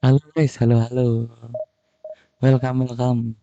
Halo guys, halo halo. Welcome welcome.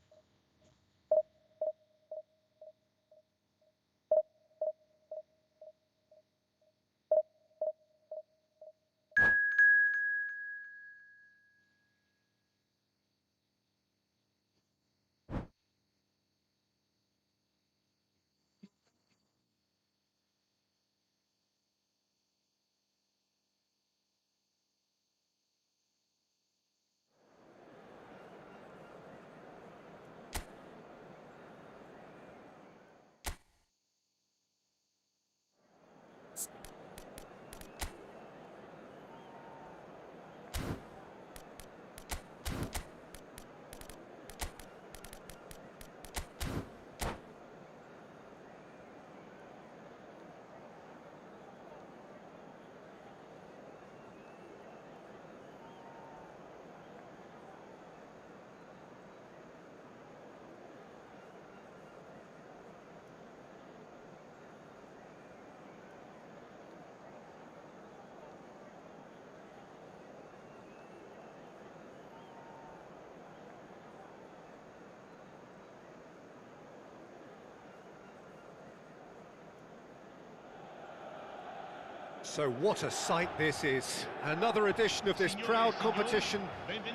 So what a sight this is. Another edition of this proud competition,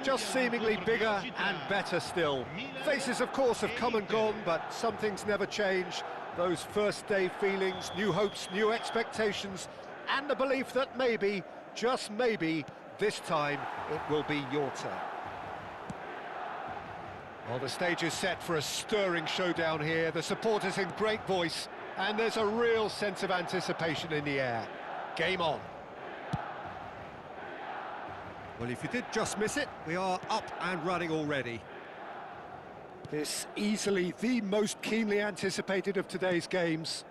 just seemingly bigger and better still. Faces, of course, have come and gone, but some things never change. Those first day feelings, new hopes, new expectations, and the belief that maybe, just maybe, this time it will be your turn. Well, the stage is set for a stirring showdown here. The supporters in great voice, and there's a real sense of anticipation in the air. Game on. Well, if you did just miss it, we are up and running already. This easily the most keenly anticipated of today's games.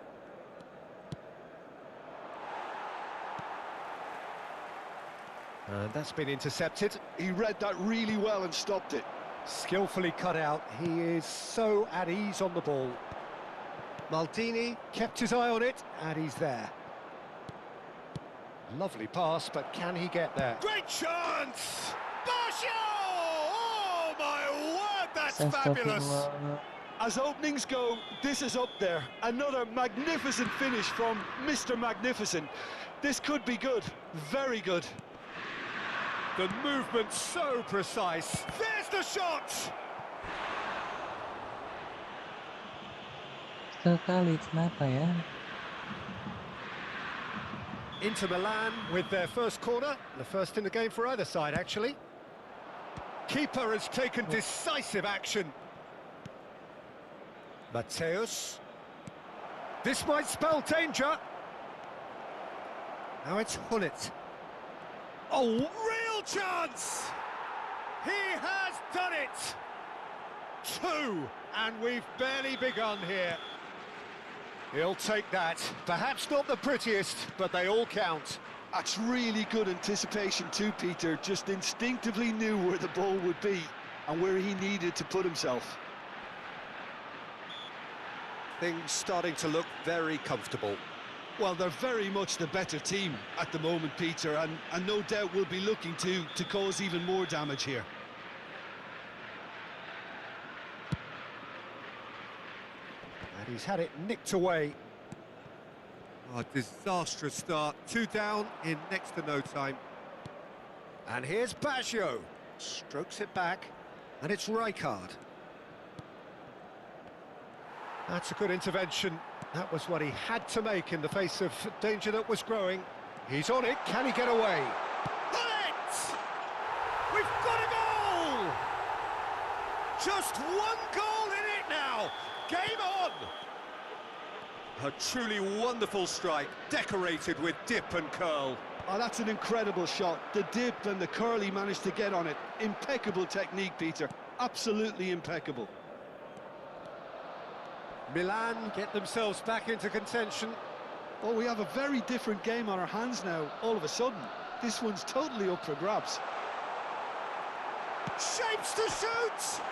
And that's been intercepted. He read that really well and stopped it. Skillfully cut out. He is so at ease on the ball. Maldini kept his eye on it, and he's there. Lovely pass, but can he get there? Great chance! Basho! Oh, my word, that's fabulous! As openings go, this is up there. Another magnificent finish from Mr. Magnificent. This could be good, very good. The movement so precise. There's the shot! Sekali, kenapa ya? Inter Milan with their first corner, the first in the game for either side, actually. Keeper has taken decisive action. Mateus. This might spell danger. Now it's Hullet. Oh, real chance! He has done it! 2, and we've barely begun here. He'll take that. Perhaps not the prettiest, but they all count. That's really good anticipation too, Peter. Just instinctively knew where the ball would be and where he needed to put himself. Things starting to look very comfortable. Well, they're very much the better team at the moment, Peter, and no doubt will be looking to cause even more damage here. And he's had it nicked away. Oh, a disastrous start. 2 down in next to no time. And here's Basho. Strokes it back. And it's Rijkaard. That's a good intervention. That was what he had to make in the face of danger that was growing. He's on it. Can he get away? Bullet! We've got a goal! Just one goal in it now. Game on! A truly wonderful strike, decorated with dip and curl. Oh, that's an incredible shot. The dip and the curl he managed to get on it. Impeccable technique, Peter. Absolutely impeccable. Milan get themselves back into contention. Oh, we have a very different game on our hands now, all of a sudden. This one's totally up for grabs. Shapes to shoot!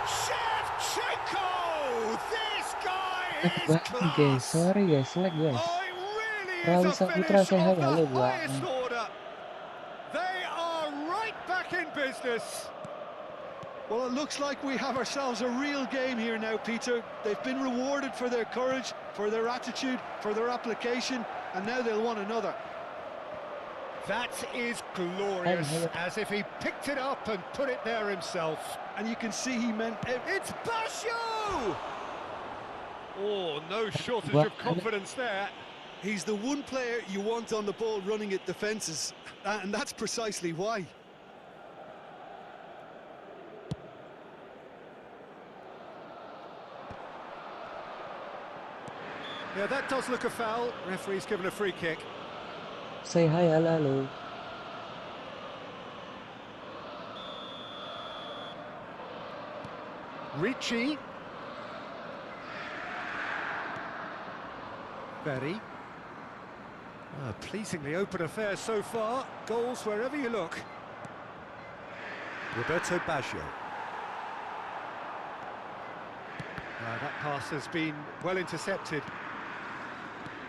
Shevchenko! This guy is class! Guys, sorry guys, lag guys. Oh, it really is Terlalu a sakit finish rasanya of halo the gua. highest order. They are right back in business. Well, it looks like we have ourselves a real game here now, Peter. They've been rewarded for their courage, for their attitude, for their application, and now they'll want another. That is glorious, as if he picked it up and put it there himself. And you can see he meant... It's Basho! Oh, no shortage of confidence there. He's the one player you want on the ball running at defences, and that's precisely why. Yeah, that does look a foul. Referee's given a free kick. Say hi, hello. Ricci. Berry. Pleasingly open affair so far. Goals wherever you look. Roberto Baggio. That pass has been well intercepted.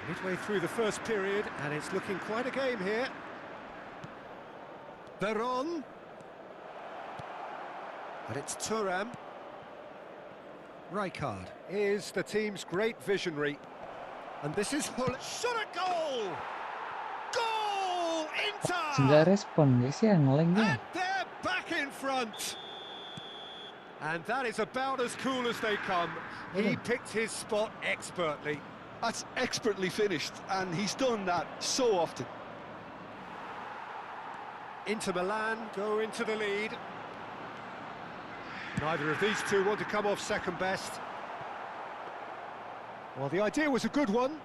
Midway through the first period, and it's looking quite a game here. Veron. But it's Thuram. Rijkaard is the team's great visionary. And this is Hullet. Shot a goal! Goal! Nggak Inter! respon guys ya, nge-lag ya. And they're back in front. And that is about as cool as they come. He picked his spot expertly. That's expertly finished, and he's done that so often. Inter Milan go into the lead. Neither of these two want to come off second best. Well, the idea was a good one.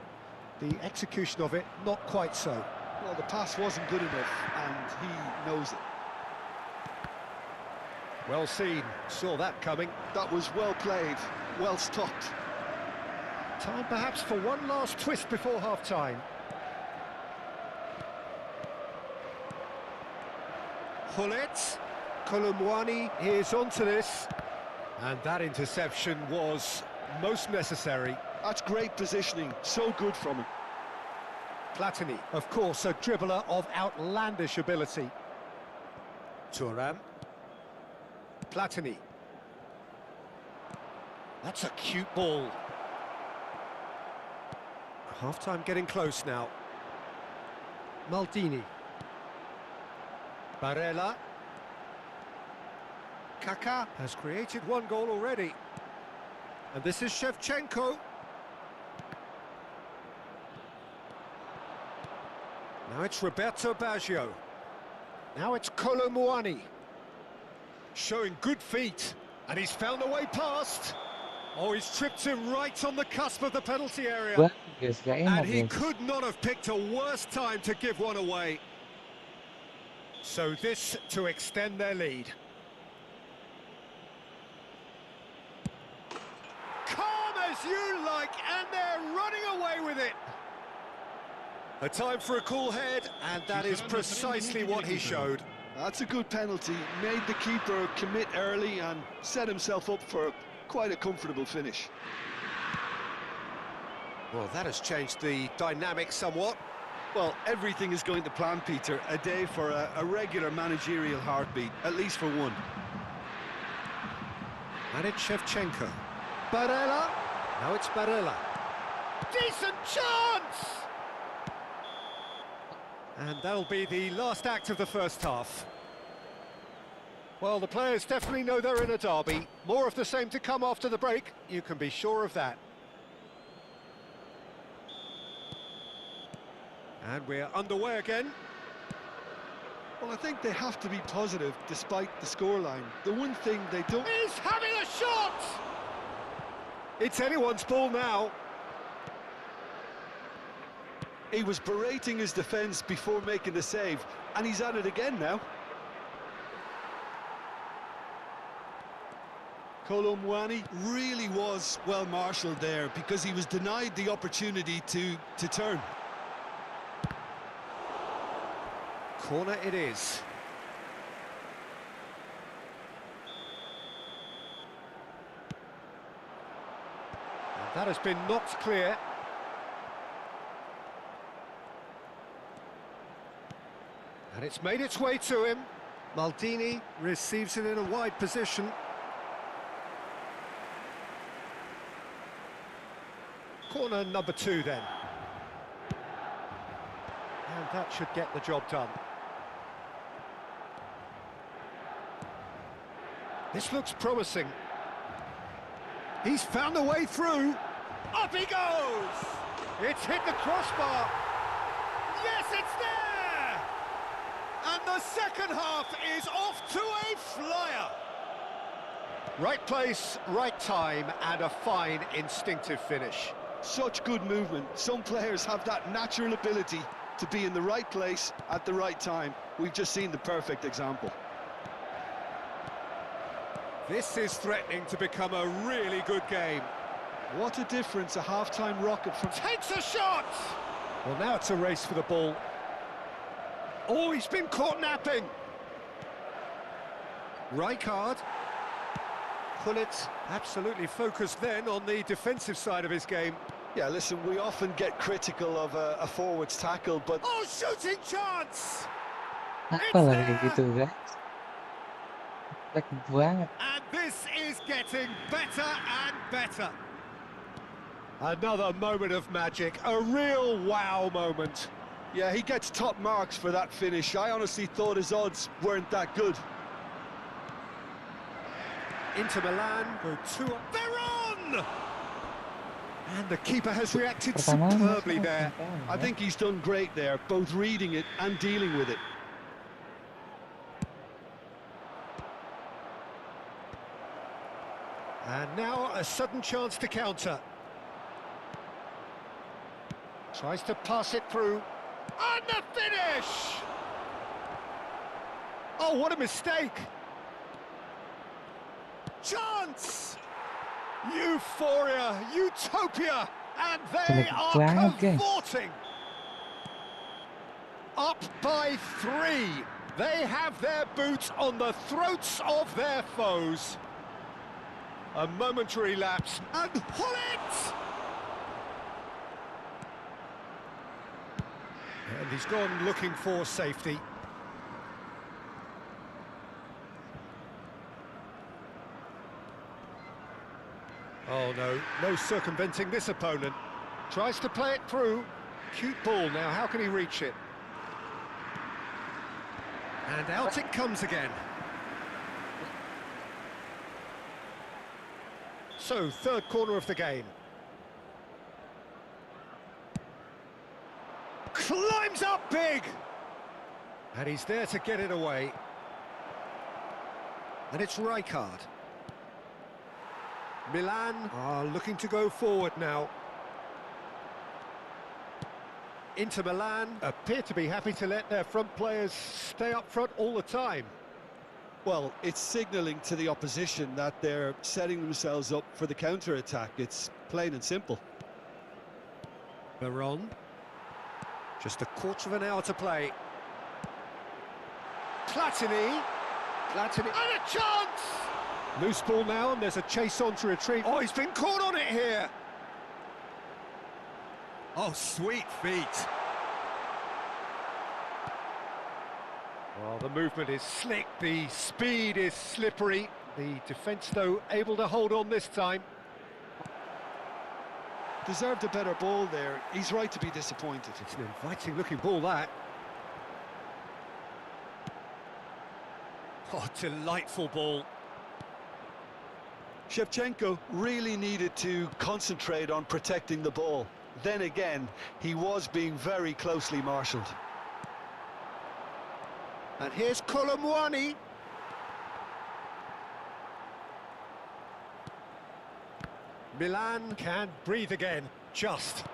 The execution of it, not quite so. Well, the pass wasn't good enough, and he knows it. Well seen, saw that coming. That was well played, well stopped. Time perhaps for one last twist before half-time. Hullet, Kolomwani is onto this. And that interception was most necessary. That's great positioning, so good from him. Platini, of course, a dribbler of outlandish ability. Thuram. Platini. That's a cute ball. Half-time getting close now. Maldini. Barella. Kaká has created one goal already. And this is Shevchenko. Now it's Roberto Baggio. Now it's Kolomwani. Showing good feet. And he's found a way past. Oh, he's tripped him right on the cusp of the penalty area. Wah, guys, gak enak And he guys. could not have picked a worse time to give one away. So this to extend their lead. Calm as you like, and they're running away with it. A time for a cool head, and that is precisely what he showed. That's a good penalty. Made the keeper commit early and set himself up for quite a comfortable finish. Well, that has changed the dynamic somewhat. Well, everything is going to plan, Peter. A day for a regular managerial heartbeat, at least for one. And it's Shevchenko. Barella. Now it's Barella. Decent chance! And that'll be the last act of the first half. Well, the players definitely know they're in a derby. More of the same to come after the break, you can be sure of that. And we're underway again. Well, I think they have to be positive despite the scoreline. The one thing they don't... He's having a shot! It's anyone's ball now. He was berating his defence before making the save, and he's at it again now. Kolomwani really was well marshalled there because he was denied the opportunity to turn. Corner it is. And that has been knocked clear. And it's made its way to him. Maldini receives it in a wide position. Corner number 2 then. And that should get the job done. This looks promising. He's found a way through. Up he goes! It's hit the crossbar. Yes, it's there! And the second half is off to a flyer. Right place, right time, and a fine instinctive finish. Such good movement. Some players have that natural ability to be in the right place at the right time. We've just seen the perfect example. This is threatening to become a really good game. What a difference a half-time rocket from... Takes a shot! Well, now it's a race for the ball. Oh, he's been caught napping. Rijkaard. Hullet absolutely focused then on the defensive side of his game. Yeah, listen, we often get critical of a forward's tackle, but... Oh, shooting chance! Apa lah kayak gitu guys? Lag banget. And this is getting better and better. Another moment of magic, a real wow moment. Yeah, he gets top marks for that finish. I honestly thought his odds weren't that good. Inter Milan go 2 up. They're on! And the keeper has reacted Pertama mereka superbly langsung there. kalah I ya. think he's done great there, both reading it and dealing with it. And now a sudden chance to counter. Tries to pass it through. And the finish! Oh, what a mistake! Chance! Euphoria, utopia, and they Jelek are banget, guys. cavorting. Up by 3. They have their boots on the throats of their foes. A momentary lapse, and pull it! And he's gone looking for safety. Oh no, no circumventing this opponent. Tries to play it through. Cute ball now, how can he reach it? And out it comes again. So, third corner of the game. Climbs up big! And he's there to get it away. And it's Rijkaard. Milan are looking to go forward now. Inter Milan appear to be happy to let their front players stay up front all the time. Well, it's signalling to the opposition that they're setting themselves up for the counter-attack. It's plain and simple. Veron. Just a quarter of an hour to play. Platini. And a chance! Loose ball now, and there's a chase on to retrieve. Oh, he's been caught on it here! Oh, sweet feet. Well, the movement is slick, the speed is slippery. The defence, though, able to hold on this time. Deserved a better ball there. He's right to be disappointed. It's an inviting-looking ball, that. Oh, delightful ball. Shevchenko really needed to concentrate on protecting the ball. Then again, he was being very closely marshalled. And here's Colomwani. Milan can breathe again, just.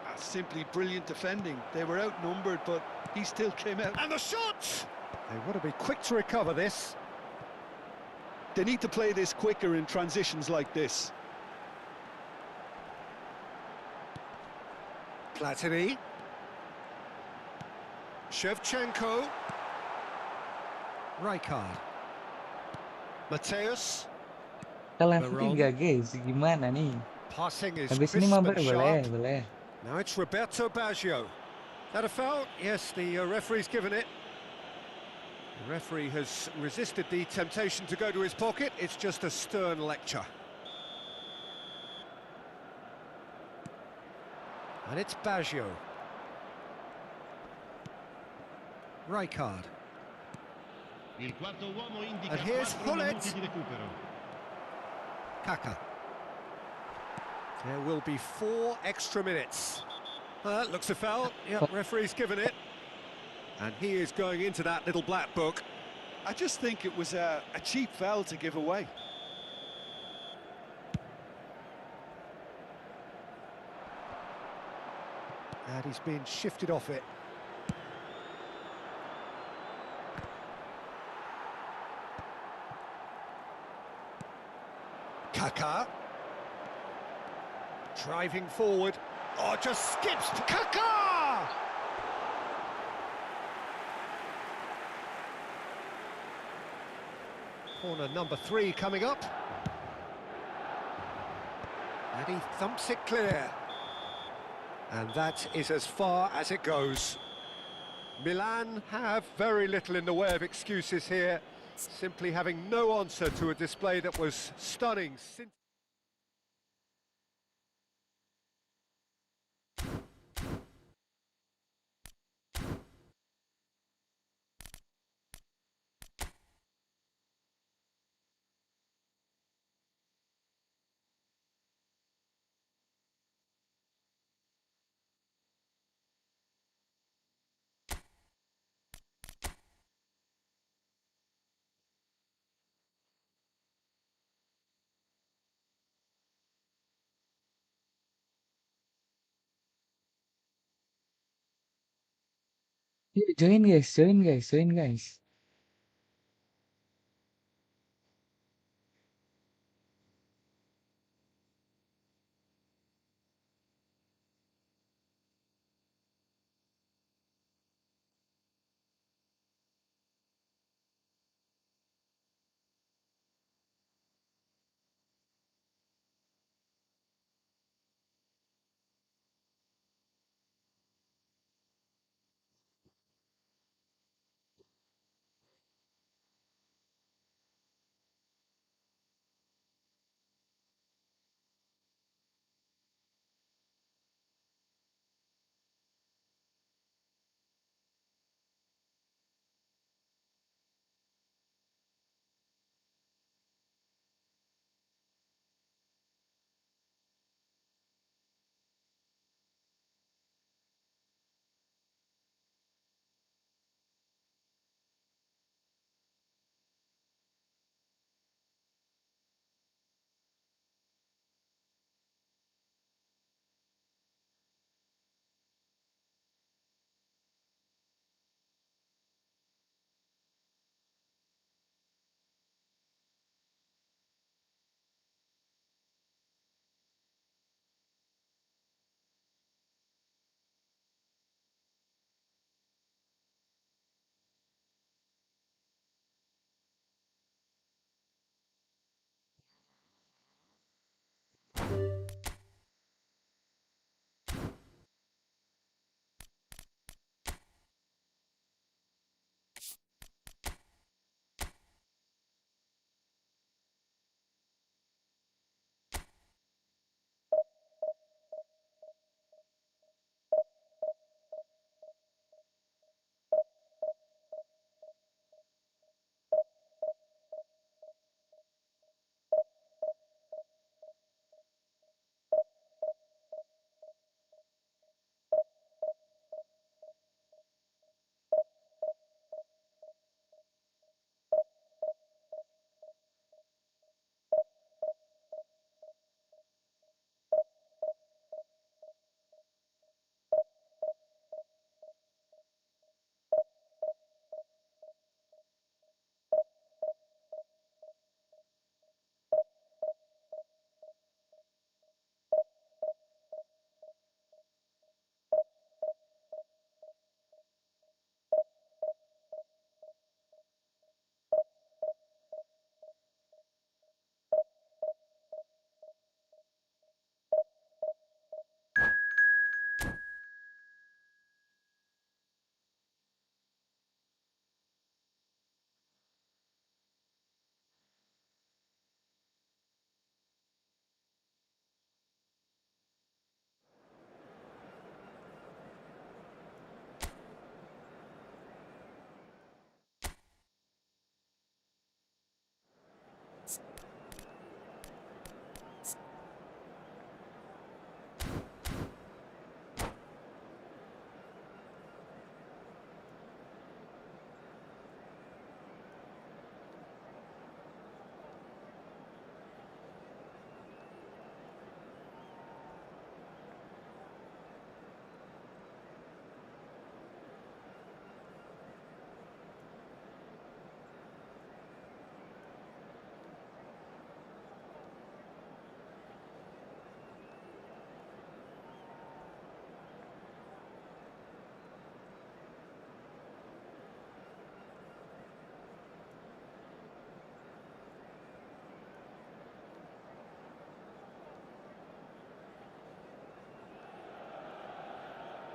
That's simply brilliant defending. They were outnumbered, but he still came out. And the shot! They want to be quick to recover this. They need to play this quicker in transitions like this. Platini. Shevchenko. Rijkaard. Mateus. Kita level Veron. 3 guys, gimana nih? Passing is Habis ini crisp mabar and boleh, sharp. boleh. Now it's Roberto Baggio. That a foul? Yes, the referee's given it. The referee has resisted the temptation to go to his pocket. It's just a stern lecture. And it's Baggio. Rijkaard. And here's Hullet. Kaka. There will be 4 extra minutes. That looks a foul. Yep, referee's given it. And he is going into that little black book. I just think it was a cheap foul to give away. And he's been shifted off it. Kaka. Driving forward. Oh, just skips. Kaka! Corner number 3 coming up. And he thumps it clear. And that is as far as it goes. Milan have very little in the way of excuses here, simply having no answer to a display that was stunning. Yuk, join guys, join guys, join guys.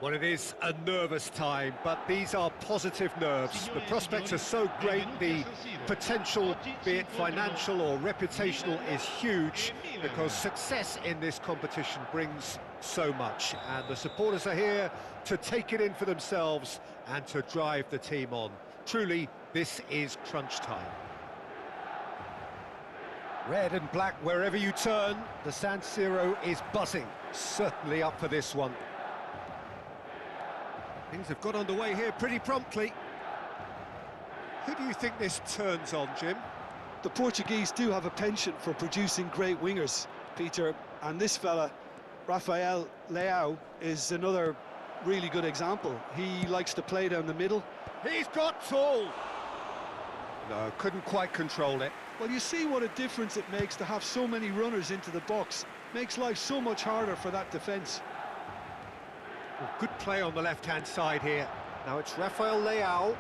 Well, it is a nervous time, but these are positive nerves. The prospects are so great, the potential, be it financial or reputational, is huge because success in this competition brings so much. And the supporters are here to take it in for themselves and to drive the team on. Truly, this is crunch time. Red and black wherever you turn, the San Siro is buzzing. Certainly up for this one. Things have got underway here pretty promptly. Who do you think this turns on, Jim? The Portuguese do have a penchant for producing great wingers, Peter, and this fella, Rafael Leao, is another really good example. He likes to play down the middle. He's got tall. No, couldn't quite control it. Well, you see what a difference it makes to have so many runners into the box. Makes life so much harder for that defence. Oh, good play on the left-hand side here. Now it's Rafael Leao.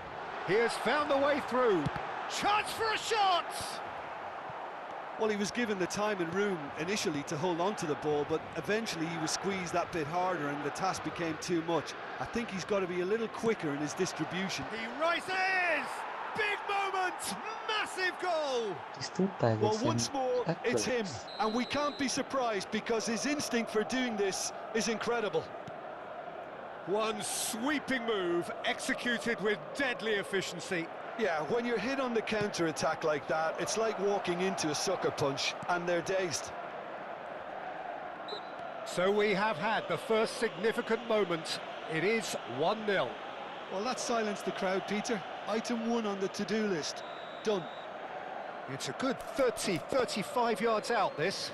He has found the way through. Chance for a shot! Well, he was given the time and room initially to hold on to the ball, but eventually he was squeezed that bit harder and the task became too much. I think he's got to be a little quicker in his distribution. He rises! Big moment! Massive goal! Well, once more, it's him, and we can't be surprised because his instinct for doing this is incredible. One sweeping move, executed with deadly efficiency. Yeah, when you're hit on the counter-attack like that, it's like walking into a sucker punch, and they're dazed. So we have had the first significant moment. It is 1-0. Well, that silenced the crowd, Peter. Item 1 on the to-do list. Done. It's a good 30, 35 yards out, this.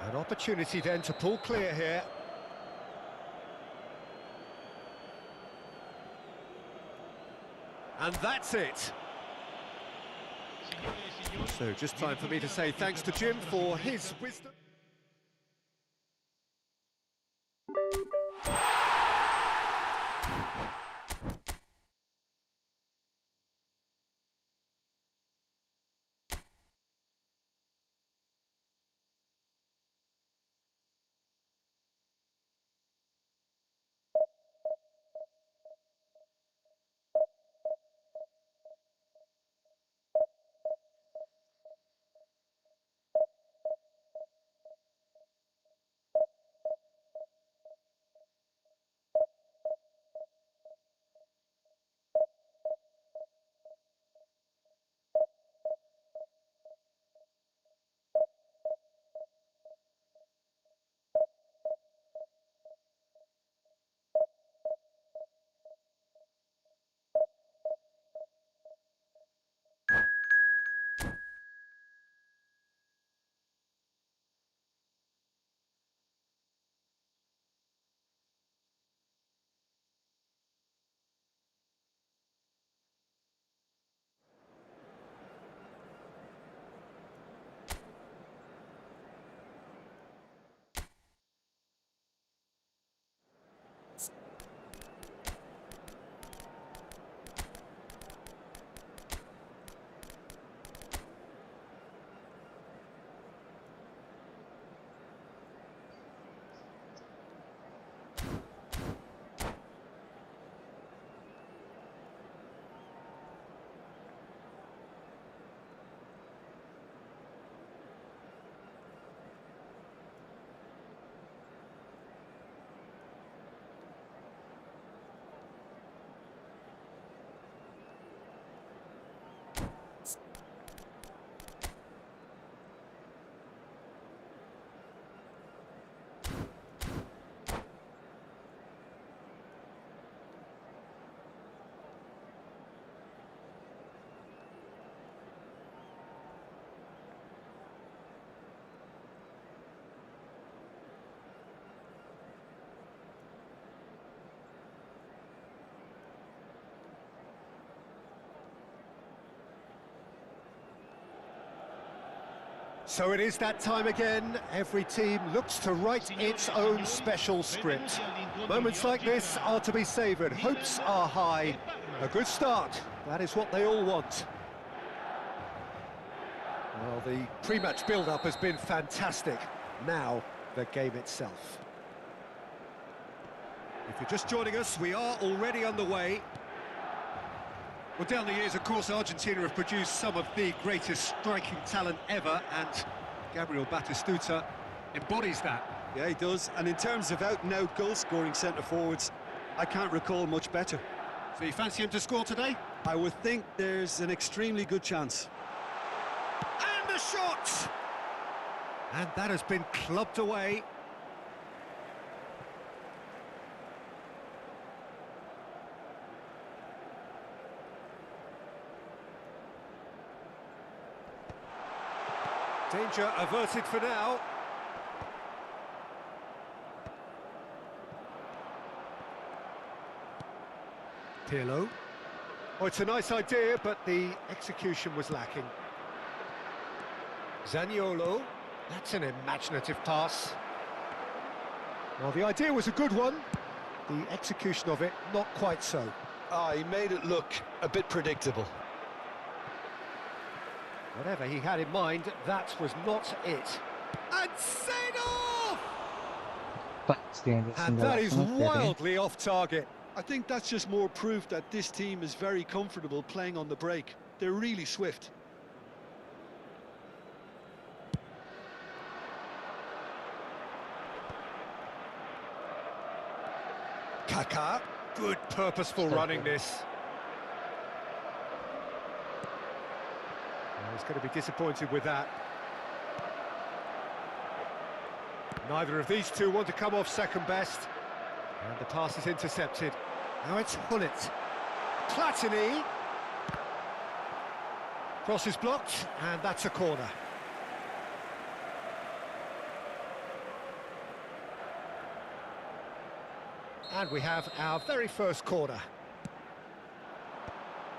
An opportunity then to pull clear here. And that's it. So just time for me to say thanks to Jim for his wisdom. So it is that time again. Every team looks to write its own special script. Moments like this are to be savoured. Hopes are high. A good start. That is what they all want. Well, the pre-match build-up has been fantastic. Now, the game itself. If you're just joining us, we are already underway. Well, down the years, of course, Argentina have produced some of the greatest striking talent ever, and Gabriel Batistuta embodies that. Yeah, he does. And in terms of out-and-out goal-scoring centre-forwards, I can't recall much better. So you fancy him to score today? I would think there's an extremely good chance. And the shot! And that has been clubbed away. Danger averted for now. Pirlo. Oh, it's a nice idea, but the execution was lacking. Zaniolo. That's an imaginative pass. Well, the idea was a good one. The execution of it, not quite so. Ah, he made it look a bit predictable. Whatever he had in mind, that was not it. And set off! Pasti yang And that is sunod pero wildly off target. I think that's just more proof that this team is very comfortable playing on the break. They're really swift. Kaká, good purposeful running this. Well, he's going to be disappointed with that. Neither of these two want to come off second best. And the pass is intercepted. Now it's Hullet. Platini. Cross is blocked, and that's a corner. And we have our very first corner.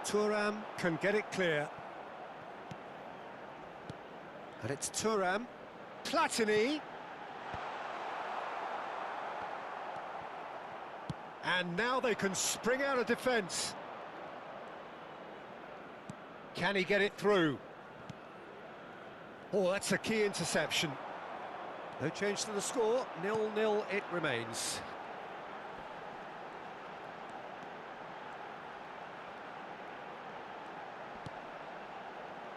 Thuram can get it clear. And it's Thuram. Platini. And now they can spring out of defence. Can he get it through? Oh, that's a key interception. No change to the score. 0-0 it remains.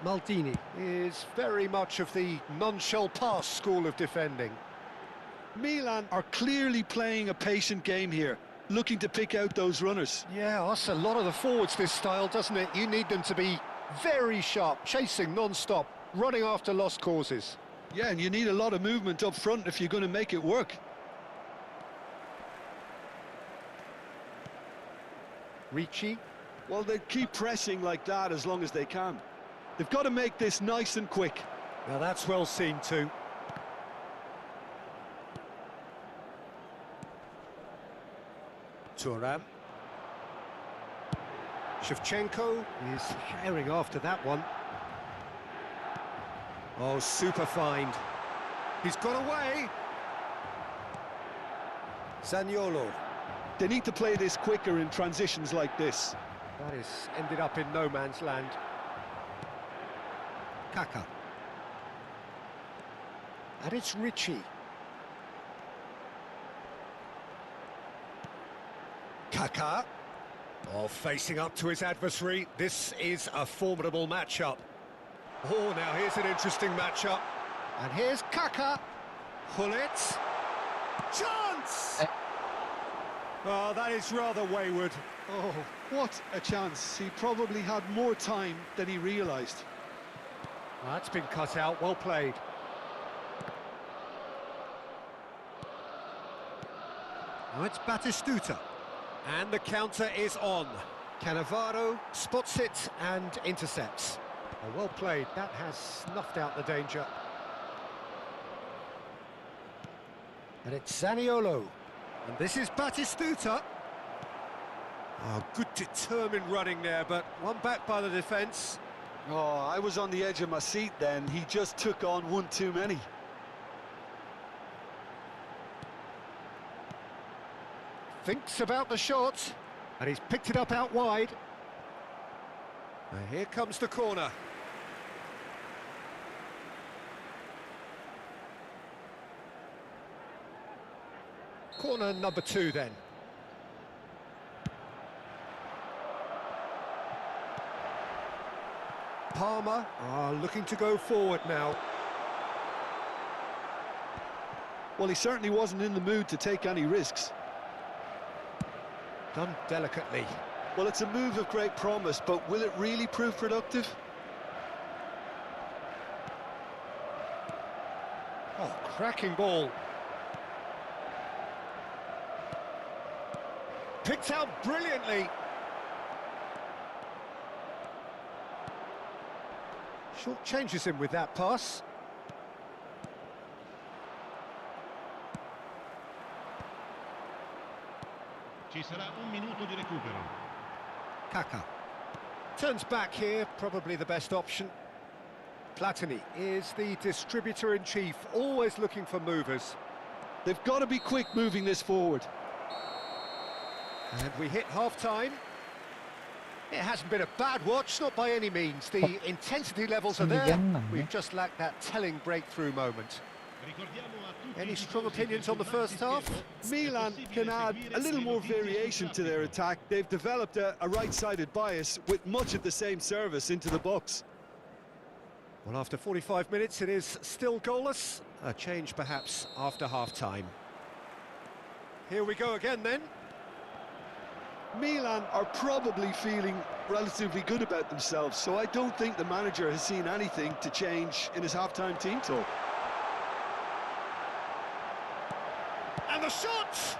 Maldini is very much of the non-shell pass school of defending. Milan are clearly playing a patient game here, looking to pick out those runners. Yeah, that's a lot of the forwards, this style, doesn't it? You need them to be very sharp, chasing non-stop, running after lost causes. Yeah, and you need a lot of movement up front if you're going to make it work. Ricci. Well, they keep pressing like that as long as they can. They've got to make this nice and quick. Now that's well seen too. Thuram. Shevchenko is herring after that one. Oh, super find. He's got away. Zaniolo. They need to play this quicker in transitions like this. That is ended up in no man's land. Kaká. And it's Ricci. Kaká. Oh, facing up to his adversary. This is a formidable matchup. Oh, now here's an interesting matchup. And here's Kaká. Hullet. Chance! Oh, that is rather wayward. Oh, what a chance. He probably had more time than he realised. Well, that's been cut out, well played. Now it's Batistuta. And the counter is on. Cannavaro spots it and intercepts. Oh, well played, that has snuffed out the danger. And it's Zaniolo. And this is Batistuta. Oh, good determined running there, but one back by the defence. Oh, I was on the edge of my seat then. He just took on one too many. Thinks about the shot, and he's picked it up out wide. And here comes the corner. Corner number 2 then. Parma are looking to go forward now. Well, he certainly wasn't in the mood to take any risks. Done delicately. Well, it's a move of great promise, but will it really prove productive? Oh, cracking ball. Picked out brilliantly. Short changes him with that pass. Ci sarà un minuto di recupero. Kaka. Turns back here, probably the best option. Platini is the distributor-in-chief, always looking for movers. They've got to be quick moving this forward. And we hit half-time. It hasn't been a bad watch, not by any means. The intensity levels are there. We've just lacked that telling breakthrough moment. Any strong opinions on the first half? Milan can add a little more variation to their attack. They've developed a right-sided bias with much of the same service into the box. Well, after 45 minutes, it is still goalless. A change, perhaps, after half-time. Here we go again, then. Milan are probably feeling relatively good about themselves, so I don't think the manager has seen anything to change in his half-time team talk. And the shot!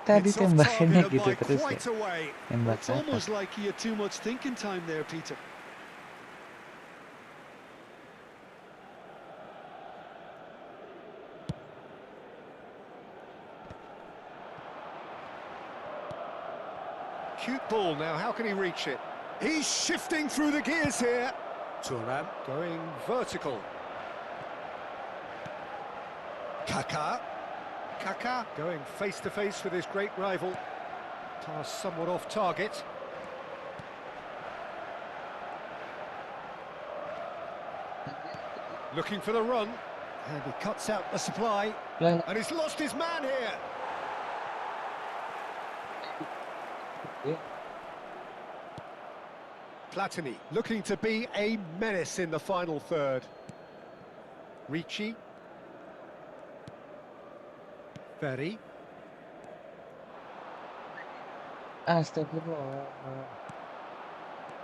Tadi It's off tembakannya target gitu by terus ya. quite a way. Tembak It's almost like he had too much thinking time there, Peter. Cute ball now, how can he reach it? He's shifting through the gears here. Thuram going vertical. Kaka. Kaka going face-to-face with his great rival. Pass somewhat off target. Looking for the run. And he cuts out the supply. Lah, And he's lost his man here. ya. Platini looking to be a menace in the final third. Ricci. Ferry. Astagfirullah.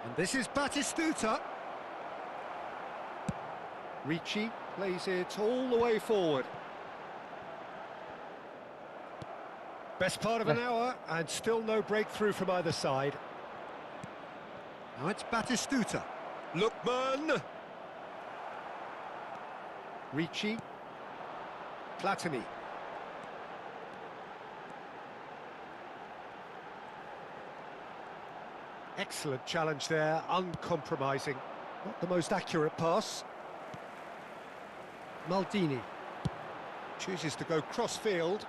And this is Batistuta. Ricci plays it all the way forward. Best part of an hour, and still no breakthrough from either side. Now it's Batistuta. Lookman. Ricci. Platini. Excellent challenge there, uncompromising. Not the most accurate pass. Maldini chooses to go cross-field.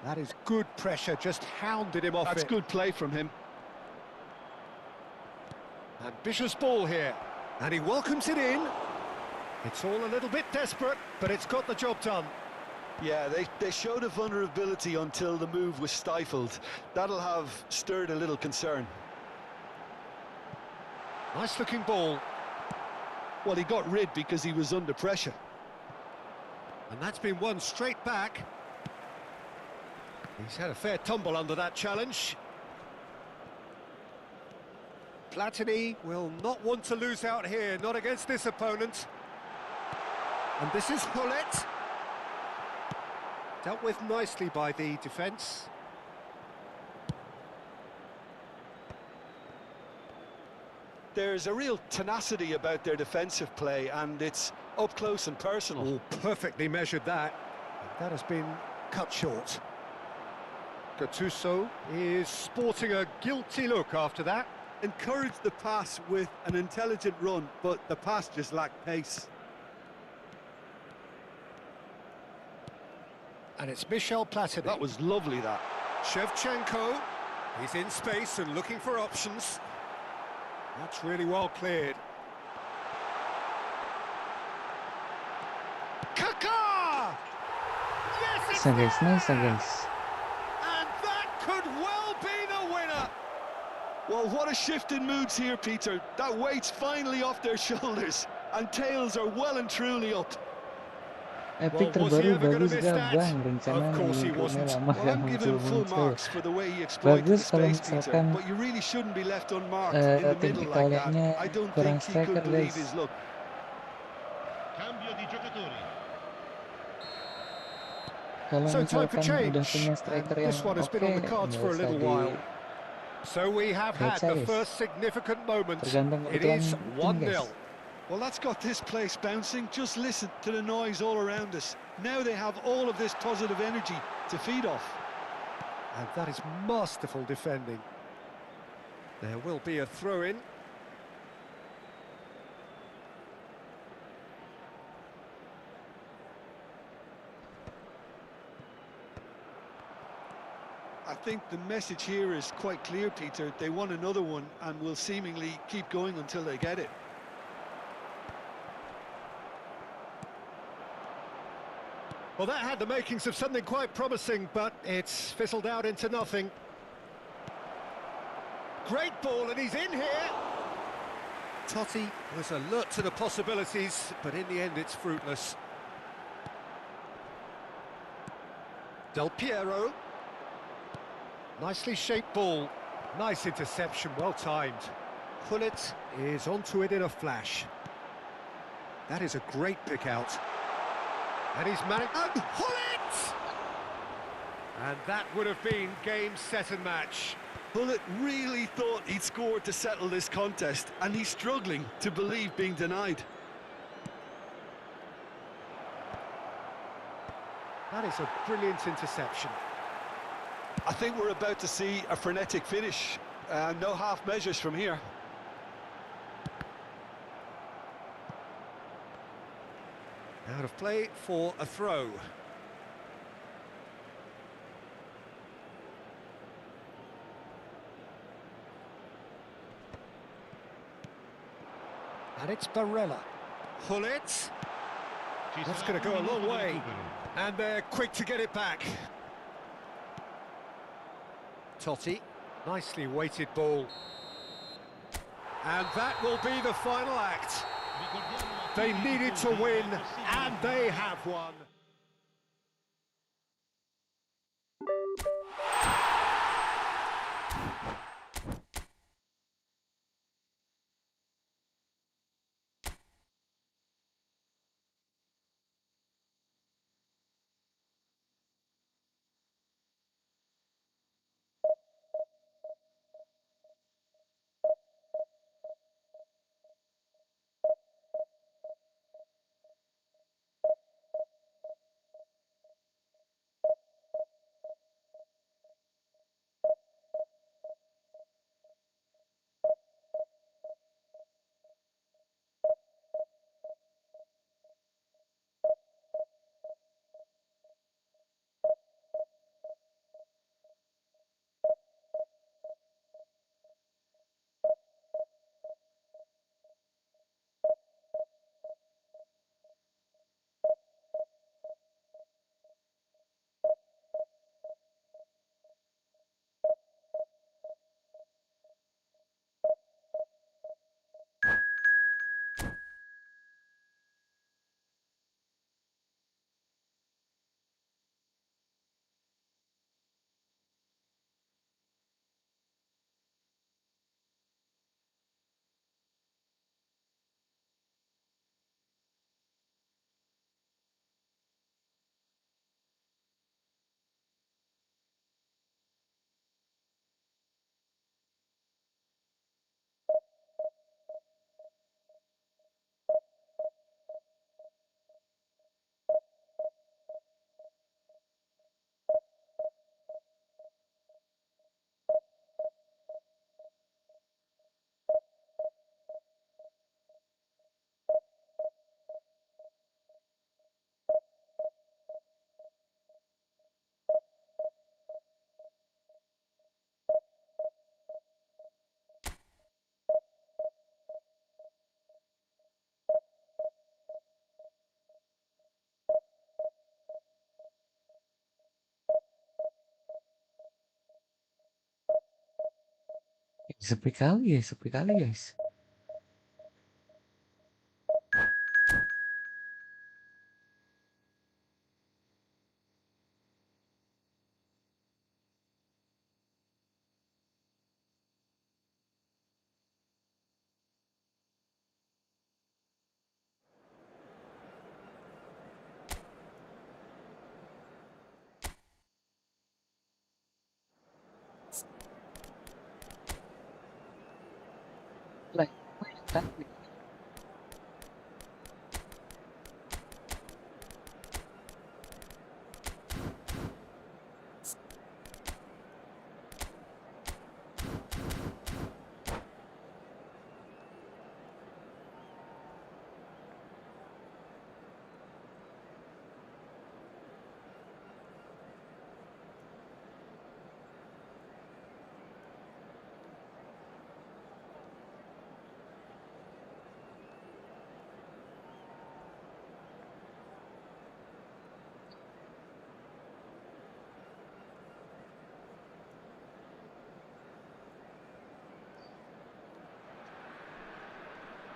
That is good pressure, just hounded him off That's it. good play from him. Ambitious ball here, and he welcomes it in. It's all a little bit desperate, but it's got the job done. Yeah, they showed a vulnerability until the move was stifled. That'll have stirred a little concern. Nice looking ball. Well, he got rid because he was under pressure. And that's been won straight back. He's had a fair tumble under that challenge. Platini will not want to lose out here, not against this opponent. And this is Paulette. Dealt with nicely by the defence. There's a real tenacity about their defensive play, and it's up close and personal. Oh, perfectly measured that. That has been cut short. Gattuso is sporting a guilty look after that. Encouraged the pass with an intelligent run, but the pass just lacked pace. And it's Michel Platini. That was lovely, that. Shevchenko. He's in space and looking for options. That's really well cleared. Kaka! Yes, it's Nice guys, nice there! guys. And that could well be the winner. Well, what a shift in moods here, Peter. That weight's finally off their shoulders, and tails are well and truly up. Epic Well, was he terbaru ever gonna bagus miss gak that? bang? Rencana Of course he YouTube-nya wasn't. lama Well, gak I'm giving him full muncul-muncul. marks for the way he exploited the Bagus kalau space, Peter, misalkan but you really shouldn't be left unmarked in the tim middle like that. Italianya I don't kurang think he striker could believe guys. his luck. Cambio di giocatori. Kalau So time for misalkan change. udah punya striker And yang this one has oke, been on the cards nggak for a usah little while. So we have had the Series. first significant moment. Tergantung It kebutuhan is tim, 1-0. guys. Well, that's got this place bouncing. Just listen to the noise all around us. Now they have all of this positive energy to feed off. And that is masterful defending. There will be a throw-in. I think the message here is quite clear, Peter. They want another one and will seemingly keep going until they get it. Well, that had the makings of something quite promising, but it's fizzled out into nothing. Great ball, and he's in here. Totti was alert to the possibilities, but in the end it's fruitless. Del Piero. Nicely shaped ball. Nice interception, well timed. Gullit is onto it in a flash. That is a great pick out. And he's managed... And Gullit! And that would have been game, set and match. Gullit really thought he'd scored to settle this contest, and he's struggling to believe being denied. That is a brilliant interception. I think we're about to see a frenetic finish. No half measures from here. Out of play for a throw. And it's Barella. Gullit. That's going to go a long way. And they're quick to get it back. Totti, nicely weighted ball. And that will be the final act. They needed to win, and they have won. Sepi kali guys. Like, wait, that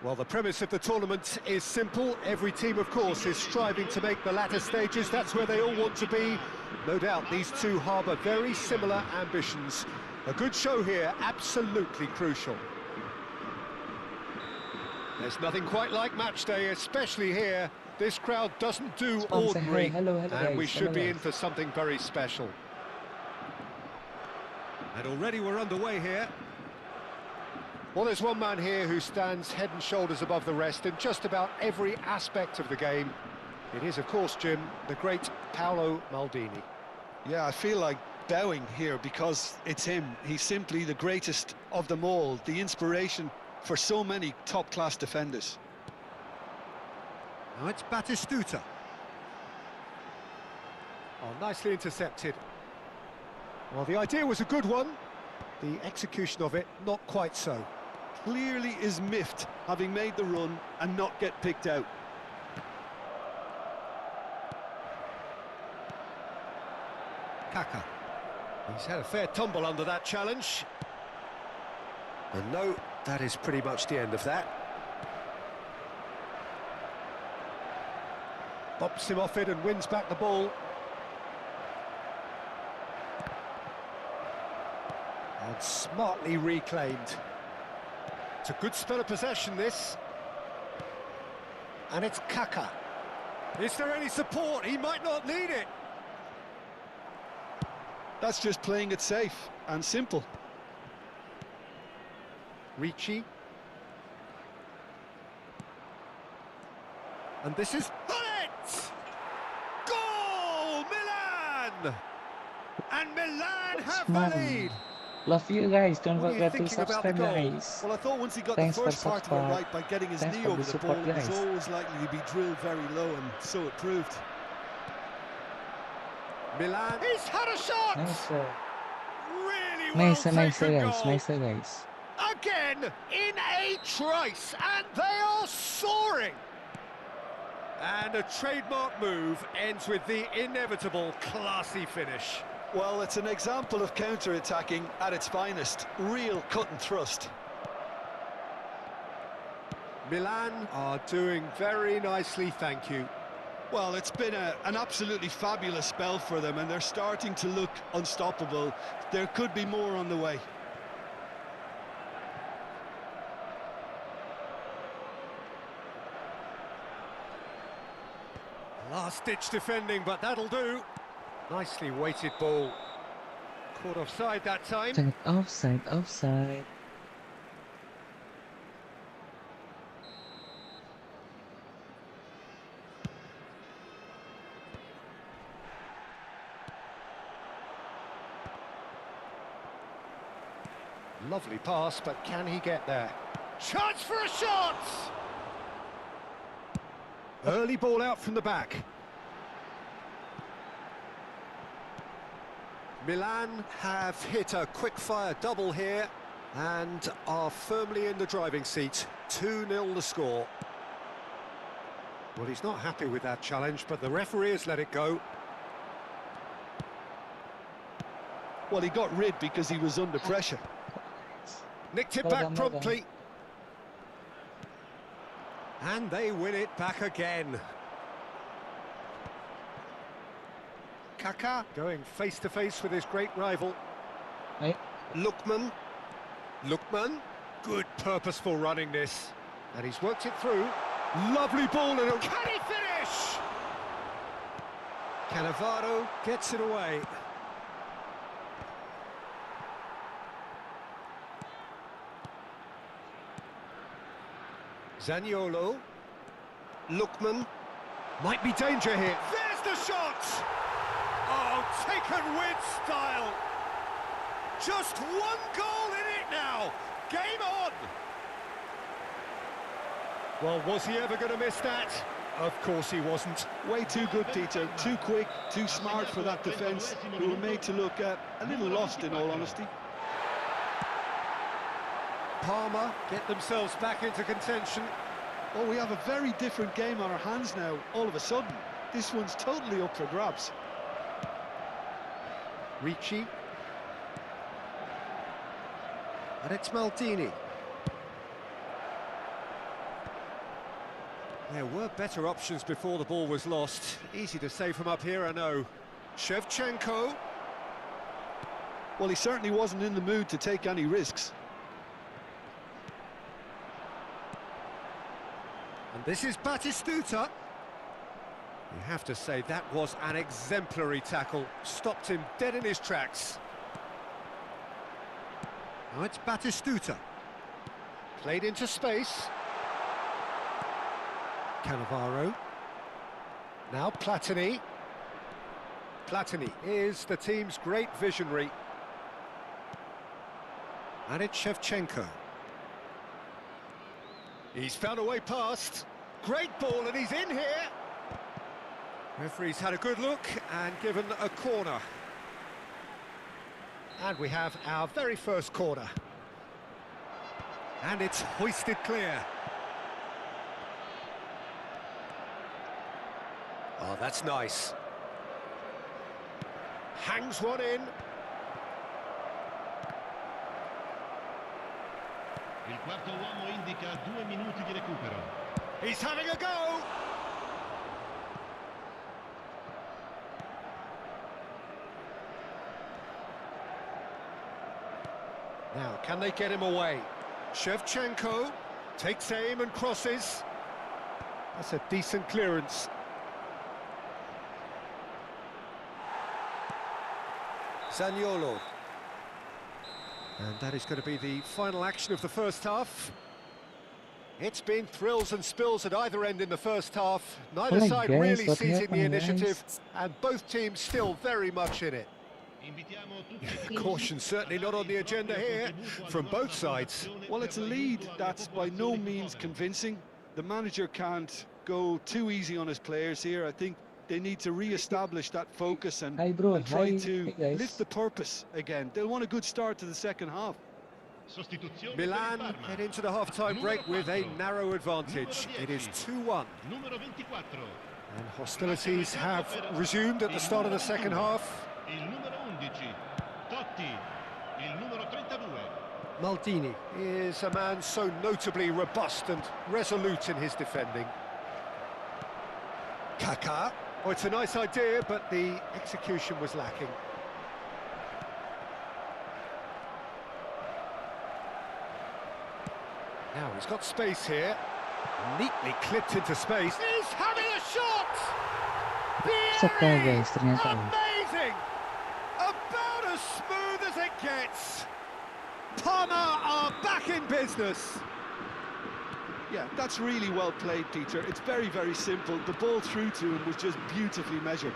Well, the premise of the tournament is simple. Every team, of course, is striving to make the latter stages. That's where they all want to be. No doubt these two harbour very similar ambitions. A good show here, absolutely crucial. There's nothing quite like match day, especially here. This crowd doesn't do Sponsor, ordinary, hey, hello, and we guys, should hello, be in guys. for something very special. And already we're underway here. Well, there's one man here who stands head and shoulders above the rest in just about every aspect of the game. It is, of course, Jim, the great Paolo Maldini. Yeah, I feel like bowing here because it's him. He's simply the greatest of them all, the inspiration for so many top-class defenders. Now it's Batistuta. Oh, nicely intercepted. Well, the idea was a good one. The execution of it, not quite so. Clearly is miffed, having made the run and not get picked out. Kaka. He's had a fair tumble under that challenge. And no, that is pretty much the end of that. Bops him off it and wins back the ball. And smartly reclaimed. It's a good spell of possession, this. And it's Kaka. Is there any support? He might not need it. That's just playing it safe and simple. Ricci. And this is it! Goal! Milan! And Milan have the Man. lead. Love you guys. Don't What are you forget to thinking about the subscribe, goal? guys. Well, I thought once he got Thanks the for first part of it subscribe. right by getting his Thanks knee for over the the ball, support, it was guys. always likely to be drilled very low, and so it proved. Milan. He's had a shot! Nice, Really well nice, taken nice, guys. goal. Nice, guys. Again, in a trice, and they are soaring. And a trademark move ends with the inevitable classy finish. Well, it's an example of counter-attacking at its finest. Real cut and thrust. Milan are doing very nicely, thank you. Well, it's been an absolutely fabulous spell for them, and they're starting to look unstoppable. There could be more on the way. Last-ditch defending, but that'll do. Nicely weighted ball. Caught offside that time. Offside, offside. Lovely pass, but can he get there? Chance for a shot! Early ball out from the back. Milan have hit a quick-fire double here and are firmly in the driving seat. 2-0 the score. Well, he's not happy with that challenge, but the referee has let it go. Well, he got rid because he was under pressure. Nicked it Well back done, well promptly. And they win it back again. Kaka going face-to-face with his great rival. Hey. Lookman. Lookman. Good purposeful running this. And he's worked it through. Lovely ball and can he finish? Cannavaro gets it away. Zaniolo. Lookman. Might be danger here. There's the shot! Oh, taken with style. Just one goal in it now. Game on. Well, was he ever going to miss that? Of course he wasn't. Way too good, Tito. Too quick, too smart for that defence, who were made to look a little lost, in all honesty. Parma get themselves back into contention. Oh, we have a very different game on our hands now, all of a sudden. This one's totally up for grabs. Ricci. And it's Maldini. There were better options before the ball was lost. Easy to say from up here, I know. Shevchenko. Well, he certainly wasn't in the mood to take any risks. And this is Batistuta. You have to say that was an exemplary tackle. Stopped him dead in his tracks. Now it's Batistuta. Played into space. Cannavaro. Now Platini. Platini is the team's great visionary. And it's Shevchenko. He's found a way past. Great ball, and he's in here. Referee's had a good look and given a corner. And we have our very first corner. And it's hoisted clear. Oh, that's nice. Hangs one in. Il quarto uomo indica 2 minuti di recupero. He's having a go. Now, can they get him away? Shevchenko takes aim and crosses. That's a decent clearance. Zaniolo. And that is going to be the final action of the first half. It's been thrills and spills at either end in the first half. Neither my side guys, really what seizing the happened, initiative, guys? and both teams still very much in it. Caution certainly not on the agenda here from both sides. Well, it's a lead that's by no means convincing. The manager can't go too easy on his players here. I think they need to re-establish that focus and, Hi, bro. try Hi. to Hey, guys. lift the purpose again. They'll want a good start to the second half. Milan head into the half-time break with a narrow advantage. It is 2-1. And hostilities have resumed at the start of the second half. Il numero 11, Totti, il numero 32. Maldini is a man so notably robust and resolute in his defending. Kaká. Oh, it's a nice idea, but the execution was lacking. Now he's got space here. Neatly clipped into space. He's having a shot! Sa ka, guys. Ternyata. Amazing! About as smooth as it gets. Parma are back in business. Yeah, that's really well played, Peter. It's very, very simple. The ball through to him was just beautifully measured.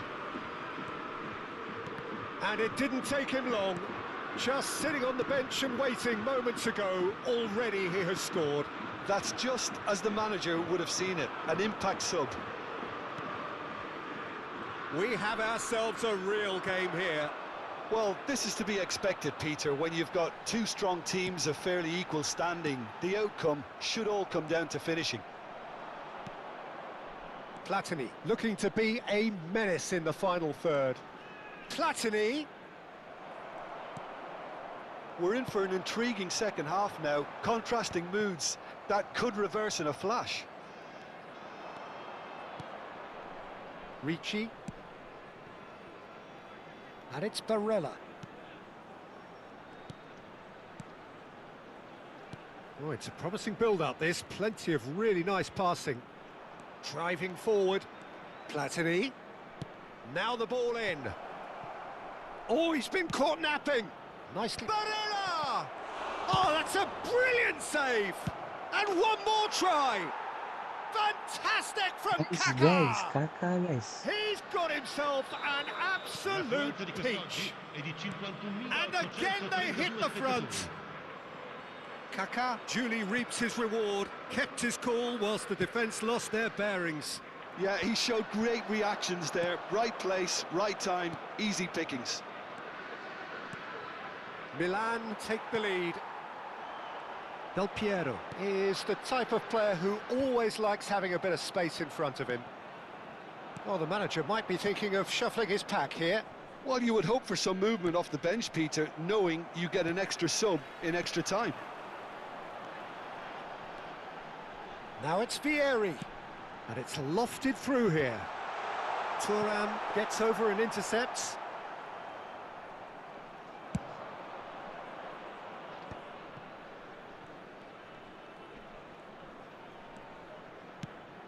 And it didn't take him long. Just sitting on the bench and waiting moments ago, already he has scored. That's just as the manager would have seen it, an impact sub. We have ourselves a real game here. Well, this is to be expected, Peter. When you've got two strong teams of fairly equal standing, the outcome should all come down to finishing. Platini looking to be a menace in the final third. Platini. We're in for an intriguing second half now, contrasting moods that could reverse in a flash. Ricci. And it's Barella. Oh, it's a promising build-up, this. Plenty of really nice passing. Driving forward. Platini. Now the ball in. Oh, he's been caught napping. Nicely. Barella! Oh, that's a brilliant save! And one more try! Fantastic from Guys, Kaká! Kaká, guys. He's got himself an absolute peach. And again they hit the front. Kaká duly reaps his reward, kept his cool whilst the defence lost their bearings. Yeah, he showed great reactions there. Right place, right time, easy pickings. Milan take the lead. Del Piero is the type of player who always likes having a bit of space in front of him. Well, the manager might be thinking of shuffling his pack here. Well, you would hope for some movement off the bench, Peter, knowing you get an extra sub in extra time. Now it's Vieri. And it's lofted through here. Thuram gets over and intercepts.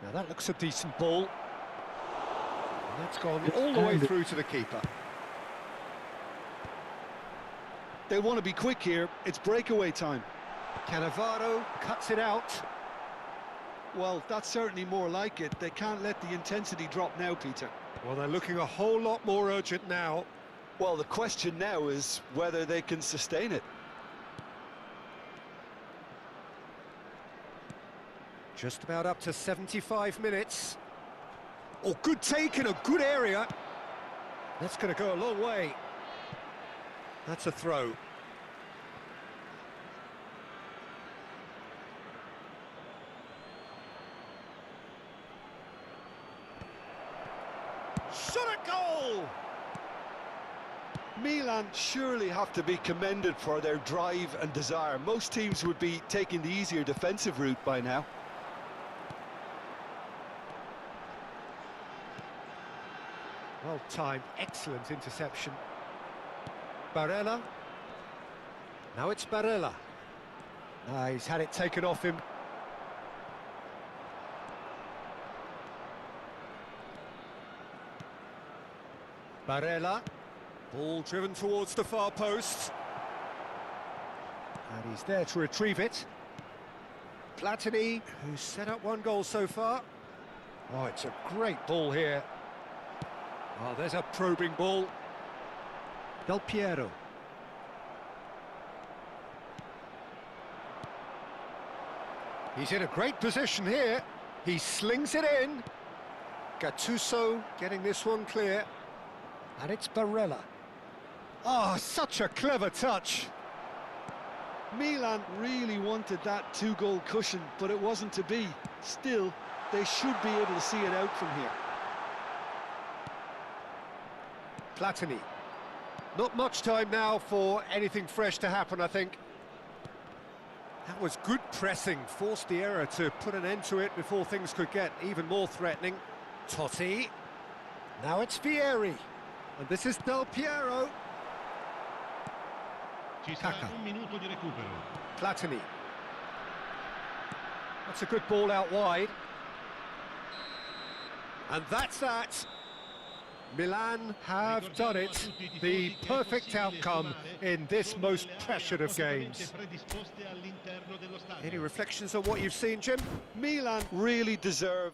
Now that looks a decent ball. And that's gone all the way through to the keeper. They want to be quick here. It's breakaway time. Cannavaro cuts it out. Well, that's certainly more like it. They can't let the intensity drop now, Peter. Well, they're looking a whole lot more urgent now. Well, the question now is whether they can sustain it. Just about up to 75 minutes. Oh, good take in a good area. That's going to go a long way. That's a throw. Shot a goal! Milan surely have to be commended for their drive and desire. Most teams would be taking the easier defensive route by now. Well timed, excellent interception. Barella. Now it's Barella. He's had it taken off him. Barella. Ball driven towards the far post. And he's there to retrieve it. Platini, who's set up one goal so far. Oh, it's a great ball here. Oh, there's a probing ball. Del Piero. He's in a great position here. He slings it in. Gattuso getting this one clear. And it's Barella. Oh, such a clever touch. Milan really wanted that two-goal cushion, but it wasn't to be. Still, they should be able to see it out from here. Platini. Not much time now for anything fresh to happen, I think. That was good pressing, forced the error to put an end to it before things could get even more threatening. Totti. Now it's Vieri. And this is Del Piero. Ci sarà Kaka. un minuto di recupero. Platini. That's a good ball out wide. And that's that. Milan have done it. The perfect outcome in this most pressured of games. Any reflections on what you've seen, Jim? Milan really deserve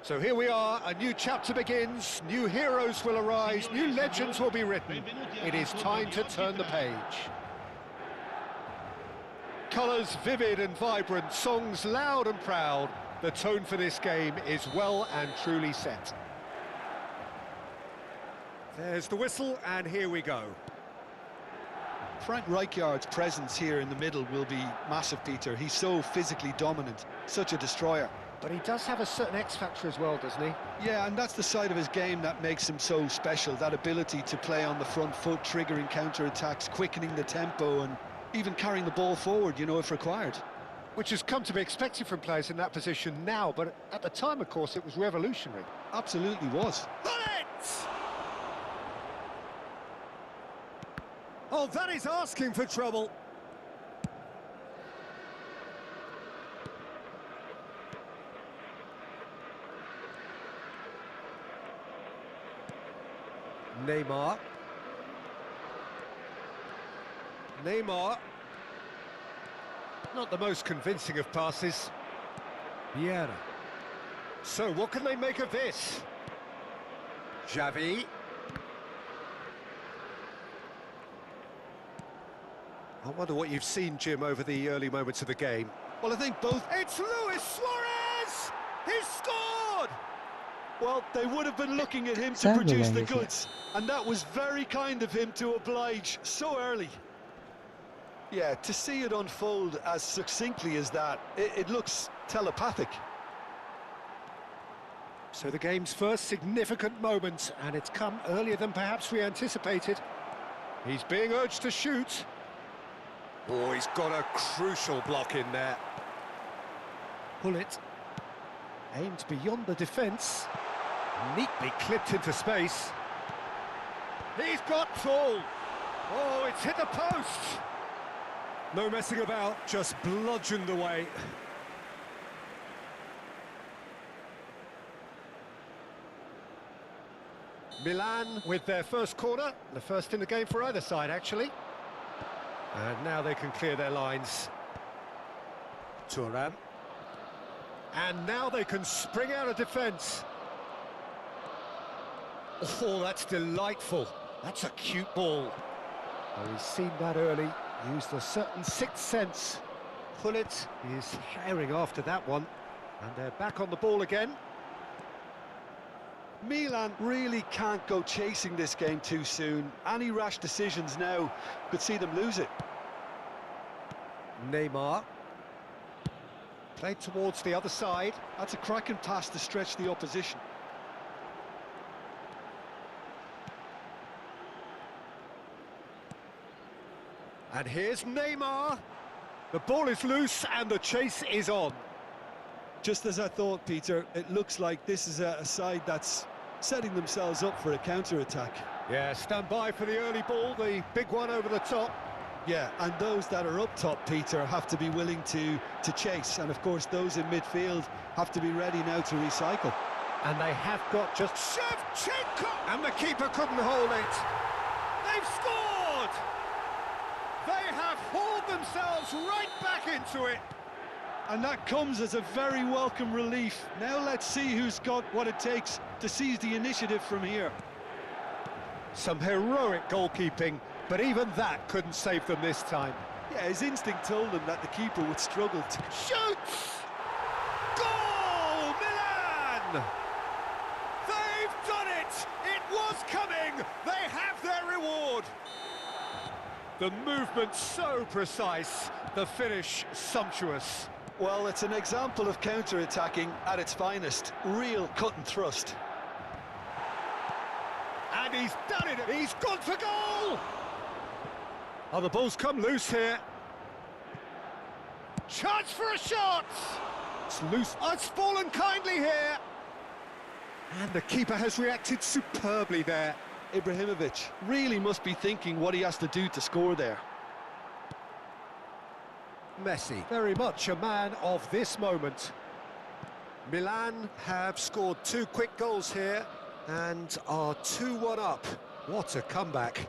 So here we are, a new chapter begins, new heroes will arise, new legends will be written. It is time to turn the page. Colours vivid and vibrant, songs loud and proud. The tone for this game is well and truly set. There's the whistle, and here we go. Frank Rijkaard's presence here in the middle will be massive, Peter. He's so physically dominant, such a destroyer. But he does have a certain X-factor as well, doesn't he? Yeah, and that's the side of his game that makes him so special, that ability to play on the front foot, triggering counter-attacks, quickening the tempo, and even carrying the ball forward, you know, if required. Which has come to be expected from players in that position now, but at the time, of course, it was revolutionary. Absolutely was. Bullet! Oh, that is asking for trouble. Neymar. Not the most convincing of passes. Vieira. So, what can they make of this? Xavi. I wonder what you've seen, Jim, over the early moments of the game. Well, I think both... It's Luis Suarez! He's scored! Well, they would have been looking at him to produce the goods, and that was very kind of him to oblige so early. Yeah, to see it unfold as succinctly as that, it looks telepathic. So the game's first significant moment, and it's come earlier than perhaps we anticipated. He's being urged to shoot. Oh, he's got a crucial block in there. Pull it. Aimed beyond the defence. Neatly clipped into space. He's got full. Oh, it's hit the post. No messing about, just bludgeoned away. Milan with their first corner, the first in the game for either side, actually. And now they can clear their lines. Thuram. And now they can spring out of defence. Oh, that's delightful. That's a cute ball. Oh, he's seen that early, used a certain sixth sense. Pullet is herring after that one. And they're back on the ball again. Milan really can't go chasing this game too soon. Any rash decisions now could see them lose it. Neymar. Played towards the other side. That's a cracking pass to stretch the opposition. And here's Neymar. The ball is loose and the chase is on. Just as I thought, Peter, it looks like this is a side that's setting themselves up for a counter-attack. Yeah, stand by for the early ball, the big one over the top. Yeah, and those that are up top, Peter, have to be willing to chase. And, of course, those in midfield have to be ready now to recycle. And they have got just Shevchenko! And the keeper couldn't hold it. They've scored! They have hauled themselves right back into it. And that comes as a very welcome relief. Now let's see who's got what it takes to seize the initiative from here. Some heroic goalkeeping, but even that couldn't save them this time. Yeah, his instinct told him that the keeper would struggle to... Shoots! Goal! Milan! They've done it! It was coming! They have their reward! The movement so precise, the finish sumptuous. Well, it's an example of counter-attacking at its finest. Real cut and thrust. And he's done it! He's gone for goal! Oh, the ball's come loose here. Chance for a shot! It's loose. Oh, it's fallen kindly here. And the keeper has reacted superbly there. Ibrahimovic really must be thinking what he has to do to score there. Messi, very much a man of this moment. Milan have scored 2 quick goals here and are 2-1 up. What a comeback.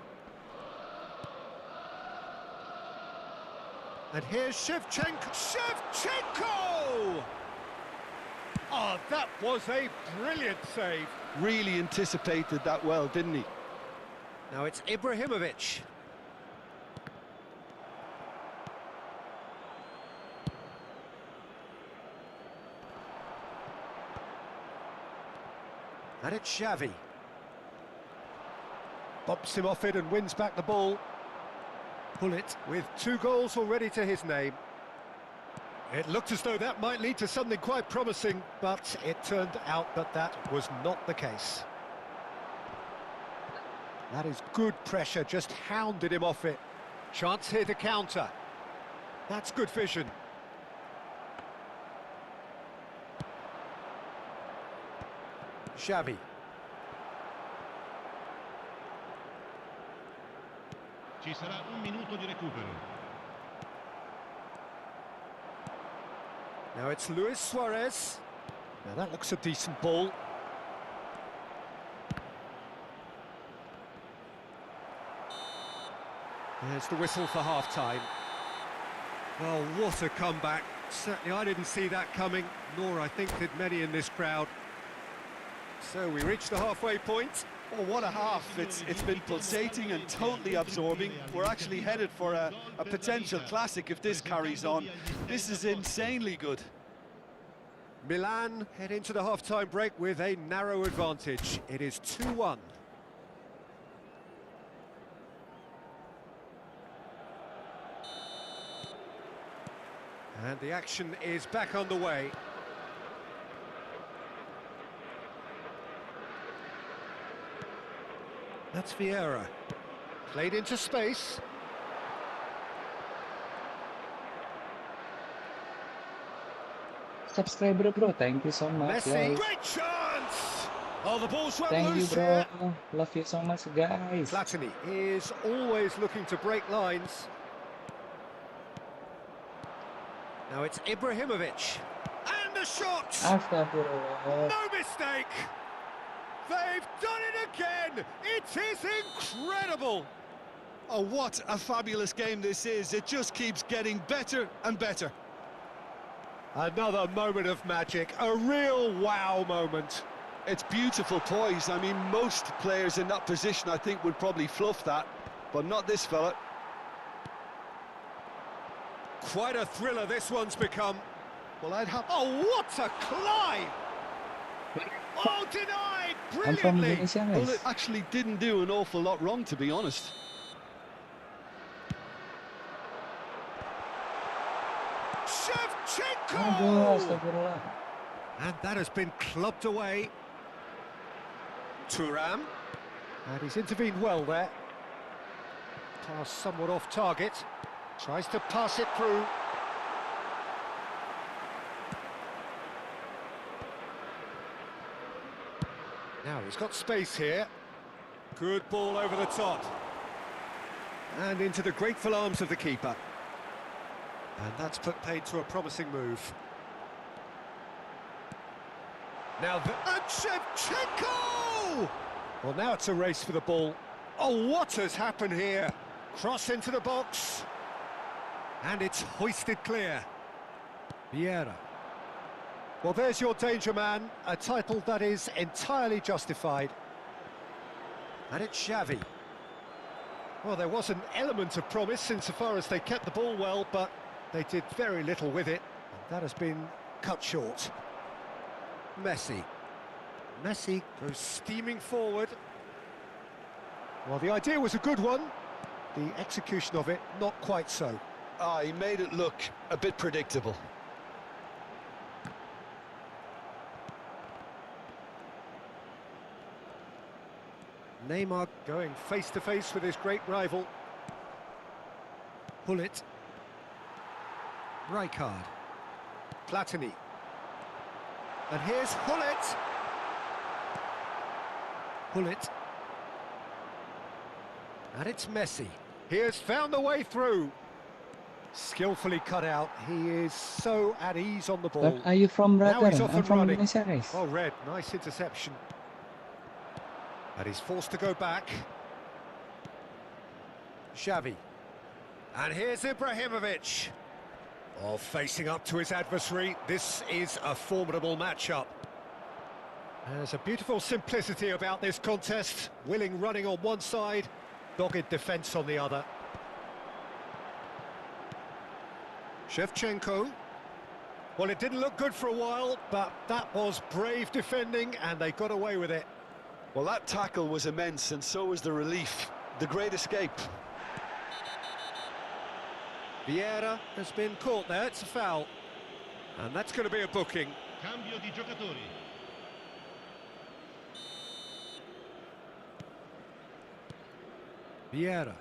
And here's Shevchenko. Shevchenko! Oh, that was a brilliant save. Really anticipated that well, didn't he? Now it's Ibrahimovic. And it's Xavi. Bumps him off it and wins back the ball. Pullet with 2 goals already to his name. It looked as though that might lead to something quite promising, but it turned out that that was not the case. That is good pressure, just hounded him off it. Chance here to counter. That's good vision. Xavi. Ci sarà un minuto di recupero. Now it's Luis Suarez. Now that looks a decent ball. There's the whistle for half-time. Oh, what a comeback. Certainly I didn't see that coming, nor I think did many in this crowd. So we reach the halfway point. Oh, what a half. It's been pulsating and totally absorbing. We're actually headed for a potential classic if this carries on. This is insanely good. Milan head into the half-time break with a narrow advantage. It is 2-1. And the action is back underway. That's Vieira. Played into space. Subscriber bro, thank you so much, Messi, guys. great chance! Oh, the ball's run Thank you, loose bro. here. Love you so much, guys. Platini is always looking to break lines. Now it's Ibrahimovic. And the shot! Astagfirullah. No mistake! They've done it again! It is incredible! Oh, what a fabulous game this is. It just keeps getting better and better. Another moment of magic, a real wow moment. It's beautiful poise. I mean, most players in that position, I think, would probably fluff that, but not this fella. Quite a thriller this one's become. Well, I'd have... Oh, what a climb! Oh, denied! I'm from Brilliantly! Indonesia, Well, guys. it actually didn't do an awful lot wrong, to be honest. Shevchenko! Aduh, astagfirullah. And that has been clubbed away. Thuram. And he's intervened well there. Pass somewhat off target. Tries to pass it through. Now he's got space here. Good ball over the top. And into the grateful arms of the keeper. And that's put paid to a promising move. Now and Shevchenko! Well, now it's a race for the ball. Oh, what has happened here? Cross into the box. And it's hoisted clear. Vieira. Well, there's your danger man, a title that is entirely justified. And it's Xavi. Well, there was an element of promise insofar as they kept the ball well, but they did very little with it, and that has been cut short. Messi. Messi goes steaming forward. Well, the idea was a good one. The execution of it, not quite so. Ah, he made it look a bit predictable. Neymar going face-to-face with his great rival. Pullet. Rijkaard. Platini. And here's Pullet. Pullet. And it's Messi. He has found the way through. Skillfully cut out. He is so at ease on the ball. Where are you from, Now brother? he's off I'm and from running. Indonesia, guys. Oh, Red, nice interception. And he's forced to go back. Xavi. And here's Ibrahimovic. Oh, facing up to his adversary, this is a formidable matchup. There's a beautiful simplicity about this contest. Willing running on one side, dogged defence on the other. Shevchenko. Well, it didn't look good for a while, but that was brave defending, and they got away with it. Well, that tackle was immense, and so was the relief. The great escape. Vieira has been caught there, it's a foul. And that's going to be a booking. Cambio di giocatori. Vieira.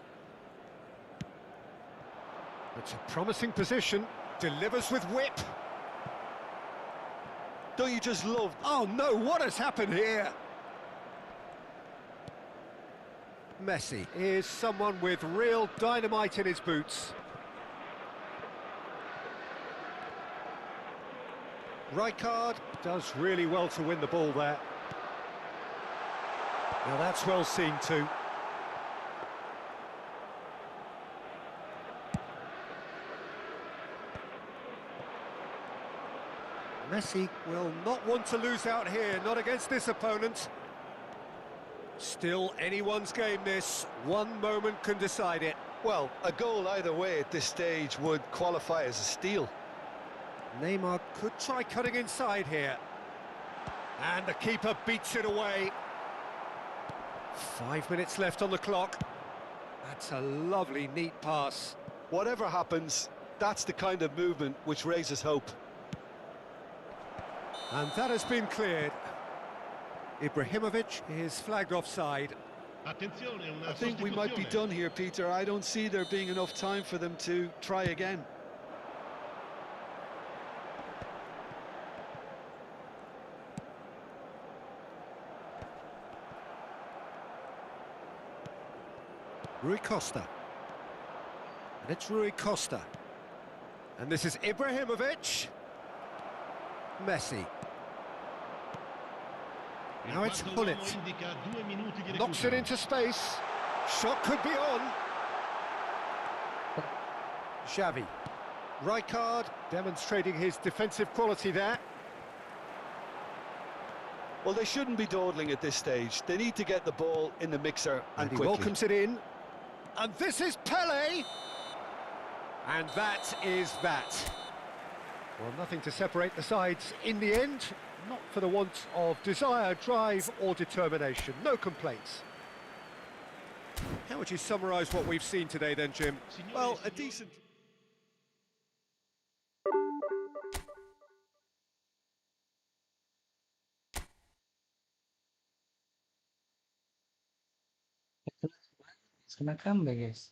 It's a promising position, delivers with whip. Don't you just love... Oh no, what has happened here? Messi is someone with real dynamite in his boots. Rijkaard does really well to win the ball there. Now that's well seen too. Messi will not want to lose out here, not against this opponent. Still anyone's game this, one moment can decide it. Well, a goal either way at this stage would qualify as a steal. Neymar could try cutting inside here. And the keeper beats it away. 5 minutes left on the clock. That's a lovely, neat pass. Whatever happens, that's the kind of movement which raises hope. And that has been cleared. Ibrahimovic is flagged offside. Attenzione, una I think we might be sostituzione. done here, Peter. I don't see there being enough time for them to try again. Rui Costa. And it's Rui Costa. And this is Ibrahimovic. Messi. Il Now it's quarto uomo Hullet. indica 2 minuti di Knocks it recupero. into space. Shot could be on. Xavi. Rijkaard demonstrating his defensive quality there. Well, they shouldn't be dawdling at this stage. They need to get the ball in the mixer and He quickly. welcomes it in. And this is Pele. And that is that. Well, nothing to separate the sides in the end. Not for the want of desire, drive or determination. No complaints. How would you summarise what we've seen today then, Jim? Signore, Well, a signori, decent... Kena comeback, guys.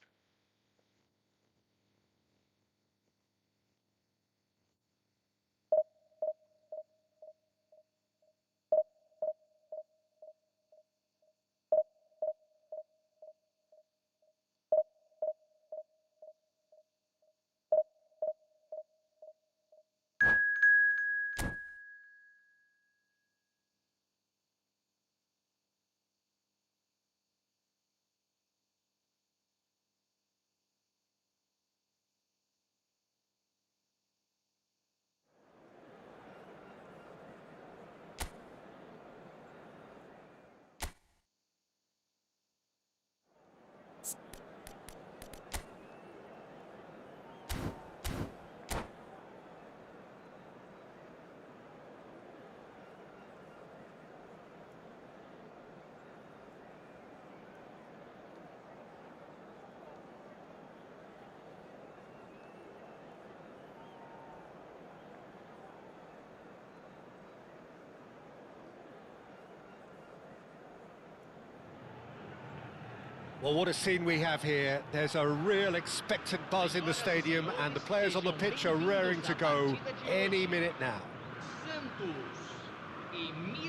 Well, what a scene we have here. There's a real expectant buzz in the stadium and the players on the pitch are raring to go any minute now.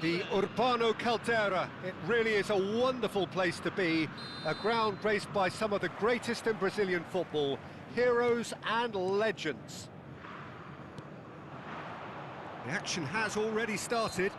The Urbano Caldera, it really is a wonderful place to be, a ground graced by some of the greatest in Brazilian football, heroes and legends. The action has already started.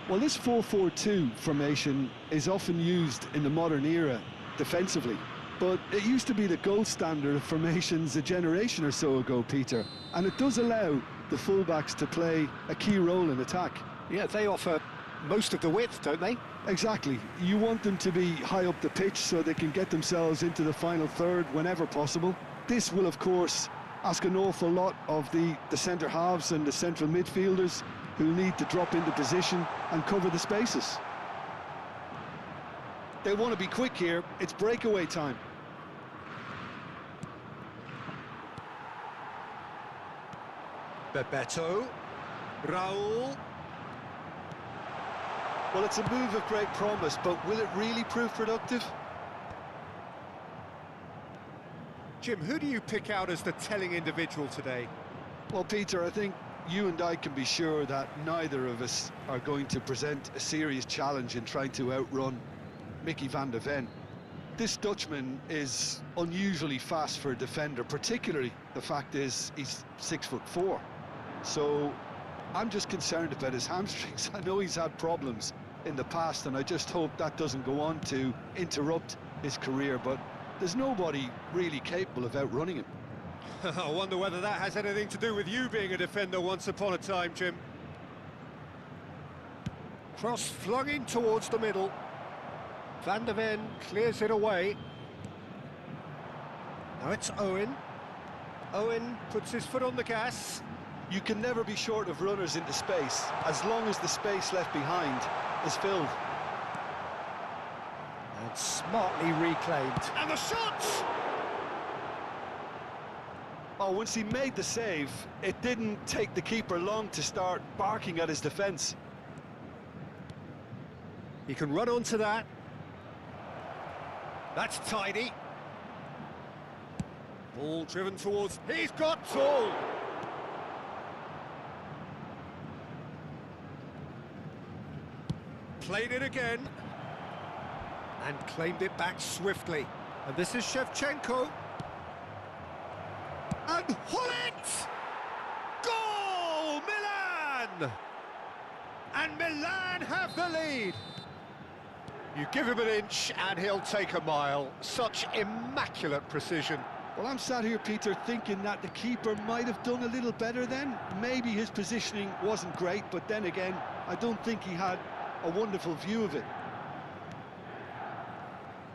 Well, this 4-4-2 formation is often used in the modern era defensively. but it used to be the gold standard of formations a generation or so ago, Peter, and it does allow the fullbacks to play a key role in attack. Yeah, they offer most of the width, don't they? Exactly. You want them to be high up the pitch so they can get themselves into the final third whenever possible. This will, of course, ask an awful lot of the centre halves and the central midfielders, who need to drop into position and cover the spaces. They want to be quick here. It's breakaway time. Bebeto, Raul. Well, it's a move of great promise, but will it really prove productive? Jim, who do you pick out as the telling individual today? Well, Peter, I think you and I can be sure that neither of us are going to present a serious challenge in trying to outrun Mickey van de Ven. This Dutchman is unusually fast for a defender, particularly the fact is he's 6'4". So I'm just concerned about his hamstrings. I know he's had problems in the past, and I just hope that doesn't go on to interrupt his career, but there's nobody really capable of outrunning him. I wonder whether that has anything to do with you being a defender once upon a time, Jim. Cross flung in towards the middle. Van de Ven clears it away. Now it's Owen. Owen puts his foot on the gas. You can never be short of runners into space, as long as the space left behind is filled. And smartly reclaimed. And the shot! Oh, once he made the save, it didn't take the keeper long to start barking at his defence. He can run onto that. That's tidy. Ball driven towards... He's got Tool! Played it again. And claimed it back swiftly. And this is Shevchenko. And Hullet! Goal! Milan! And Milan have the lead. You give him an inch and he'll take a mile. Such immaculate precision. Well, I'm sat here, Peter, thinking that the keeper might have done a little better then. Maybe his positioning wasn't great, but then again, I don't think he had a wonderful view of it.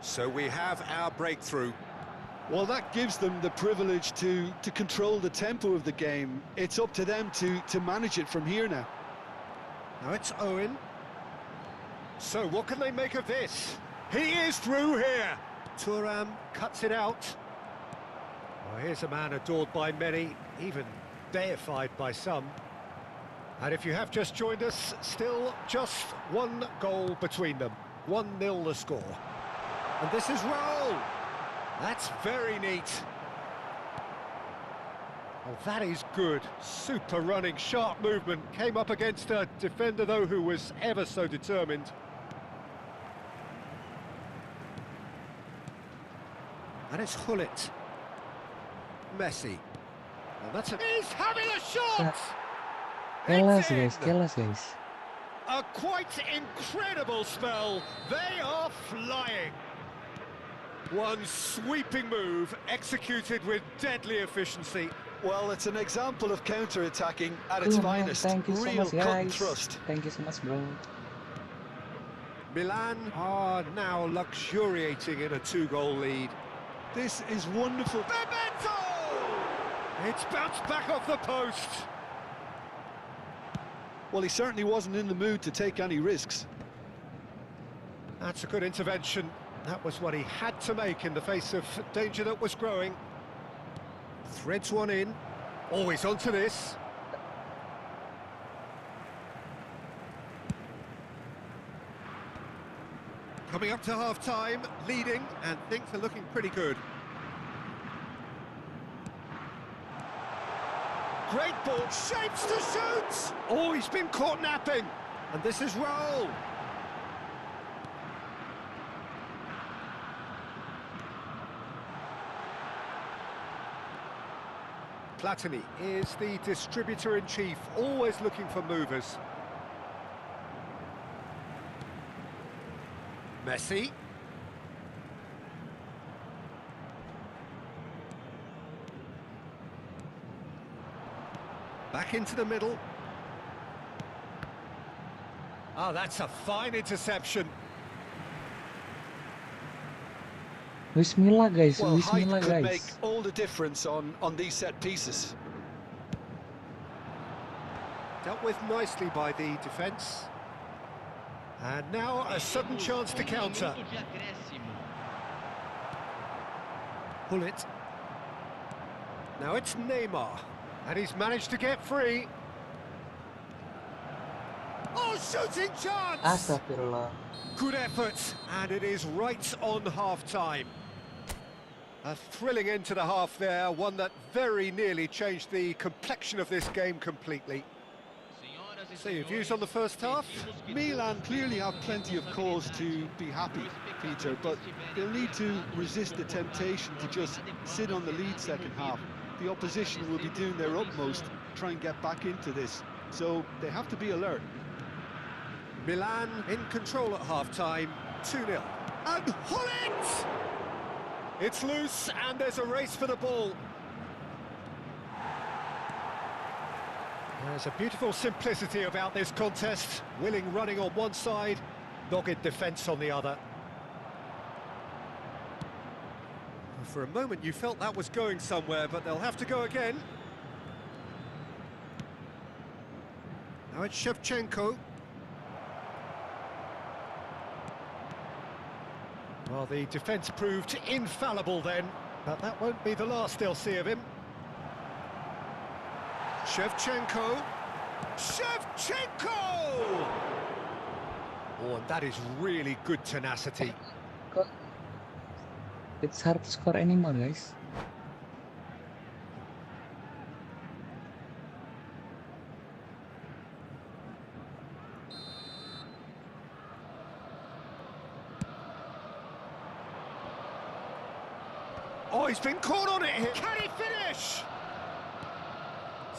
So we have our breakthrough. Well, that gives them the privilege to control the tempo of the game. It's up to them to manage it from here now. Now it's Owen. So what can they make of this? He is through here. Thuram cuts it out. Oh, here's a man adored by many, even deified by some. And if you have just joined us, still just one goal between them. 1-0 the score. And this is Raul. That's very neat. Oh, that is good. Super running, sharp movement. Came up against a defender, though, who was ever so determined. And it's Hullet. Messi. And that's a... He's having a shot! Kelas guys, kelas guys. A quite incredible spell. They are flying. One sweeping move, executed with deadly efficiency. Well, it's an example of counter-attacking at its finest. Thank you so Real much, cut and guys. thrust. Thank you so much, bro. Milan are now luxuriating in a 2-goal lead. This is wonderful. Bebeto! It's bounced back off the post. Well, he certainly wasn't in the mood to take any risks. That's a good intervention. That was what he had to make in the face of danger that was growing. Threads one in. Always onto this. Coming up to half-time, leading, and things are looking pretty good. Great ball, shapes to shoot! Oh, he's been caught napping. And this is Raul. Platini is the distributor-in-chief, always looking for movers. Messi. Back into the middle. Ah, that's a fine interception. Luis Milla, guys. Well, Luis height Milla, could make guys. all the difference on these set pieces. Dealt with nicely by the defence. And now a sudden chance to counter. Pull it. Now it's Neymar. And he's managed to get free. Oh, shooting chance! Astagfirullah. Good effort, and it is right on half-time. A thrilling end to the half there, one that very nearly changed the complexion of this game completely. So your views on the first half? Milan clearly have plenty of cause to be happy, Peter, but they'll need to resist the temptation to just sit on the lead second half. The opposition will be doing their utmost to try and get back into this, so they have to be alert. Milan in control at half-time, 2-0. And Hullet! It's loose, and there's a race for the ball. There's a beautiful simplicity about this contest. Willing running on one side, dogged defence on the other. For a moment you felt that was going somewhere, but they'll have to go again. Now it's Shevchenko. Well, the defence proved infallible then, but that won't be the last they'll see of him. Shevchenko! Shevchenko! Oh, and that is really good tenacity. It's hard to score anymore, guys. Oh, he's been caught on it here. Can he finish?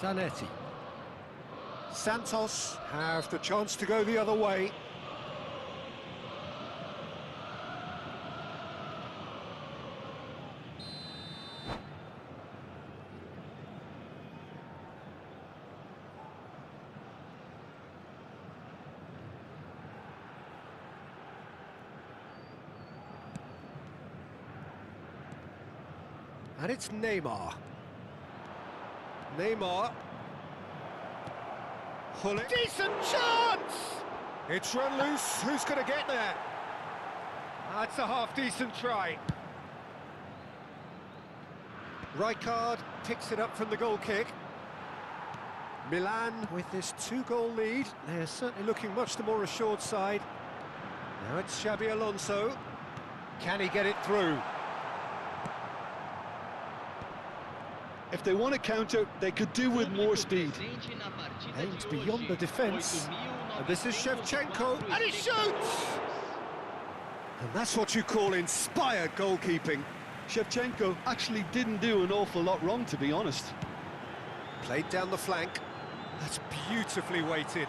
Zanetti. Santos have the chance to go the other way. And it's Neymar. Neymar. Hullet. Decent chance! It's run loose. Who's going to get there? That's a half-decent try. Rijkaard picks it up from the goal kick. Milan with this 2-goal lead. They're certainly looking much the more assured side. Now it's Xabi Alonso. Can he get it through? If they want to counter, they could do with more speed. Aims beyond the defence. And this is Shevchenko, and he shoots! And that's what you call inspired goalkeeping. Shevchenko actually didn't do an awful lot wrong, to be honest. Played down the flank. That's beautifully weighted.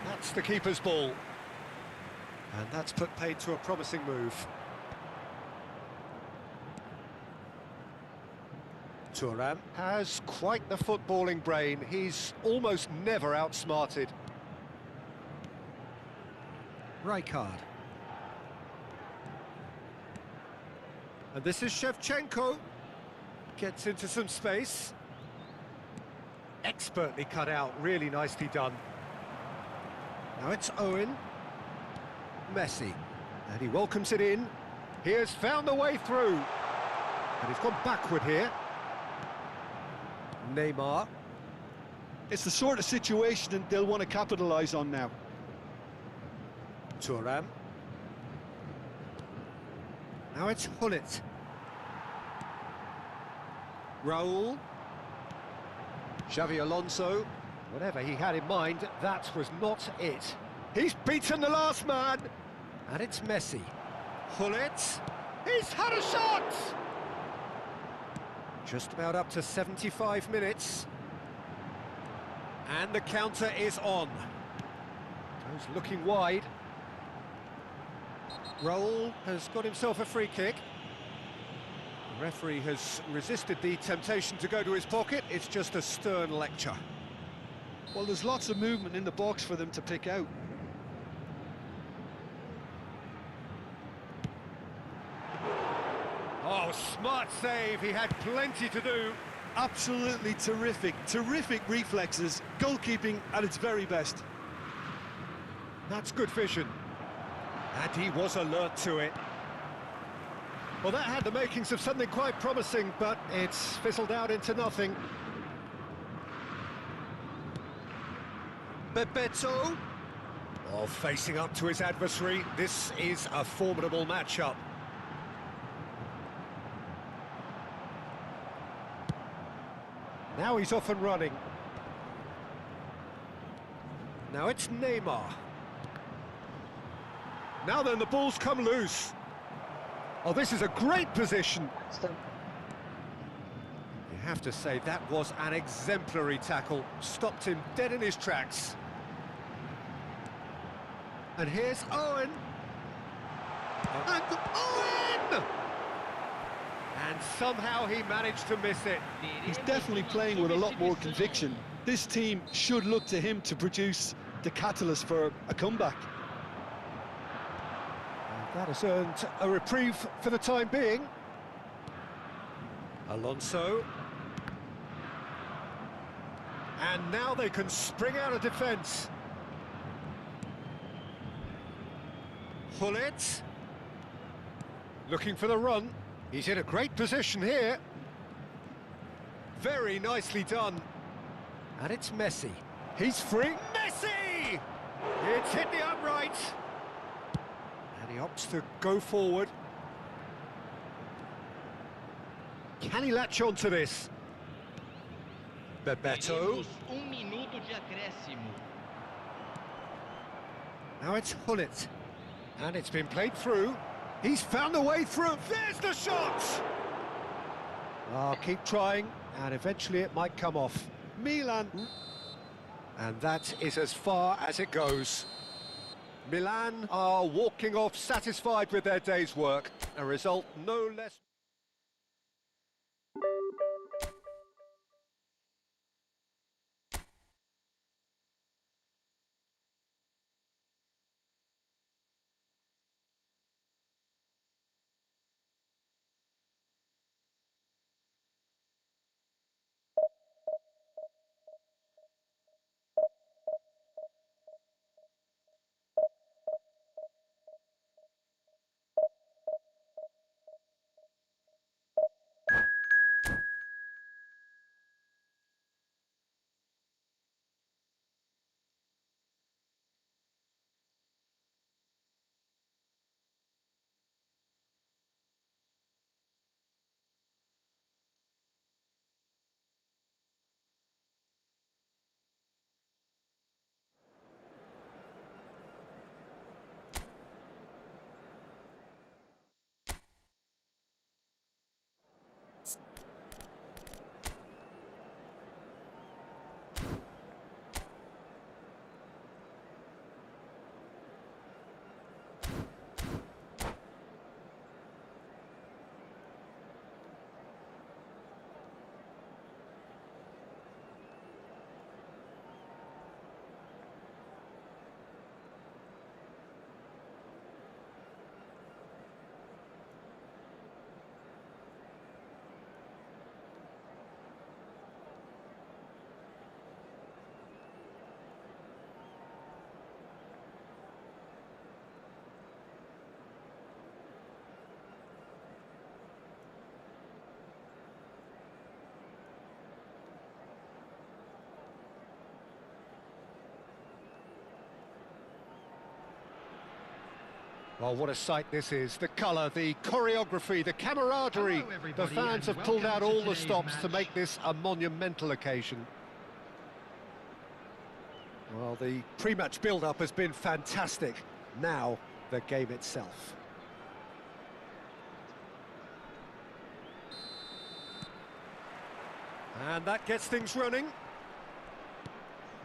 That's the keeper's ball. And that's put paid to a promising move. Thuram has quite the footballing brain. He's almost never outsmarted. Rijkaard. And this is Shevchenko. Gets into some space. Expertly cut out, really nicely done. Now it's Owen. Messi. And he welcomes it in. He has found the way through. And he's gone backward here. Neymar. It's the sort of situation that they'll want to capitalise on now. Thuram. Now it's Hullet. Raul. Xabi Alonso. Whatever he had in mind, that was not it. He's beaten the last man. And it's Messi. Hullet. He's had a shot! Just about up to 75 minutes. And the counter is on. Goes looking wide. Raul has got himself a free kick. The referee has resisted the temptation to go to his pocket. It's just a stern lecture. Well, there's lots of movement in the box for them to pick out. Oh, smart save. He had plenty to do. Absolutely terrific, terrific reflexes. Goalkeeping at its very best. That's good vision. And he was alert to it. Well, that had the makings of something quite promising, but it's fizzled out into nothing. Bebeto. Oh, facing up to his adversary. This is a formidable matchup. Now he's off and running. Now it's Neymar. Now then, the ball's come loose. Oh, this is a great position. Stop. You have to say, that was an exemplary tackle. Stopped him dead in his tracks. And here's Owen. And Owen! And somehow he managed to miss it. He's definitely playing with a lot more conviction. This team should look to him to produce the catalyst for a comeback. And that has earned a reprieve for the time being. Alonso. And now they can spring out of defence. Hullet. Looking for the run. He's in a great position here. Very nicely done. And it's Messi. He's free. Messi! It's hit the upright. And he opts to go forward. Can he latch on to this? Bebeto. Now it's Hullet. And it's been played through. He's found a way through. There's the shot! I'll keep trying, and eventually it might come off. Milan. And that is as far as it goes. Milan are walking off satisfied with their day's work. A result no less... Well, what a sight this is. The colour, the choreography, the camaraderie. The fans have pulled out all the stops to make this a monumental occasion. Well, the pre-match build-up has been fantastic. Now, the game itself. And that gets things running.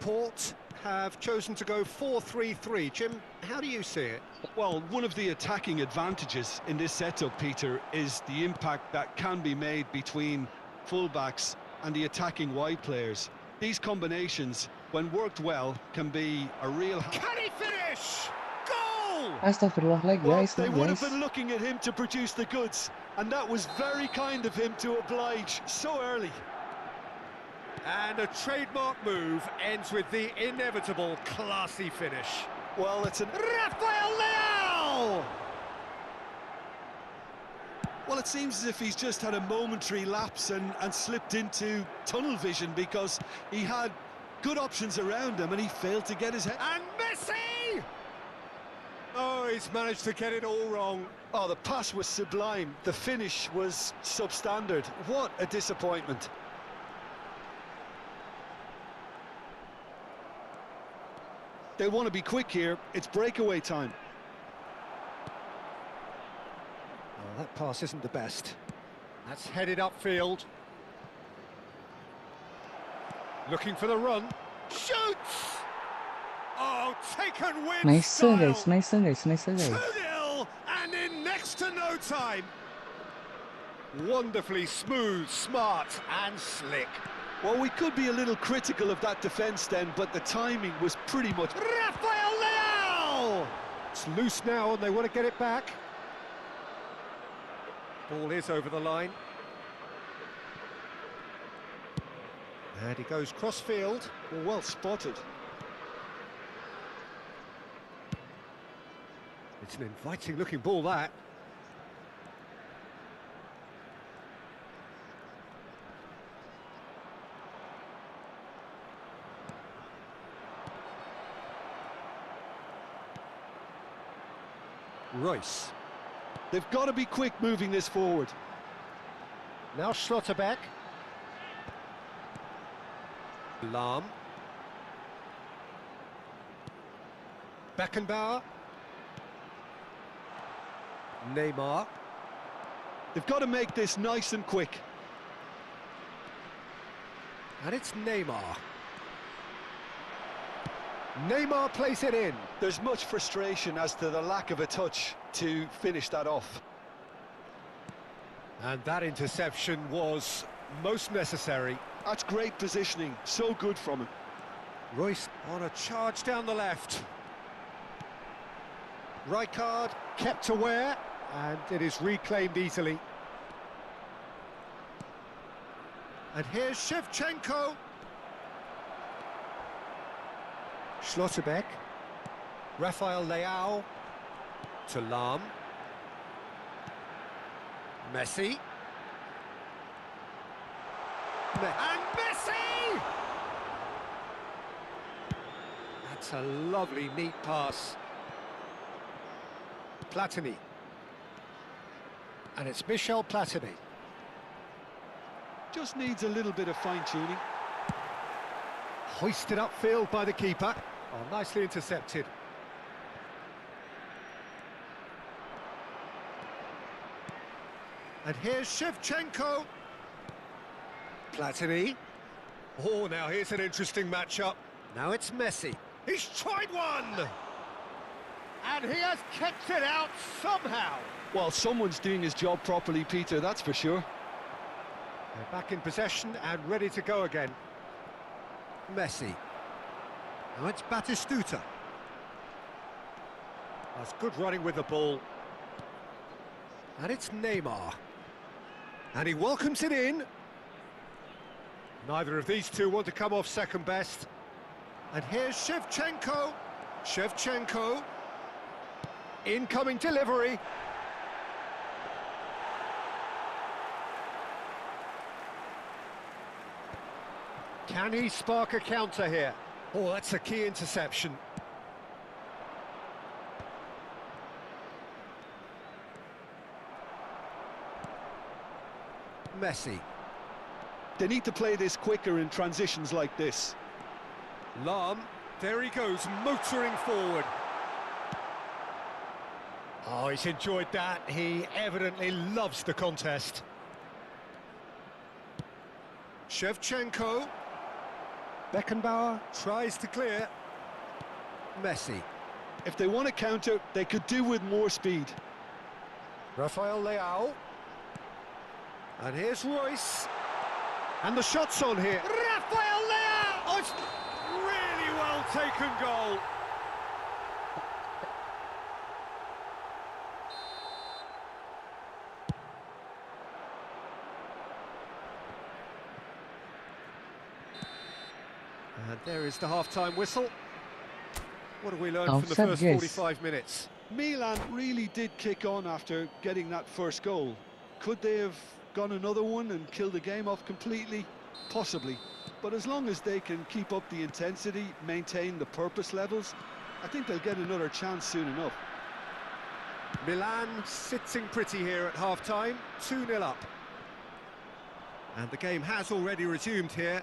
Port have chosen to go 4-3-3. Jim, how do you see it? Well, one of the attacking advantages in this setup, Peter, is the impact that can be made between fullbacks and the attacking wide players. These combinations, when worked well, can be a real... Can he finish? Goal! Astagfirullah, lag Well, guys, they lag would have guys. been looking at him to produce the goods, and that was very kind of him to oblige so early. And a trademark move ends with the inevitable classy finish. Well, it's an... Rafael Leão! Well, it seems as if he's just had a momentary lapse and slipped into tunnel vision, because he had good options around him and he failed to get his head. And Messi! Oh, he's managed to get it all wrong. Oh, the pass was sublime. The finish was substandard. What a disappointment. They want to be quick here. It's breakaway time. Oh, that pass isn't the best. That's headed upfield. Looking for the run. Shoots! Oh, taken with Nice style. guys, nice guys, nice guys. 2-0 and in next to no time. Wonderfully smooth, smart and slick. Well, we could be a little critical of that defence then, but the timing was pretty much... Rafael Leão! It's loose now and they want to get it back. Ball is over the line. And he goes cross-field. Well spotted. It's an inviting-looking ball, that. Royce. They've got to be quick moving this forward. Now Schlotterbeck. Lahm. Beckenbauer. Neymar. They've got to make this nice and quick. And it's Neymar. Neymar plays it in. There's much frustration as to the lack of a touch to finish that off. And that interception was most necessary. That's great positioning, so good from him. Royce on a charge down the left. Rijkaard kept aware, and it is reclaimed easily. And here's Shevchenko. Schlotterbeck. Rafael Leão to Lahm. Messi. And Messi! That's a lovely, neat pass. Platini. And it's Michel Platini. Just needs a little bit of fine-tuning. Hoisted upfield by the keeper. Oh, nicely intercepted. And here's Shevchenko. Platini. Oh, now here's an interesting matchup. Now it's Messi. He's tried one! And he has kept it out somehow. Well, someone's doing his job properly, Peter, that's for sure. They're back in possession and ready to go again. Messi. Now it's Batistuta. That's good running with the ball. And it's Neymar. And he welcomes it in. Neither of these two want to come off second best. And here's Shevchenko. Shevchenko. Incoming delivery. Can he spark a counter here? Oh, that's a key interception. Messi. They need to play this quicker in transitions like this. Lahm, there he goes, motoring forward. Oh, he's enjoyed that. He evidently loves the contest. Shevchenko. Beckenbauer tries to clear. Messi. If they want to counter, they could do with more speed. Rafael Leao. And here's Royce. And the shot's on here. Rafael Leao! Oh, it's really well taken goal. And there is the half-time whistle. What have we learned from the Offside, first yes. 45 minutes? Milan really did kick on after getting that first goal. Could they have gone another one and killed the game off completely? Possibly. But as long as they can keep up the intensity, maintain the purpose levels, I think they'll get another chance soon enough. Milan sitting pretty here at half-time, 2-0 up. And the game has already resumed here.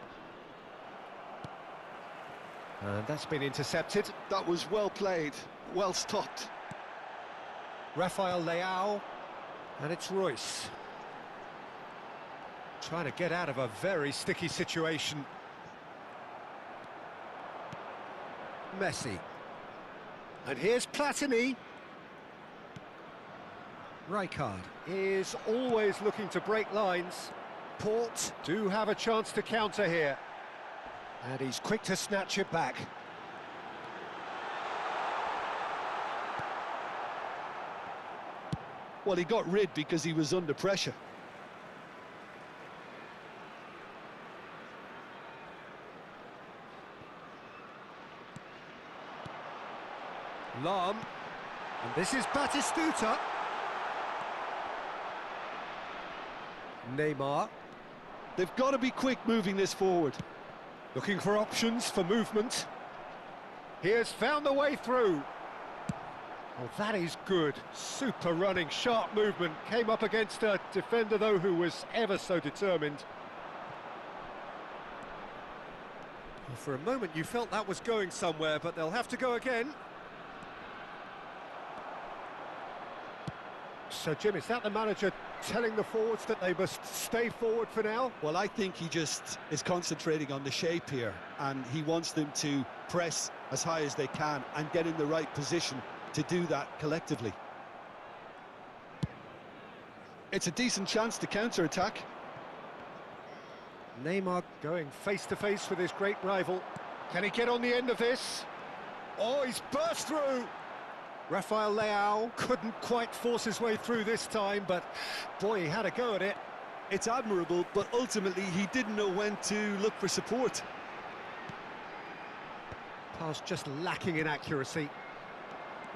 And that's been intercepted. That was well played, well stopped. Rafael Leao. And it's Royce. Trying to get out of a very sticky situation. Messi. And here's Platini. Rijkaard is always looking to break lines. Port do have a chance to counter here. And he's quick to snatch it back. Well, he got rid because he was under pressure. Lam. And this is Batistuta. Neymar. They've got to be quick moving this forward. Looking for options for movement. Here's found the way through. Oh, that is good. Super running, sharp movement. Came up against a defender, though, who was ever so determined. Well, for a moment, you felt that was going somewhere, but they'll have to go again. So, Jim, is that the manager telling the forwards that they must stay forward for now? Well, I think he just is concentrating on the shape here, and he wants them to press as high as they can and get in the right position to do that collectively. It's a decent chance to counter-attack. Neymar going face-to-face with his great rival. Can he get on the end of this? Oh, he's burst through! Rafael Leao couldn't quite force his way through this time, but boy, he had a go at it. It's admirable, but ultimately he didn't know when to look for support. Pass just lacking in accuracy.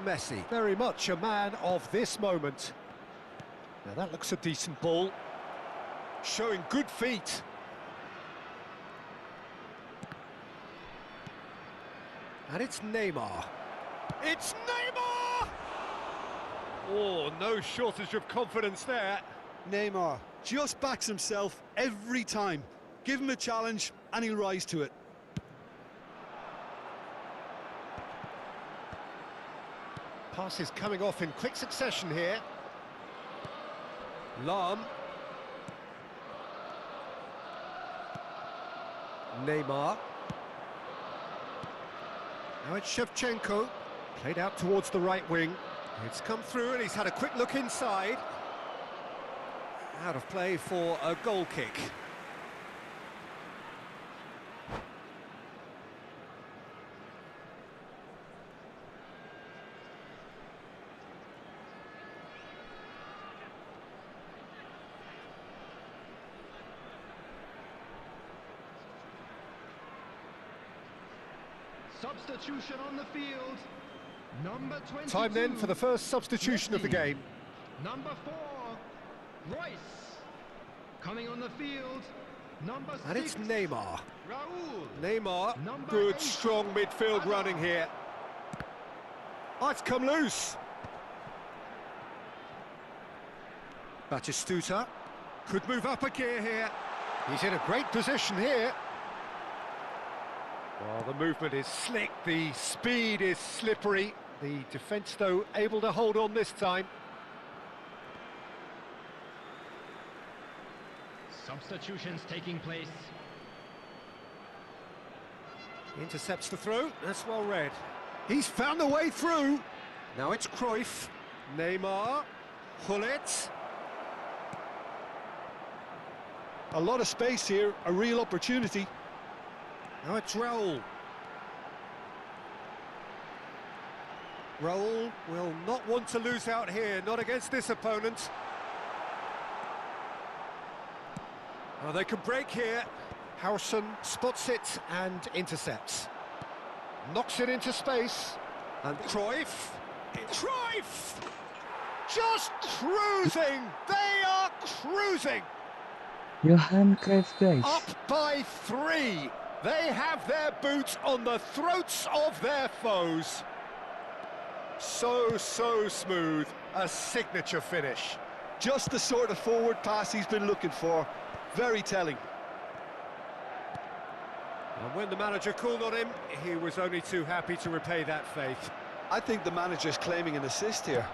Messi, very much a man of this moment. Now that looks a decent ball. Showing good feet. And it's Neymar. It's Neymar! Oh, no shortage of confidence there. Neymar just backs himself every time. Give him a challenge and he'll rise to it. Passes coming off in quick succession here. Lam. Neymar. Now it's Shevchenko. Played out towards the right wing. It's come through and he's had a quick look inside. Out of play for a goal kick. Substitution on the field. Number 22. Time then for the first substitution of the game. Number 4, Royce. Coming on the field, number 6. And it's Neymar. Raul. Neymar, Number good 8. strong midfield running here. Oh, it's come loose. Batistuta could move up a gear here. He's in a great position here. Well, the movement is slick, the speed is slippery. The defence, though, able to hold on this time. Substitutions taking place. Intercepts the throw, that's well read. He's found the way through. Now it's Cruyff, Neymar, Hullet. A lot of space here, a real opportunity. Now it's Raul. Raul will not want to lose out here, not against this opponent. Oh, they can break here. Howson spots it and intercepts. Knocks it into space. And Cruyff. Cruyff! Just cruising! They are cruising! Johan Cruyff, guys. Up by 3. They have their boots on the throats of their foes. So smooth. A signature finish. Just the sort of forward pass he's been looking for. Very telling. And when the manager called on him, he was only too happy to repay that faith. I think the manager's claiming an assist here.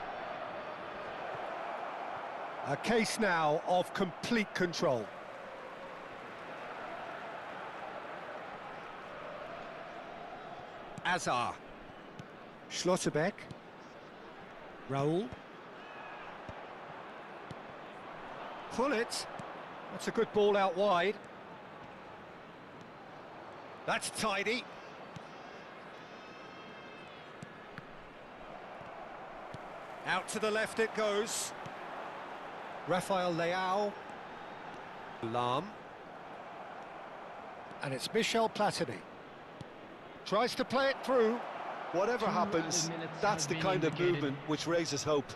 A case now of complete control. Azar. Schlotterbeck. Raul. Hullet. That's a good ball out wide. That's tidy. Out to the left it goes. Rafael Leao. Lam. And it's Michel Platini. Tries to play it through. Whatever happens, that's the kind of movement which raises hope.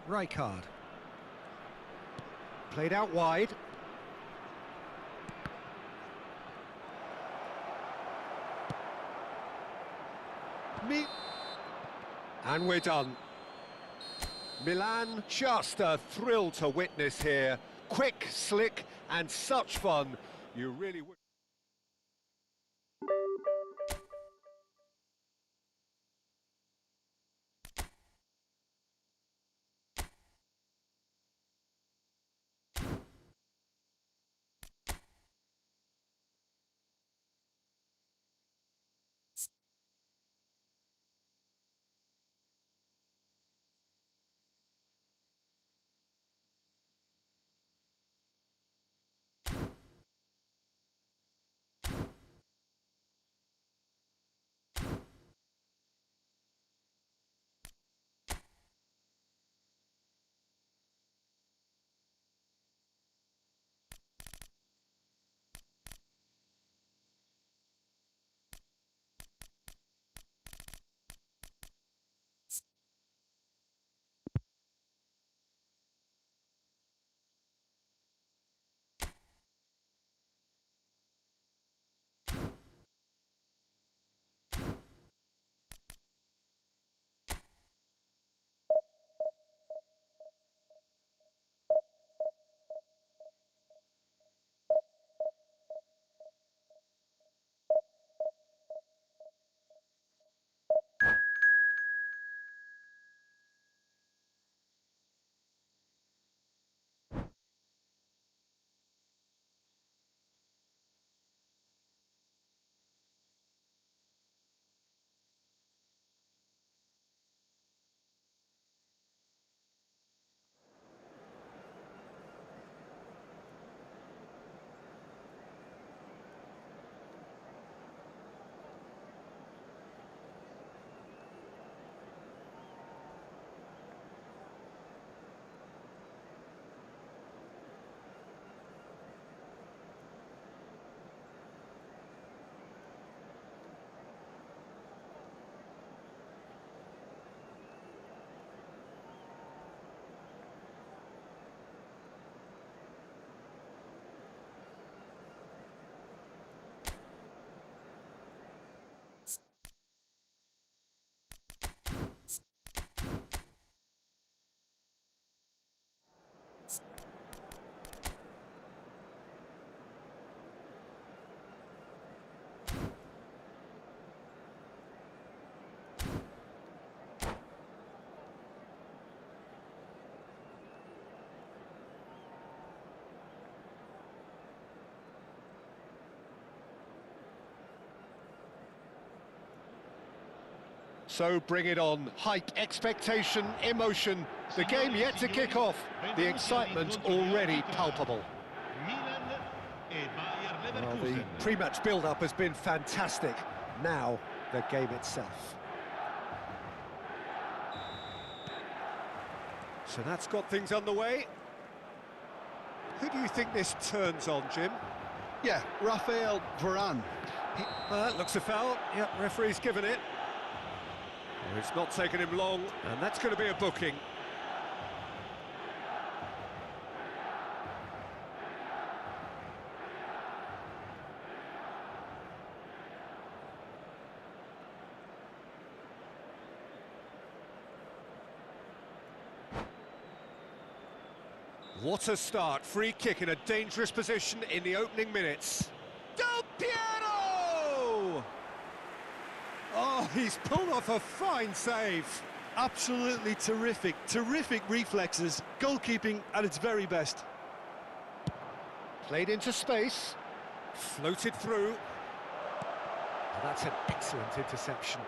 Rijkaard. Played out wide. And we're done. Milan, just a thrill to witness here. Quick, slick, and such fun. You really would. So bring it on. Hype, expectation, emotion. The game yet to kick off. The excitement already palpable. Milan e Bayer Well, the Leverkusen. pre-match build-up has been fantastic. Now, the game itself. So that's got things underway. Who do you think this turns on, Jim? Yeah, Raphael Varane. Looks a foul. Yep, referee's given it. Well, it's not taken him long, and that's going to be a booking. What a start. Free kick in a dangerous position in the opening minutes. Del Piero! Oh, he's pulled off a fine save. Absolutely terrific, terrific reflexes. Goalkeeping at its very best. Played into space. Floated through. Oh, that's an excellent interception.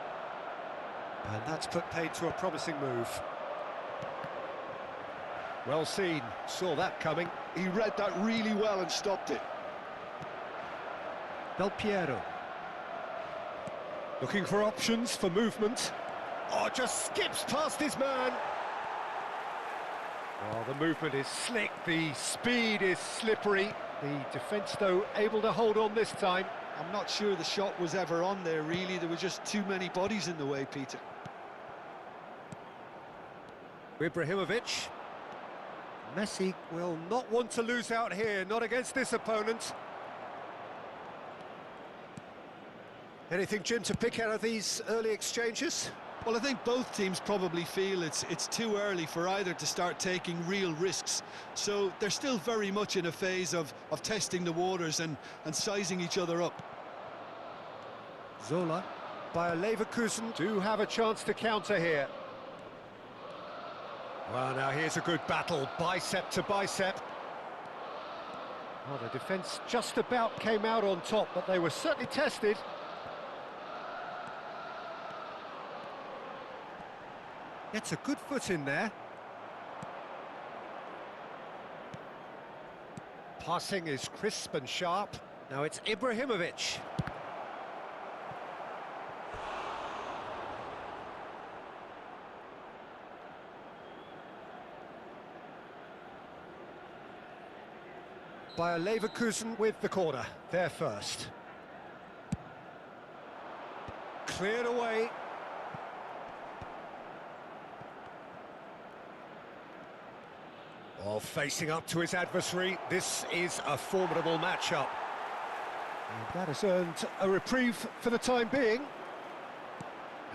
And that's put paid to a promising move. Well seen, saw that coming. He read that really well and stopped it. Del Piero. Looking for options for movement. Oh, just skips past his man. Oh, the movement is slick, the speed is slippery. The defence, though, able to hold on this time. I'm not sure the shot was ever on there, really. There were just too many bodies in the way, Peter. Ibrahimovic. Messi will not want to lose out here, not against this opponent. Anything, Jim, to pick out of these early exchanges? Well, I think both teams probably feel it's too early for either to start taking real risks. So they're still very much in a phase of testing the waters and sizing each other up. Zola. Bayer Leverkusen do have a chance to counter here. Well, now here's a good battle, bicep to bicep. Well, the defence just about came out on top, but they were certainly tested. Gets a good foot in there. Passing is crisp and sharp. Now it's Ibrahimovic. Bayer Leverkusen with the corner, there first. Cleared away. Well, facing up to his adversary, this is a formidable matchup. And that has earned a reprieve for the time being.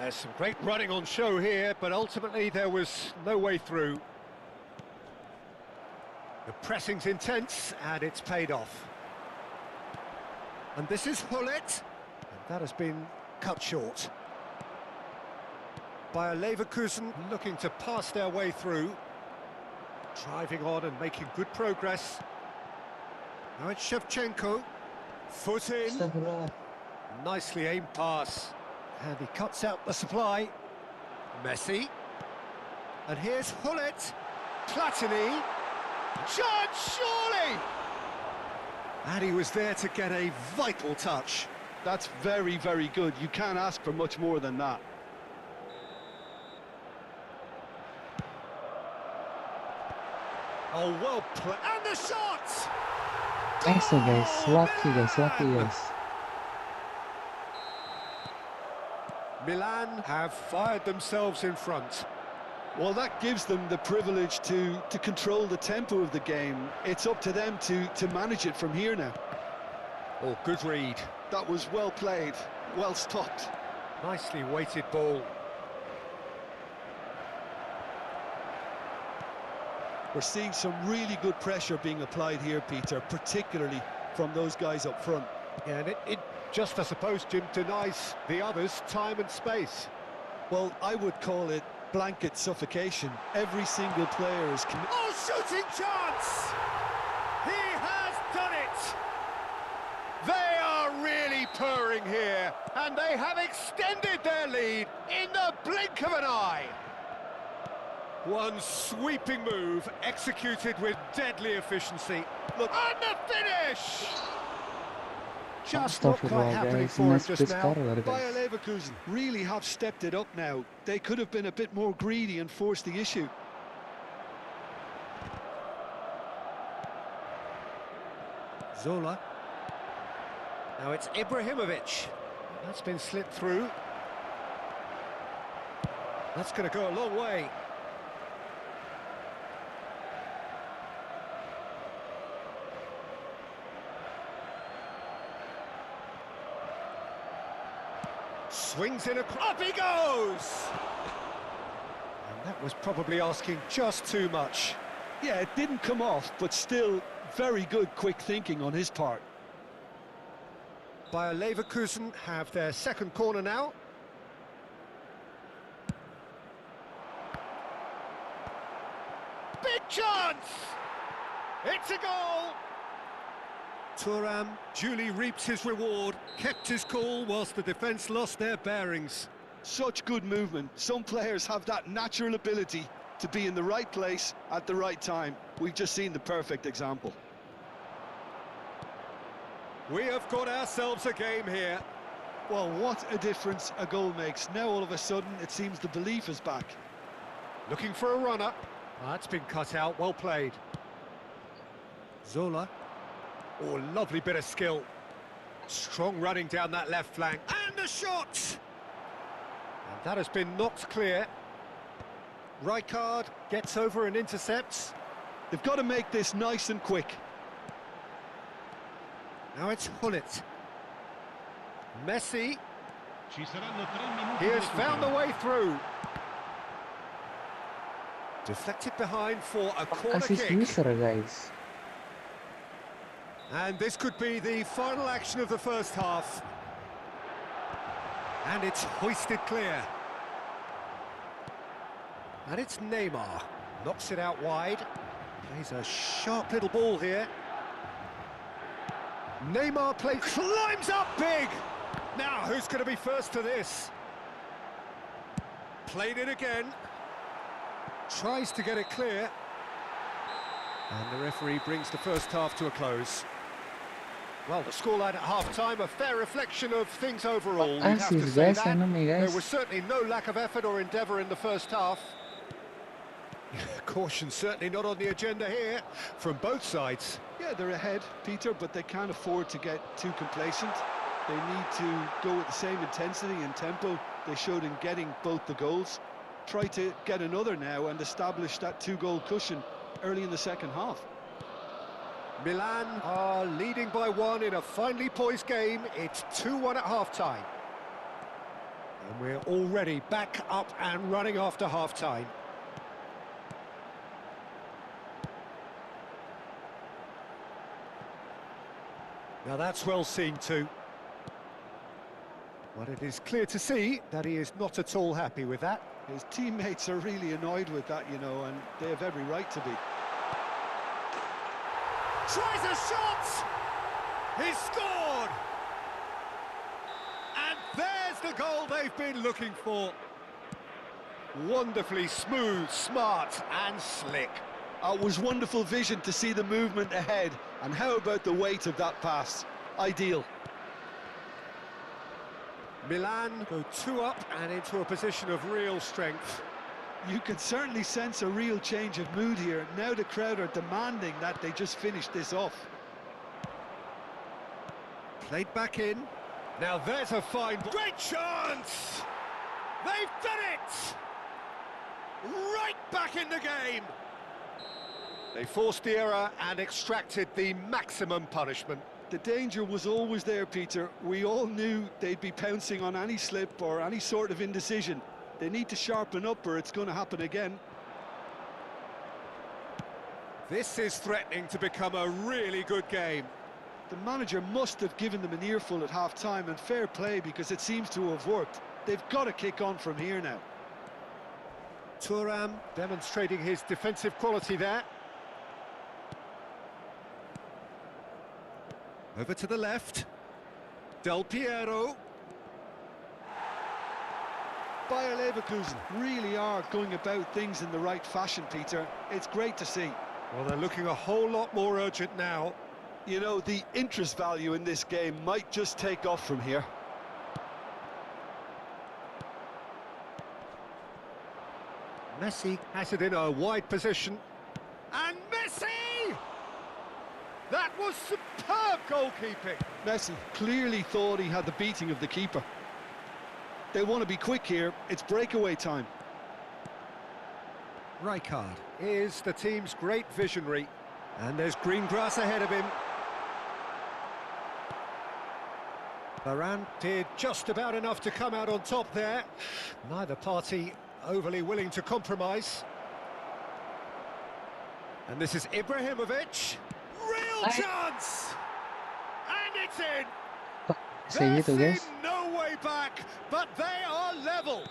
There's some great running on show here, but ultimately there was no way through. The pressing's intense, and it's paid off. And this is Hullet, and that has been cut short. Bayer Leverkusen looking to pass their way through. Driving on and making good progress. Now it's Shevchenko. Foot in. Astagfirullah. Nicely aimed pass. And he cuts out the supply. Messi. And here's Hullet. Platini. Chance, surely! And he was there to get a vital touch. That's very, very good. You can't ask for much more than that. Oh, well played. And the shot! Nice guys, lucky guys. Milan have fired themselves in front. Well, that gives them the privilege to control the tempo of the game. It's up to them to manage it from here now. Oh, good read. That was well played, well stopped. Nicely weighted ball. We're seeing some really good pressure being applied here, Peter, particularly from those guys up front. Yeah, and it just, I suppose, Jim, denies the others time and space. Well, I would call it blanket suffocation. Every single player is... Oh, shooting chance! He has done it! They are really really purring here, and they have extended their lead in the blink of an eye. One sweeping move, executed with deadly efficiency. Look, and the finish! Just not quite Astaghfirullah happening guys, for him nice just press now. karlar Bayer guys. Leverkusen really have stepped it up now. They could have been a bit more greedy and forced the issue. Zola. Now it's Ibrahimovic. That's been slipped through. That's going to go a long way. Swings in up he goes! And that was probably asking just too much. Yeah, it didn't come off, but still very good quick thinking on his part. Bayer Leverkusen have their second corner now. Big chance! It's a goal! Thuram duly reaps his reward, kept his cool whilst the defence lost their bearings. Such good movement. Some players have that natural ability to be in the right place at the right time. We've just seen the perfect example. We have got ourselves a game here. Well, what a difference a goal makes. Now all of a sudden it seems the belief is back. Looking for a runner. That's been cut out, well played. Zola. Oh, lovely bit of skill. Strong running down that left flank. And the shot! And that has been knocked clear. Rijkaard gets over and intercepts. They've got to make this nice and quick. Now it's Hullet. Messi. Ci saranno 3 minuti He di has found the recupero. way through. Deflected behind for a corner Assist kick. misser guys. And this could be the final action of the first half. And it's hoisted clear. And it's Neymar. Knocks it out wide. Plays a sharp little ball here. Neymar climbs up big! Now, who's going to be first to this? Played it again. Tries to get it clear. And the referee brings the first half to a close. Well, the scoreline at half-time, a fair reflection of things overall. We'd have to Assist say guys, that. enemy There guys. was certainly no lack of effort or endeavour in the first half. Caution certainly not on the agenda here from both sides. Yeah, they're ahead, Peter, but they can't afford to get too complacent. They need to go with the same intensity and tempo they showed in getting both the goals. Try to get another now and establish that two-goal cushion early in the second half. Milan are leading by 1 in a finely poised game. It's 2-1 at half-time. And we're already back up and running after half-time. Now that's well seen too. But it is clear to see that he is not at all happy with that. His teammates are really annoyed with that, you know, and they have every right to be. Tries a shot! He's scored! And there's the goal they've been looking for. Wonderfully smooth, smart and slick. It was wonderful vision to see the movement ahead, and how about the weight of that pass? Ideal. Milan go 2 up and into a position of real strength. You can certainly sense a real change of mood here. Now the crowd are demanding that they just finish this off. Played back in. Now there's a fine... Great chance! They've done it! Right back in the game! They forced the error and extracted the maximum punishment. The danger was always there, Peter. We all knew they'd be pouncing on any slip or any sort of indecision. They need to sharpen up or it's going to happen again. This is threatening to become a really good game. The manager must have given them an earful at half-time, and fair play because it seems to have worked. They've got to kick on from here now. Thuram demonstrating his defensive quality there. Over to the left. Del Piero. Bayer Leverkusen really are going about things in the right fashion, Peter. It's great to see. Well, they're looking a whole lot more urgent now. You know, the interest value in this game might just take off from here. Messi has it in a wide position. And Messi! That was superb goalkeeping. Messi clearly thought he had the beating of the keeper. They want to be quick here. It's breakaway time. Rijkaard is the team's great visionary. And there's green grass ahead of him. Varane did just about enough to come out on top there. Neither party overly willing to compromise. And this is Ibrahimovic. Real chance! And it's in! Kayak gitu, There's guys. no way back, but they are level.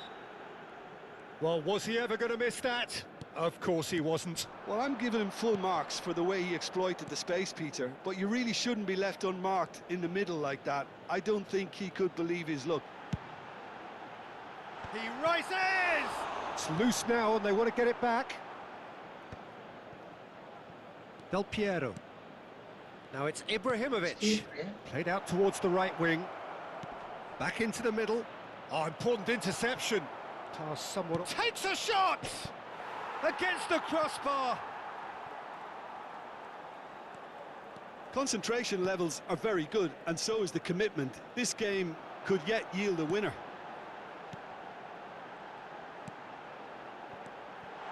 Well, was he ever going to miss that? Of course he wasn't. Well, I'm giving him full marks for the way he exploited the space, Peter, but you really shouldn't be left unmarked in the middle like that. I don't think he could believe his luck. He rises! It's loose now and they want to get it back. Del Piero. Now it's Ibrahimovic. Played out towards the right wing. Back into the middle. Oh, important interception. Pass somewhat. Takes a shot! Against the crossbar. Concentration levels are very good, and so is the commitment. This game could yet yield a winner.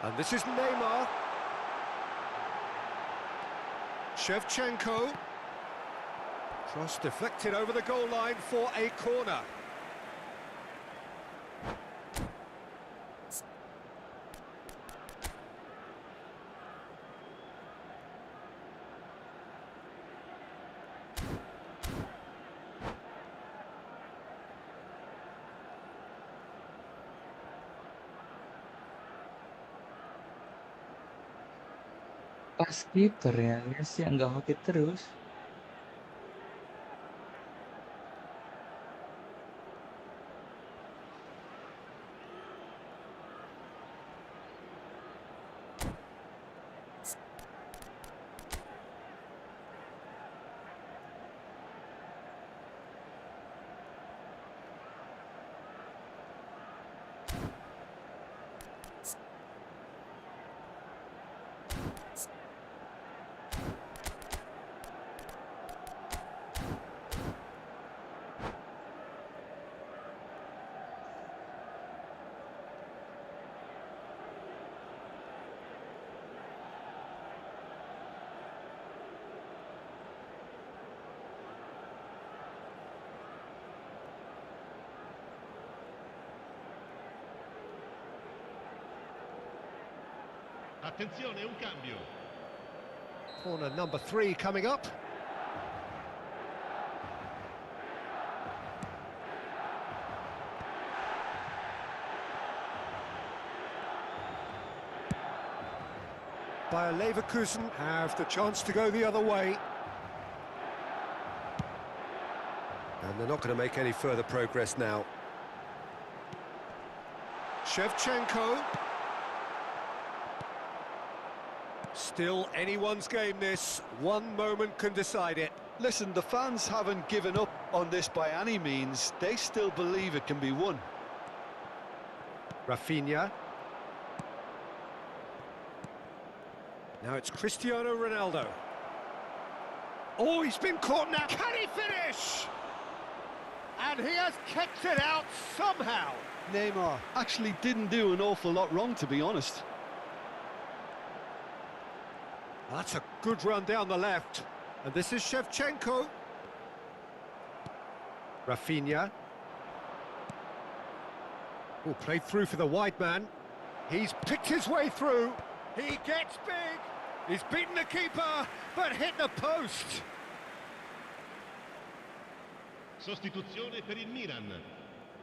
And this is Neymar. Shevchenko. Cross deflected over the goal line for a corner. Pas kiper ya, guys, yang nggak hoki terus. Attenzione, un cambio. Corner number 3 coming up. Bayer Leverkusen have the chance to go the other way. And they're not going to make any further progress now. Shevchenko. Still anyone's game this. One moment can decide it. Listen, the fans haven't given up on this by any means. They still believe it can be won. Rafinha. Now it's Cristiano Ronaldo. Oh, he's been caught now. Can he finish? And he has kicked it out somehow. Neymar actually didn't do an awful lot wrong, to be honest. That's a good run down the left. And this is Shevchenko. Rafinha. Oh, played through for the wide man. He's picked his way through. He gets big. He's beaten the keeper, but hit the post. Sostituzione per il Milan.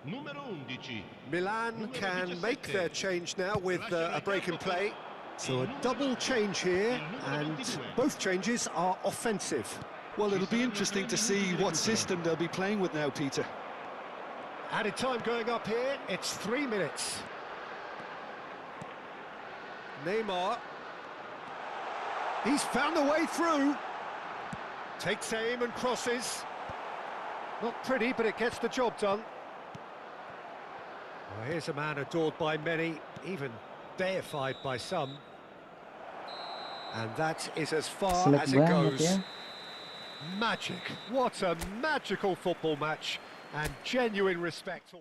Numero 11. Milan can make their change now with a break in play. So a double change here, and both changes are offensive. Well, it'll be interesting to see what system they'll be playing with now, Peter. Added time going up here, it's 3 minutes. Neymar. He's found a way through. Takes aim and crosses. Not pretty, but it gets the job done. Well, here's a man adored by many, even deified by some. And that is as far Select as it banget goes. ya. Magic. What a magical football match. And genuine respect.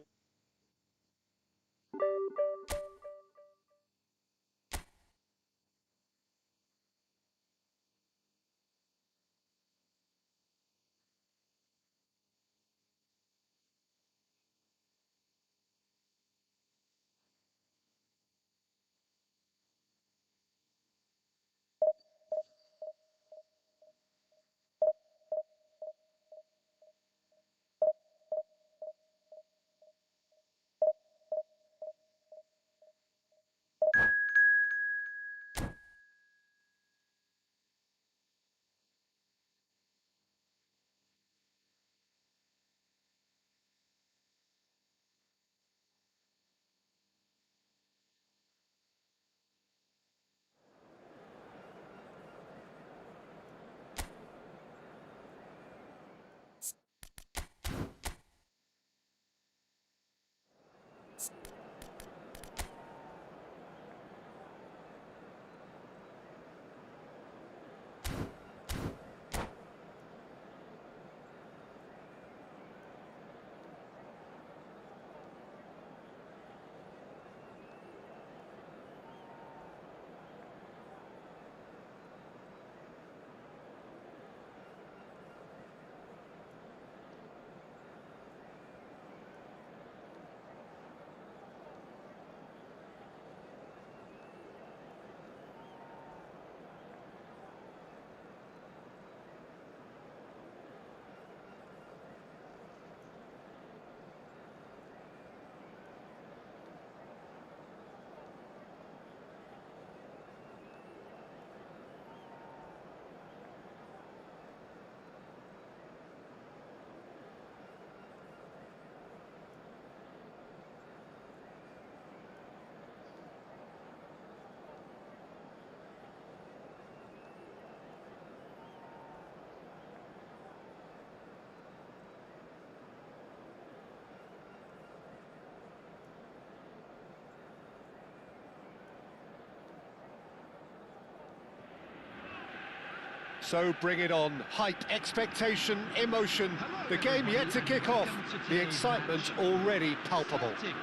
So bring it on. Hype, expectation, emotion. The game yet to kick off. The excitement already palpable. Celtic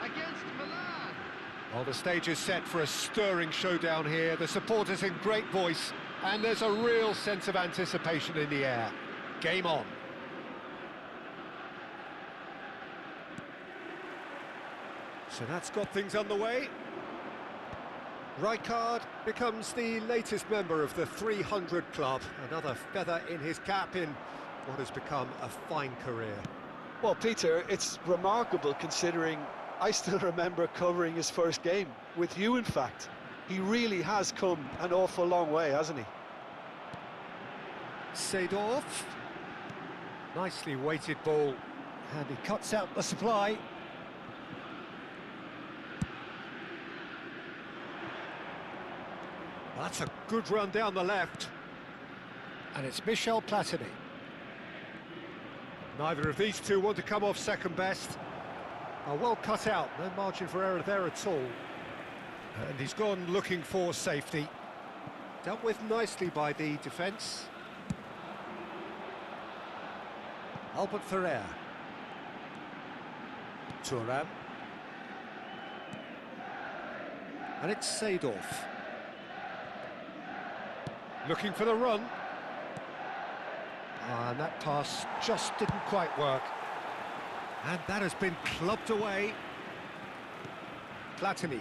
against Milan. Well, the stage is set for a stirring showdown here. The supporters in great voice, and there's a real sense of anticipation in the air. Game on. So that's got things underway. Rijkaard becomes the latest member of the 300 club, another feather in his cap in what has become a fine career. Well, Peter, it's remarkable considering I still remember covering his first game, with you in fact. He really has come an awful long way, hasn't he? Seedorf. Nicely weighted ball, and he cuts out the supply. That's a good run down the left. And it's Michel Platini. Neither of these two want to come off second best. Well cut out, no margin for error there at all. And he's gone looking for safety. Dealt with nicely by the defence. Albert Ferrer. Thuram. And it's Seedorf. Looking for the run. And that pass just didn't quite work. And that has been clubbed away. Platini.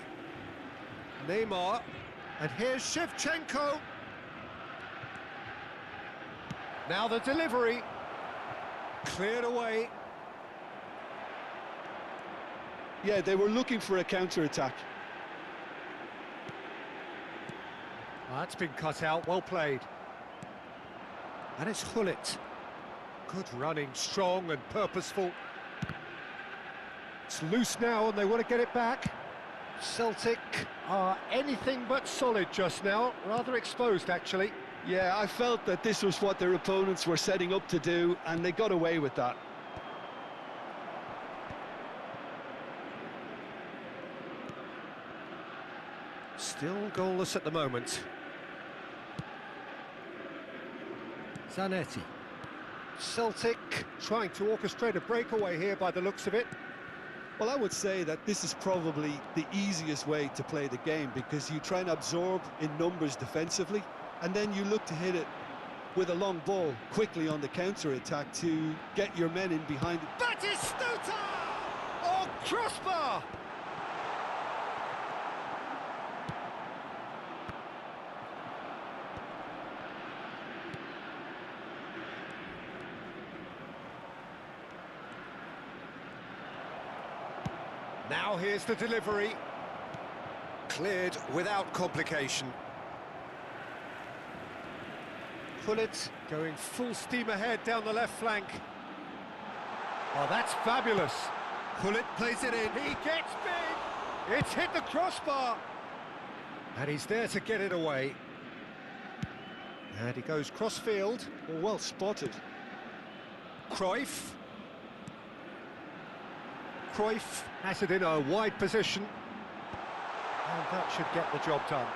Neymar. And here's Shevchenko. Now the delivery. Cleared away. Yeah, they were looking for a counter-attack. That's been cut out, well played. And it's Hullet. Good running, strong and purposeful. It's loose now and they want to get it back. Celtic are anything but solid just now, rather exposed actually. Yeah, I felt that this was what their opponents were setting up to do, and they got away with that. Still goalless at the moment. Zanetti. Celtic trying to orchestrate a breakaway here by the looks of it. Well, I would say that this is probably the easiest way to play the game, because you try and absorb in numbers defensively, and then you look to hit it with a long ball quickly on the counter-attack to get your men in behind it. Batistuta! Oh, crossbar! Now here's the delivery. Cleared without complication. Hullet going full steam ahead down the left flank. Oh, that's fabulous. Hullet plays it in. He gets big. It's hit the crossbar. And he's there to get it away. And he goes cross-field. Well spotted. Cruyff. Cruyff has it in a wide position. And that should get the job done.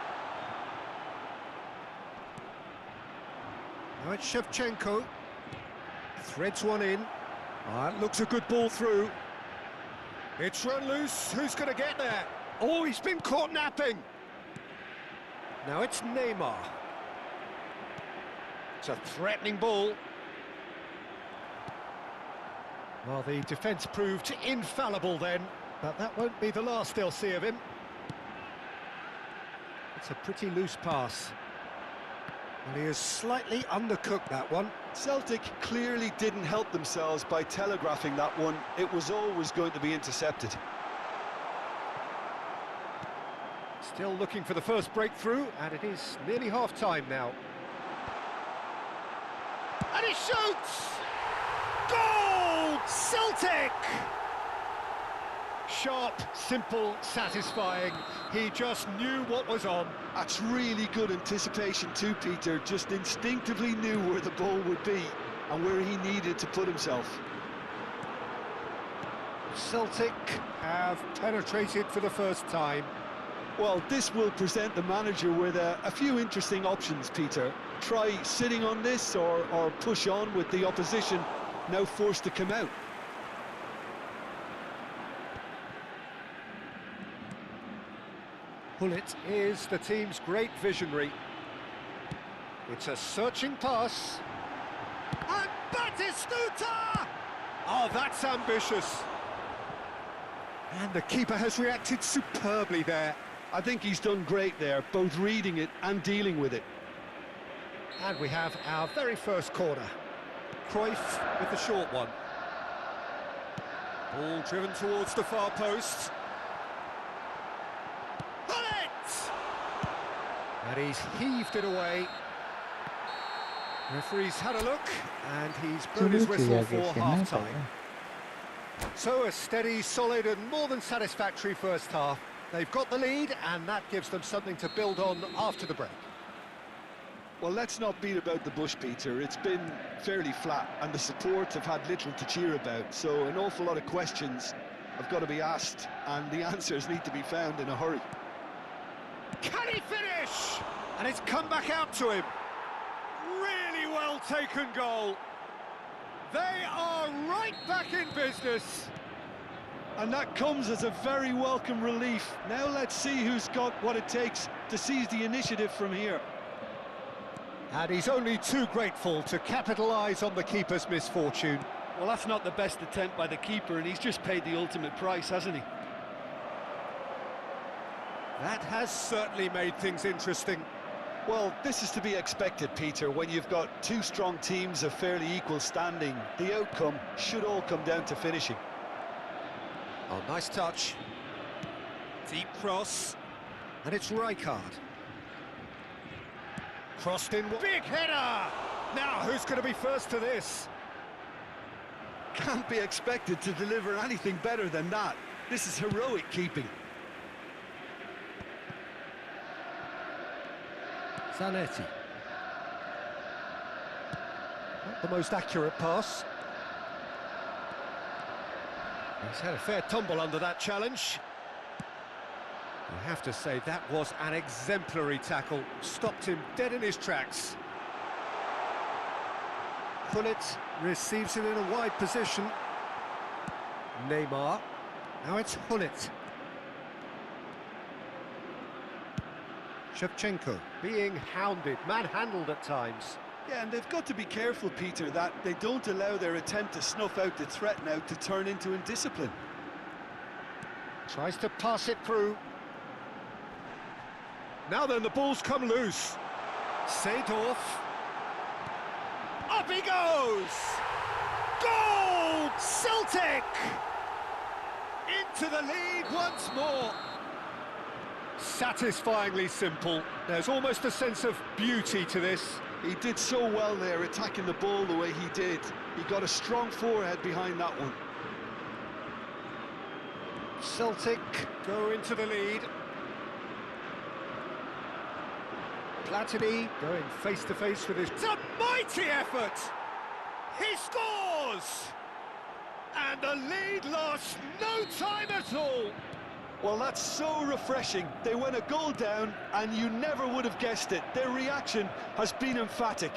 Now it's Shevchenko. Threads one in. That looks a good ball through. It's run loose. Who's going to get there? Oh, he's been caught napping. Now it's Neymar. It's a threatening ball. Well, the defence proved infallible then, but that won't be the last they'll see of him. It's a pretty loose pass. And he has slightly undercooked that one. Celtic clearly didn't help themselves by telegraphing that one. It was always going to be intercepted. Still looking for the first breakthrough, and it is nearly half-time now. And he shoots! Goal! Celtic! Sharp, simple, satisfying. He just knew what was on. That's really good anticipation too, Peter. Just instinctively knew where the ball would be and where he needed to put himself. Celtic have penetrated for the first time. Well, this will present the manager with a few interesting options, Peter. Try sitting on this or push on with the opposition now forced to come out. Hullet is the team's great visionary. It's a searching pass. And Batistuta! Oh, that's ambitious. And the keeper has reacted superbly there. I think he's done great there, both reading it and dealing with it. And we have our very first corner. Cruyff with the short one. Ball driven towards the far post. Hullet! And he's heaved it away. Referee's had a look, and he's blown his whistle for half-time. So a steady, solid and more than satisfactory first half. They've got the lead, and that gives them something to build on after the break. Well, let's not beat about the bush, Peter. It's been fairly flat, and the support have had little to cheer about, so an awful lot of questions have got to be asked, and the answers need to be found in a hurry. Can he finish? And it's come back out to him. Really well taken goal. They are right back in business. And that comes as a very welcome relief. Now let's see who's got what it takes to seize the initiative from here. And he's only too grateful to capitalise on the keeper's misfortune. Well, that's not the best attempt by the keeper, and he's just paid the ultimate price, hasn't he? That has certainly made things interesting. Well, this is to be expected, Peter, when you've got two strong teams of fairly equal standing. The outcome should all come down to finishing. Oh, nice touch. Deep cross. And it's Rijkaard. Crossed in. Big header! Now, who's going to be first to this? Can't be expected to deliver anything better than that. This is heroic keeping. Zanetti. Not the most accurate pass. He's had a fair tumble under that challenge. You have to say that was an exemplary tackle. Stopped him dead in his tracks. Gullit receives it in a wide position. Neymar. Now it's Gullit. Shevchenko being hounded, manhandled at times. Yeah, and they've got to be careful, Peter, that they don't allow their attempt to snuff out the threat now to turn into indiscipline. Tries to pass it through. Now then, the ball's come loose. Seedorf. Up he goes! Goal! Celtic! Into the lead once more. Satisfyingly simple. There's almost a sense of beauty to this. He did so well there, attacking the ball the way he did. He got a strong forehead behind that one. Celtic go into the lead. Platini going face-to-face with his... It's a mighty effort! He scores! And the lead lost no time at all! Well, that's so refreshing. They went a goal down, and you never would have guessed it. Their reaction has been emphatic.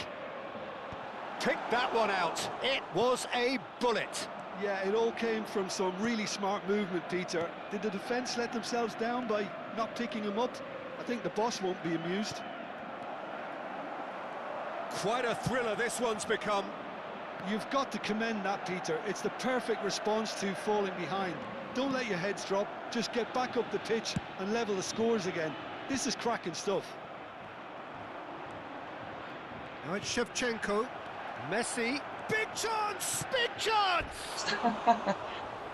Pick that one out. It was a bullet. Yeah, it all came from some really smart movement, Peter. Did the defence let themselves down by not picking him up? I think the boss won't be amused. Quite a thriller this one's become. You've got to commend that, Peter. It's the perfect response to falling behind. Don't let your heads drop, just get back up the pitch and level the scores again. This is cracking stuff. Now it's Shevchenko. Messi. Big chance! Big chance!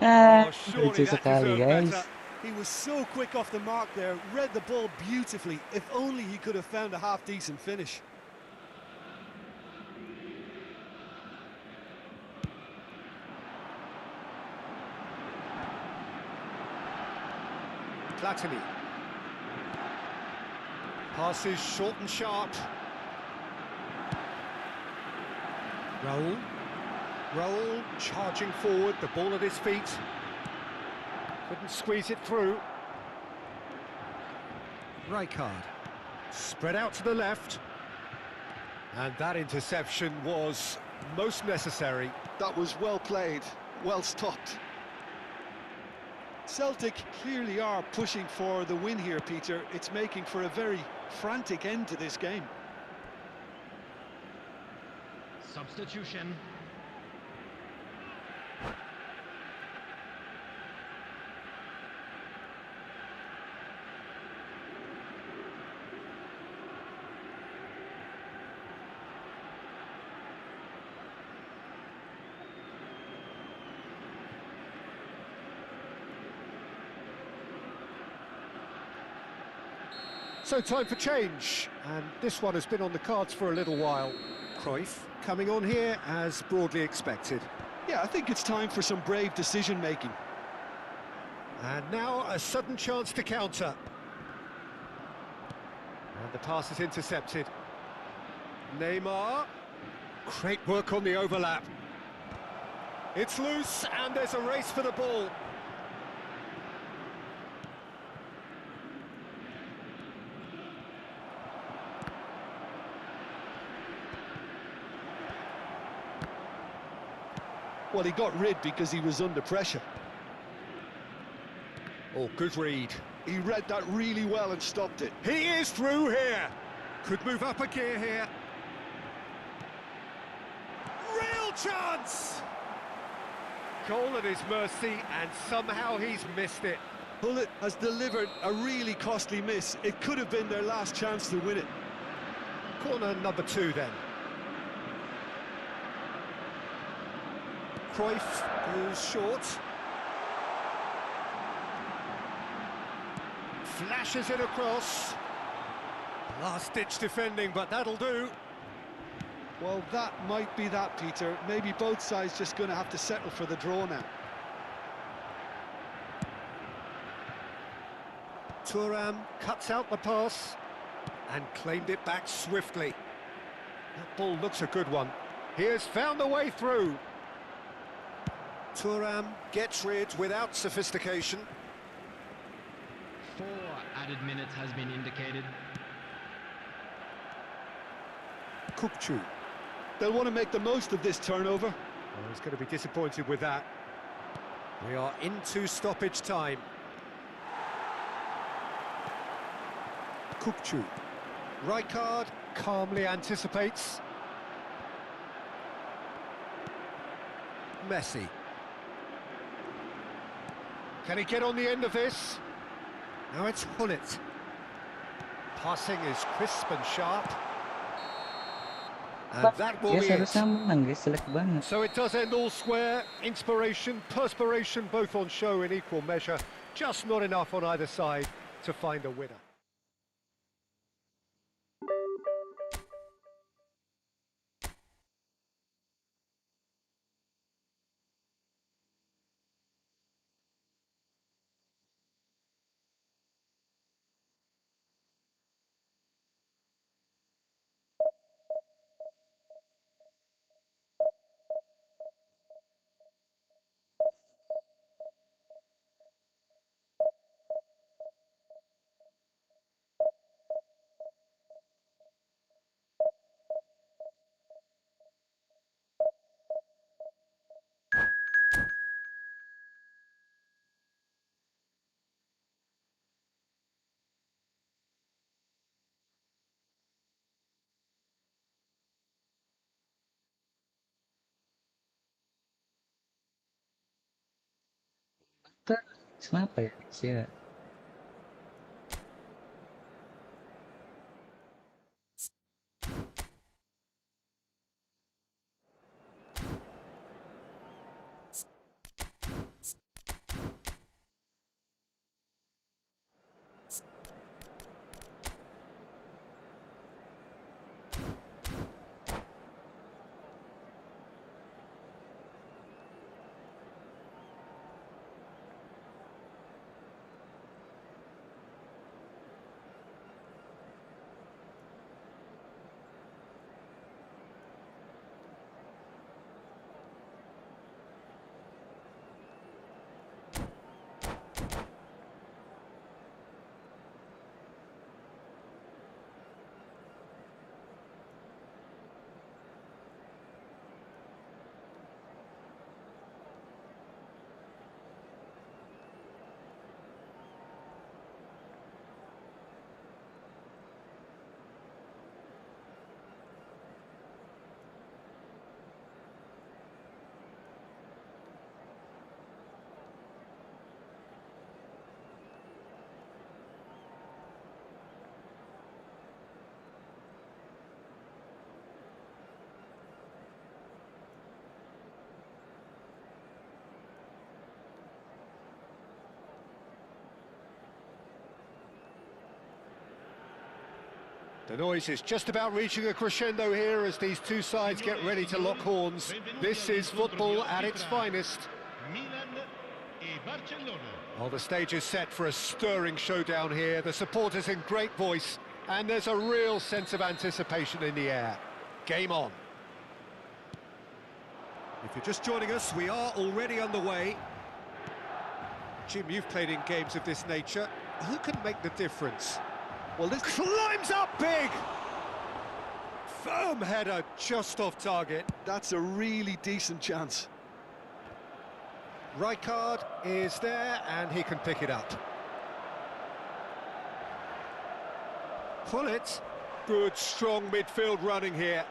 Oh, surely Lucu that sekali, deserved guys. better. He was so quick off the mark there, read the ball beautifully. If only he could have found a half-decent finish. Platini. Passes short and sharp. Raul charging forward, the ball at his feet. Couldn't squeeze it through. Rijkaard. Spread out to the left. And that interception was most necessary. That was well played, well stopped. Celtic clearly are pushing for the win here, Peter. It's making for a very frantic end to this game. Substitution. So time for change, and this one has been on the cards for a little while. Cruyff coming on here as broadly expected. Yeah, I think it's time for some brave decision-making. And now a sudden chance to counter. And the pass is intercepted. Neymar. Great work on the overlap. It's loose, and there's a race for the ball. Well, he got rid because he was under pressure. Oh, good read. He read that really well and stopped it. He is through here. Could move up a gear here. Real chance! Goal at his mercy, and somehow he's missed it. Gullit has delivered a really costly miss. It could have been their last chance to win it. Corner number 2 then. Cruyff goes short. Flashes it across. Last-ditch defending, but that'll do. Well, that might be that, Peter. Maybe both sides just going to have to settle for the draw now. Thuram cuts out the pass and claimed it back swiftly. That ball looks a good one. He has found the way through. Thuram gets rid without sophistication. 4 added minutes has been indicated. Kukçu. They'll want to make the most of this turnover. Oh, he's going to be disappointed with that. We are into stoppage time. Kukçu. Rijkaard calmly anticipates. Messi. Can he get on the end of this? Now it's Hullet. Passing is crisp and sharp. And that will Dia be seharusnya it. menang guys, selek banget. So it does end all square. Inspiration, perspiration, both on show in equal measure. Just not enough on either side to find a winner. Terus kenapa ya guys ya? The noise is just about reaching a crescendo here as these two sides get ready to lock horns. This is football at its finest. Milan e Barcellona. Well, the stage is set for a stirring showdown here. The supporters in great voice, and there's a real sense of anticipation in the air. Game on. If you're just joining us, we are already underway. Jim, you've played in games of this nature. Who can make the difference? Well, this Climbs up big! Firm header just off target. that's a really decent chance. Rijkaard is there and he can pick it up. Hullet, good strong midfield running here.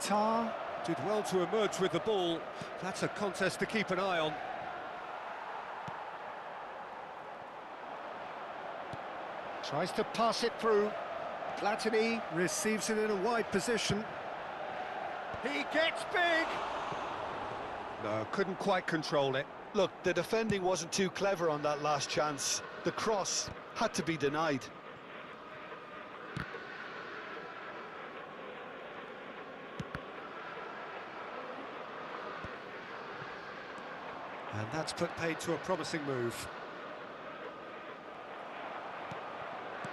Tar did well to emerge with the ball. That's a contest to keep an eye on. Tries to pass it through. Platini receives it in a wide position. He gets big! No, couldn't quite control it. Look, the defending wasn't too clever on that last chance. The cross had to be denied. And that's put paid to a promising move.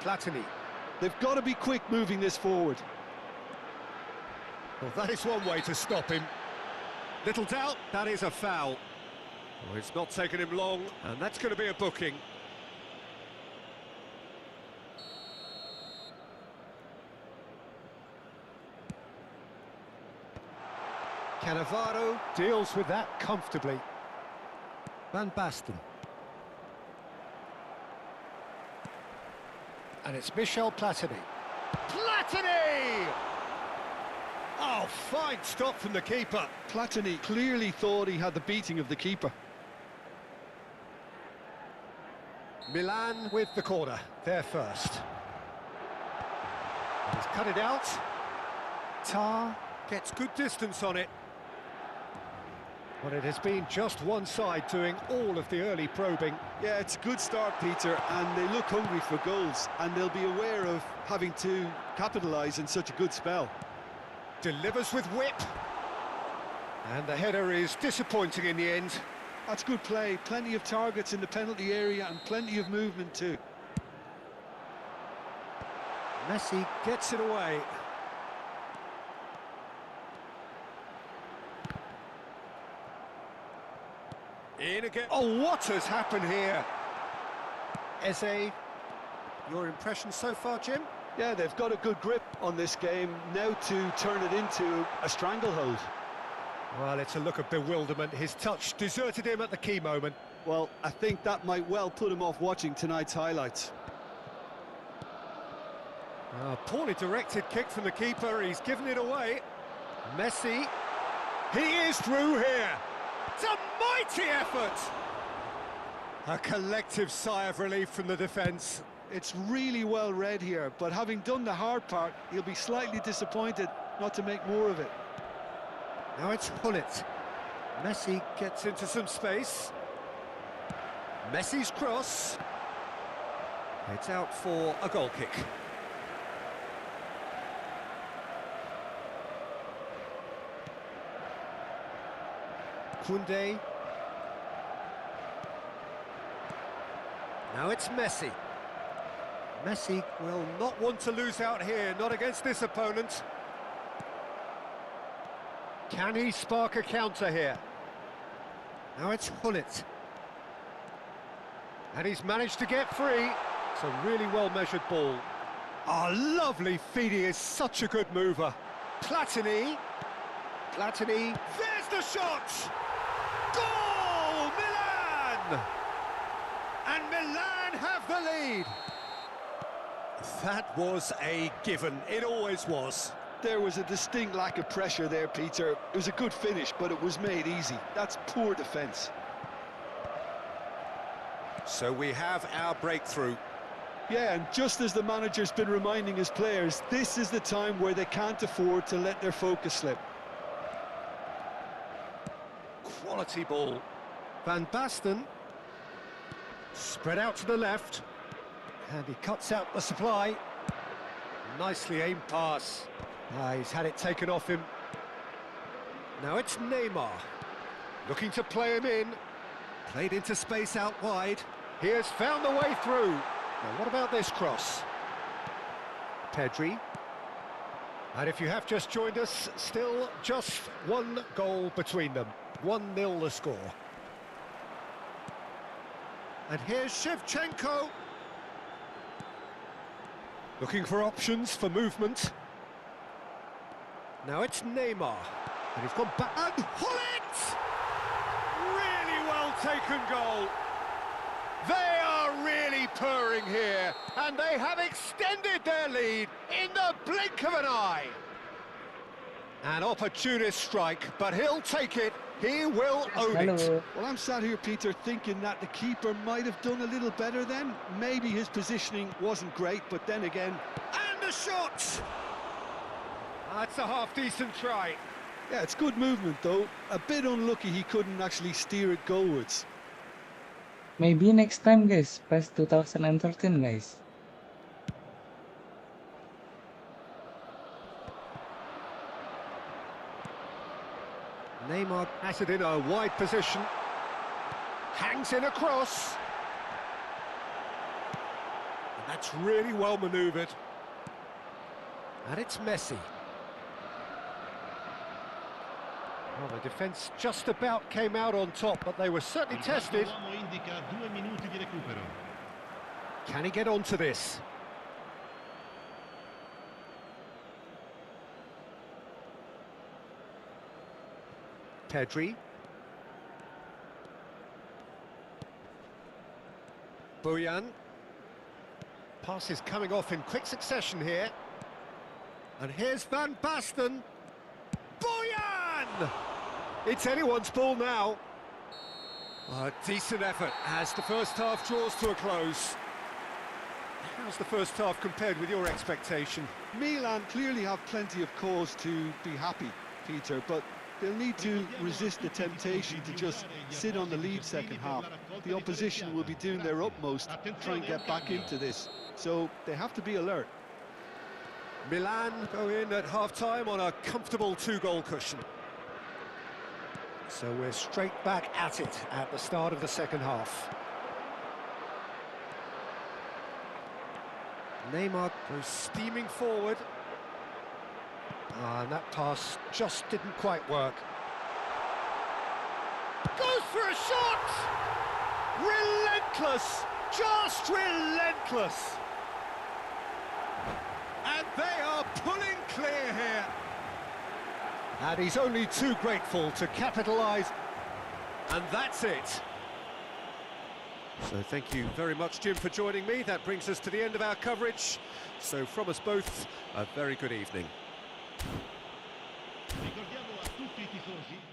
Platini. They've got to be quick moving this forward. Well, that is one way to stop him. Little doubt, that is a foul. Well, it's not taken him long, and that's going to be a booking. Cannavaro deals with that comfortably. Van Basten. And it's Michel Platini. Platini! Oh, fine stop from the keeper. Platini clearly thought he had the beating of the keeper. Milan with the corner, there first. He's cut it out. Tar gets good distance on it. But it has been just one side doing all of the early probing. Yeah, it's a good start, Peter, and they look hungry for goals, and they'll be aware of having to capitalise in such a good spell. Delivers with whip. And the header is disappointing in the end. That's good play, plenty of targets in the penalty area and plenty of movement too. Messi gets it away. In again. Oh, what has happened here? Eze, your impression so far, Jim? Yeah, they've got a good grip on this game, now to turn it into a stranglehold. Well, it's a look of bewilderment. His touch deserted him at the key moment. Well, I think that might well put him off watching tonight's highlights. A poorly directed kick from the keeper, he's given it away. Messi, he is through here. It's a mighty effort! A collective sigh of relief from the defence. It's really well read here, but having done the hard part, he'll be slightly disappointed not to make more of it. Now it's Hullet. Messi gets into some space. Messi's cross. It's out for a goal kick. Koundé. Now it's Messi. Messi will not want to lose out here, not against this opponent. Can he spark a counter here? Now it's Hullet. And he's managed to get free. It's a really well-measured ball. Oh, lovely feed, he is such a good mover. Platini. Platini. There's the shot! Goal! Milan! And Milan have the lead. That was a given. It always was. There was a distinct lack of pressure there, Peter. It was a good finish, but it was made easy. That's poor defence. So we have our breakthrough. Yeah, and just as the manager's been reminding his players, this is the time where they can't afford to let their focus slip. Quality ball. Van Basten. Spread out to the left. And he cuts out the supply. Nicely aimed pass. He's had it taken off him. Now it's Neymar. Looking to play him in. Played into space out wide. He has found the way through. Now what about this cross? Pedri. And if you have just joined us, still just one goal between them. 1-0 the score. And here's Shevchenko. Looking for options for movement. Now it's Neymar. And he's gone back. And Hullet! Really well taken goal. They are really purring here. And they have extended their lead in the blink of an eye. An opportunist strike, but he'll take it. He will own it. Well, I'm sat here, Peter, thinking that the keeper might have done a little better then. Maybe his positioning wasn't great, but then again... And the shot! That's a half-decent try. Yeah, it's good movement, though. A bit unlucky he couldn't actually steer it goalwards. Maybe next time, guys. PES 2013, guys. Neymar has it in a wide position. Hangs in a cross. And that's really well manoeuvred. And it's Messi. Well, the defence just about came out on top, but they were certainly tested. L'uomo indica 2 minuti di recupero. Can he get onto this? Pedri. Bojan. Pass is coming off in quick succession here. And here's Van Basten. Bojan! It's anyone's ball now. A decent effort as the first half draws to a close. How's the first half compared with your expectation? Milan clearly have plenty of cause to be happy, Peter, but they'll need to resist the temptation to just sit on the lead second half. The opposition will be doing their utmost to try and get back into this, so they have to be alert. Milan go in at half-time on a comfortable 2-goal cushion. So we're straight back at it at the start of the second half. Neymar goes steaming forward. And that pass just didn't quite work. Goes for a shot! Relentless! Just relentless! And they are pulling clear here. And he's only too grateful to capitalise. And that's it. So thank you very much, Jim, for joining me. That brings us to the end of our coverage. So from us both, a very good evening. Ricordiamo a tutti i tifosi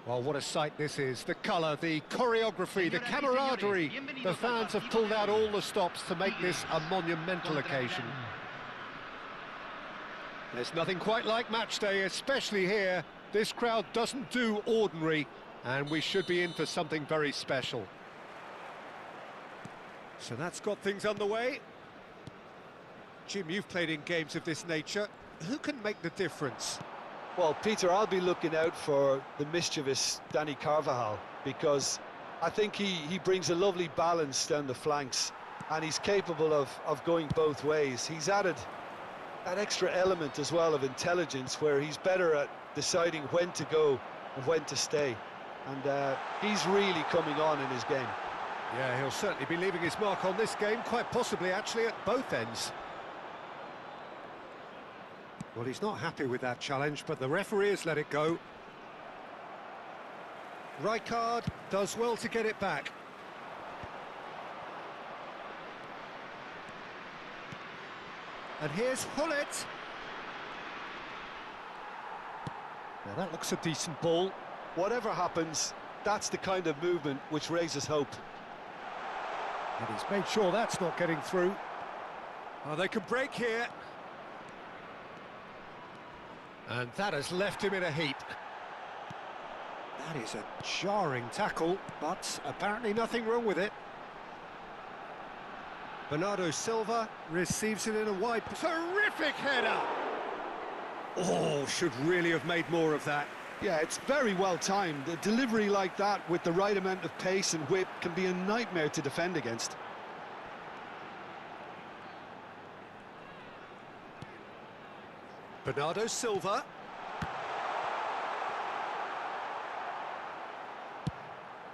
Well, what a sight this is. The colour, the choreography, the camaraderie. The fans have pulled out all the stops to make this a monumental occasion. There's nothing quite like match day, especially here. This crowd doesn't do ordinary, and we should be in for something very special. So that's got things underway. Jim, you've played in games of this nature. Who can make the difference? Well, Peter, I'll be looking out for the mischievous Danny Carvajal, because I think he brings a lovely balance down the flanks, and he's capable of going both ways. He's added that extra element as well of intelligence, where he's better at deciding when to go and when to stay. And he's really coming on in his game. Yeah, he'll certainly be leaving his mark on this game, quite possibly actually at both ends. Well, he's not happy with that challenge, but the referee has let it go. Rijkaard does well to get it back. And here's Hullet. Now that looks a decent ball. Whatever happens, that's the kind of movement which raises hope. And he's made sure that's not getting through. Oh, they could break here. And that has left him in a heap. That is a jarring tackle, but apparently nothing wrong with it. Bernardo Silva receives it in a wide... Terrific header! Oh, should really have made more of that. Yeah, it's very well timed. A delivery like that with the right amount of pace and whip can be a nightmare to defend against. Bernardo Silva.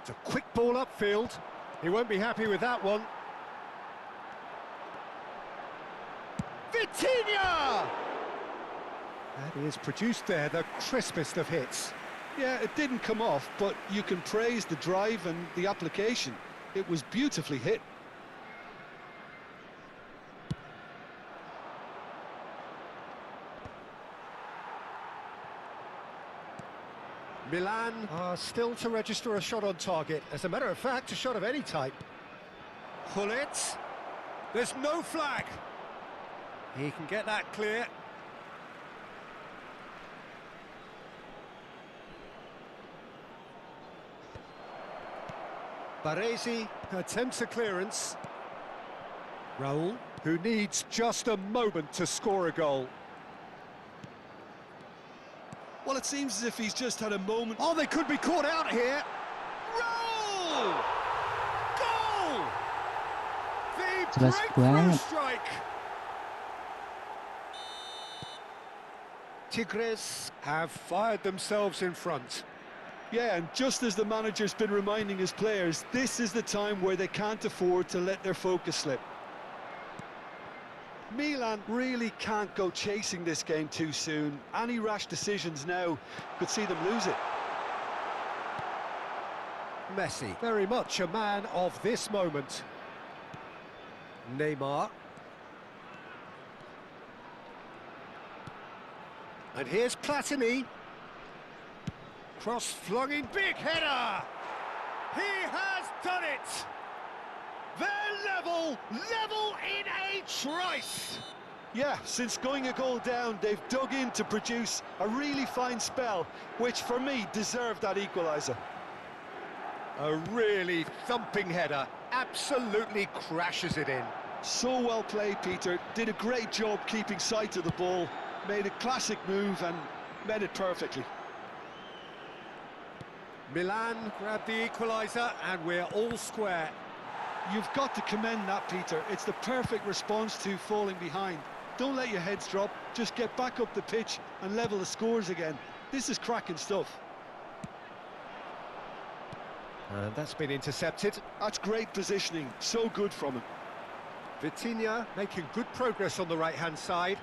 It's a quick ball upfield. He won't be happy with that one. Vitinha! That is produced there, the crispest of hits. Yeah, it didn't come off, but you can praise the drive and the application. It was beautifully hit. Milan are still to register a shot on target. As a matter of fact, a shot of any type. Hullet. There's no flag. He can get that clear. Baresi attempts a clearance. Raul, who needs just a moment to score a goal. Well, it seems as if he's just had a moment. Oh, they could be caught out here. Raul! Goal! The Jelas breakthrough banget. strike. Tigres have fired themselves in front. Yeah, and just as the manager's been reminding his players, this is the time where they can't afford to let their focus slip. Milan really can't go chasing this game too soon. Any rash decisions now could see them lose it. Messi, very much a man of this moment. Neymar. And here's Platini. Cross flung in, big header! He has done it! They're level in a trice! Yeah, since going a goal down, they've dug in to produce a really fine spell, which for me deserved that equaliser. A really thumping header, absolutely crashes it in. So well played, Peter. Did a great job keeping sight of the ball, made a classic move and met it perfectly. Milan grabbed the equaliser and we're all square. You've got to commend that, Peter. It's the perfect response to falling behind. Don't let your heads drop, just get back up the pitch and level the scores again. This is cracking stuff. And that's been intercepted. That's great positioning, so good from him. Vitinha making good progress on the right-hand side.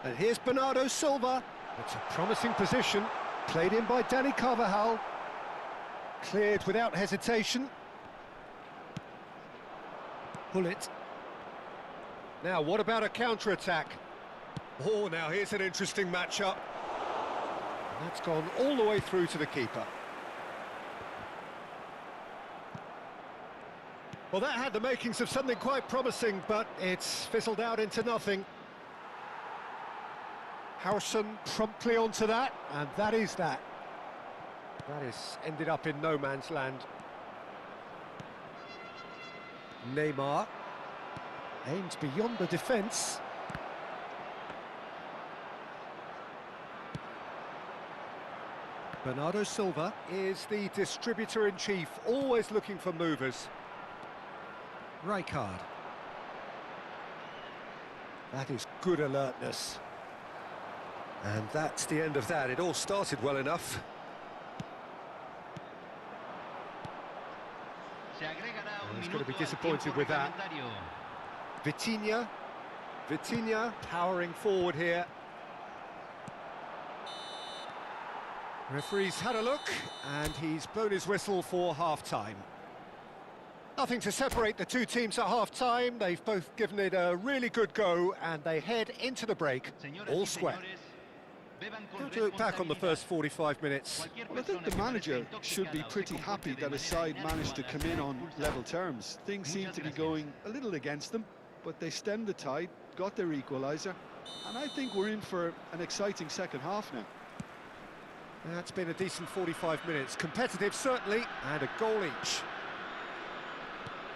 And here's Bernardo Silva. It's a promising position, played in by Danny Carvajal. Cleared without hesitation. Hullet. Now, what about a counter-attack? Oh, now here's an interesting matchup. That's gone all the way through to the keeper. Well, that had the makings of something quite promising, but it's fizzled out into nothing. Harrison promptly onto that, and that is that. That is ended up in no man's land. Neymar aims beyond the defence. Bernardo Silva is the distributor-in-chief, always looking for movers. Rijkaard. That is good alertness. And that's the end of that. It all started well enough. He's going to be disappointed with that. Vitinha powering forward here. Referee's had a look, and he's blown his whistle for half-time. Nothing to separate the two teams at half-time. They've both given it a really good go, and they head into the break all square. How do you look back on the first 45 minutes? Well, I think the manager should be pretty happy that his side managed to come in on level terms. Things seem to be going a little against them, but they stemmed the tide, got their equaliser, and I think we're in for an exciting second half now. That's been a decent 45 minutes. Competitive, certainly, and a goal each.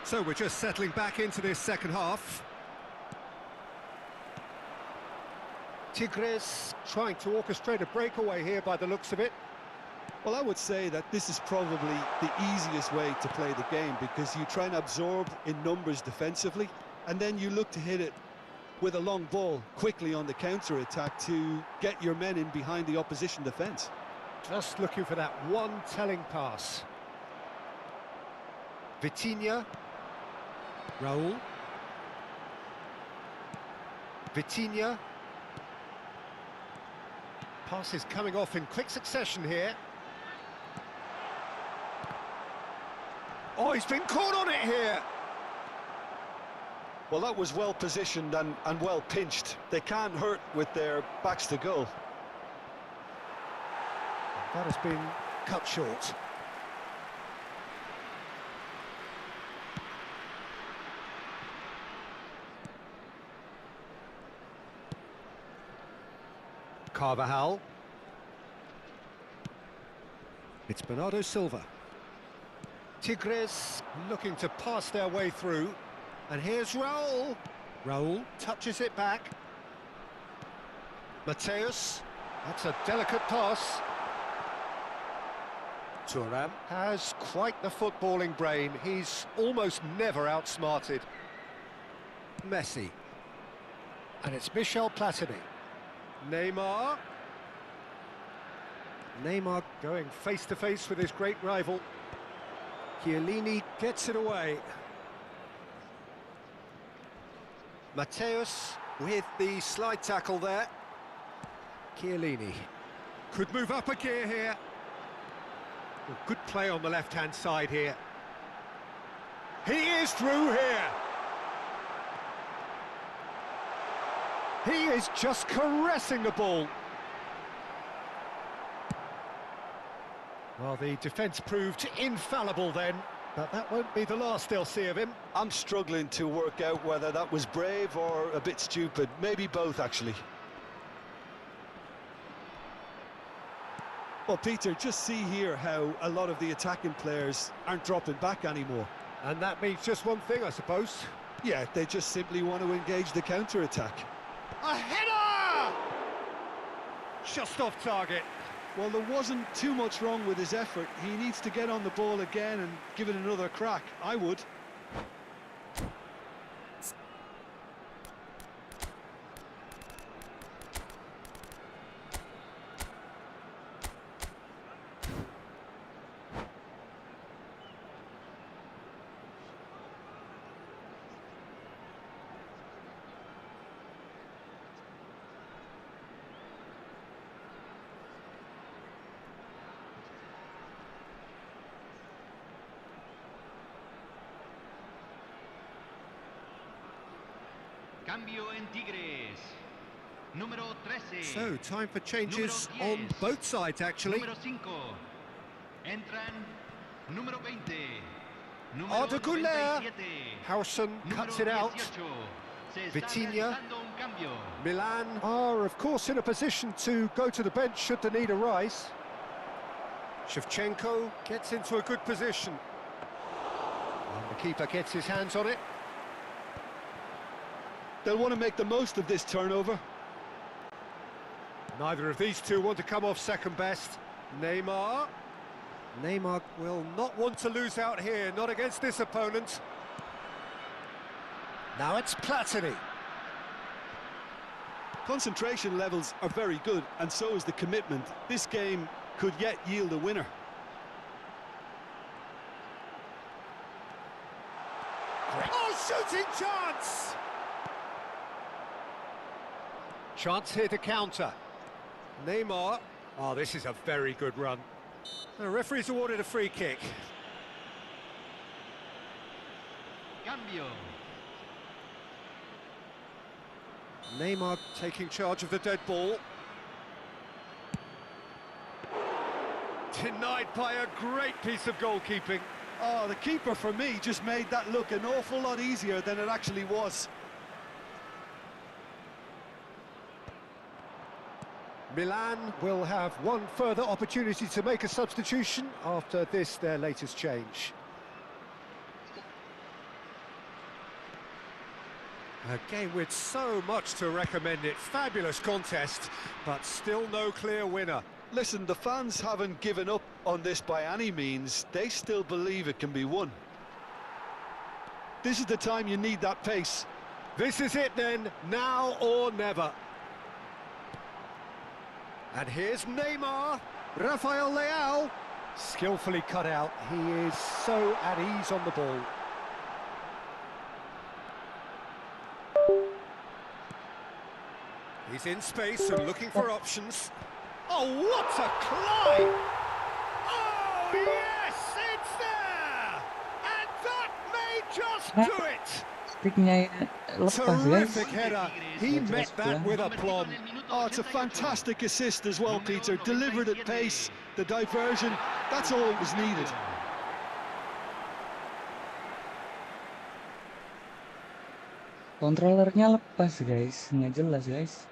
So we're just settling back into this second half. Tigres trying to orchestrate a breakaway here by the looks of it. Well, I would say that this is probably the easiest way to play the game, because you try and absorb in numbers defensively, and then you look to hit it with a long ball quickly on the counter-attack to get your men in behind the opposition defence. Just looking for that one telling pass. Vitinha. Raul. Vitinha. Passes coming off in quick succession here. Oh, he's been caught on it here. Well, that was well positioned and well pinched. They can't hurt with their backs to goal. That has been cut short. Carvajal. It's Bernardo Silva. Tigres looking to pass their way through. And here's Raul. Raul touches it back. Mateus. That's a delicate pass. Thuram has quite the footballing brain. He's almost never outsmarted. Messi. And it's Michel Platini. Neymar. Neymar going face-to-face with his great rival. Chiellini gets it away. Mateus with the slide tackle there. Chiellini could move up a gear here. Well, good play on the left-hand side here. He is through here. He is just caressing the ball. Well, the defence proved infallible then, but that won't be the last they'll see of him. I'm struggling to work out whether that was brave or a bit stupid. Maybe both, actually. Well, Peter, just see here how a lot of the attacking players aren't dropping back anymore. And that means just one thing, I suppose. Yeah, they just simply want to engage the counter-attack. A header! Just off target. Well, there wasn't too much wrong with his effort. He needs to get on the ball again and give it another crack. I would. Cambio en Tigres. Número 13. So, time for changes Número on 10. both sides, actually. Número 5. Entran número 20. Número Arda Güler. 97. Harrison cuts it Número out. 18. Se está Vitinha. realizando un cambio. Milan are, of course, in a position to go to the bench should the need arise. Shevchenko gets into a good position. And the keeper gets his hands on it. They'll want to make the most of this turnover. Neither of these two want to come off second best. Neymar. Neymar will not want to lose out here, not against this opponent. Now it's Platini. Concentration levels are very good, and so is the commitment. This game could yet yield a winner. Oh, shooting chance! Chance here to counter. Neymar. Oh, this is a very good run. The referee's awarded a free kick. Cambio. Neymar taking charge of the dead ball. Denied by a great piece of goalkeeping. Oh, the keeper, for me, just made that look an awful lot easier than it actually was. Milan will have one further opportunity to make a substitution after this, their latest change. A game with so much to recommend it. Fabulous contest, but still no clear winner. Listen, the fans haven't given up on this by any means. They still believe it can be won. This is the time you need that pace. This is it then, now or never. And here's Neymar, Rafael Leao, skillfully cut out. He is so at ease on the ball. He's in space and looking for options. Oh, what a climb! Oh, yes, it's there! And that may just do it! Sticknya lepas guys. Terrific header. He met that with aplomb. Oh, it's a fantastic assist as well, Peter. Delivered at pace, the diversion, that's all that was needed. Kontrolernya lepas guys, nggak jelas guys.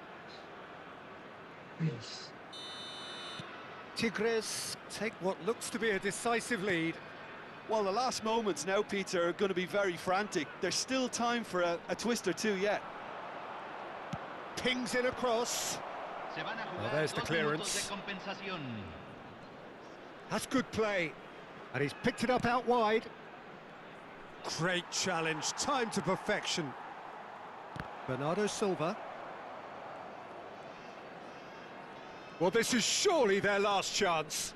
Tigres take what looks to be a decisive lead. Well, the last moments now, Peter, are going to be very frantic. There's still time for a twist or two yet. Pings in across. Well, there's the clearance. That's good play. And he's picked it up out wide. Great challenge, time to perfection. Bernardo Silva. Well, this is surely their last chance.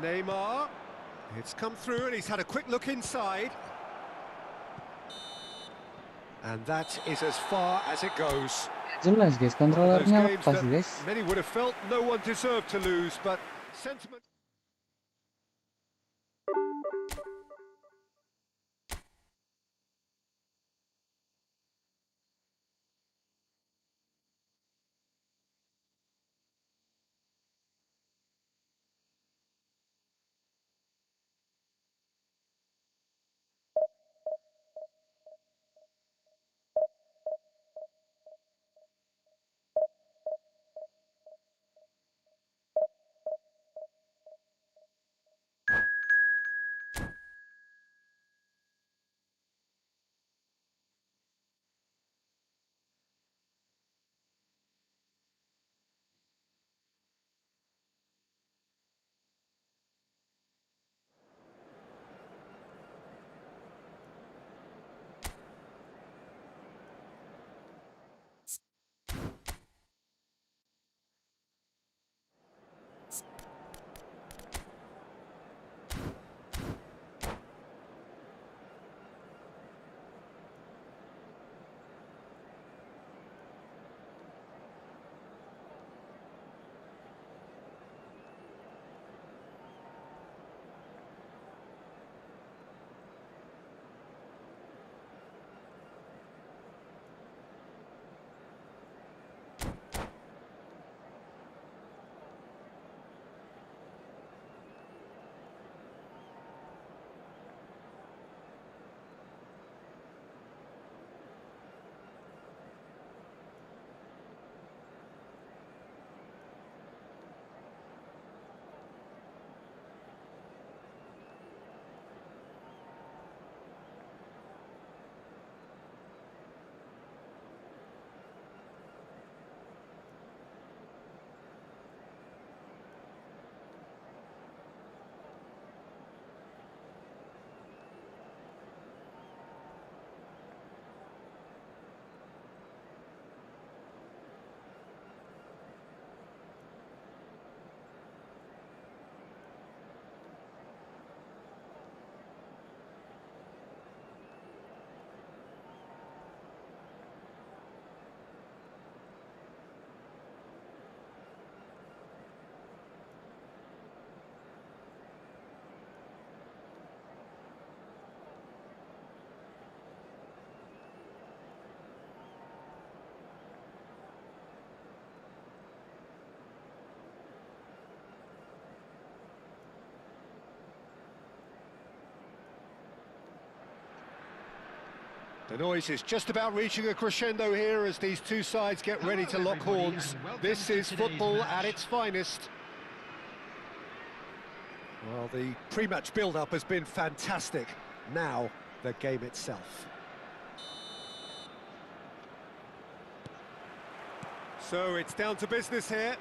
Neymar. It's come through and he's had a quick look inside. And that is as far as it goes. Jelas guys, Those kontrolernya games lepas that guys. many would have felt no one deserved to lose, but sentiment... The noise is just about reaching a crescendo here as these two sides get ready to lock horns. This is football at its finest. Well, the pre-match build-up has been fantastic. Now, the game itself. So it's down to business here.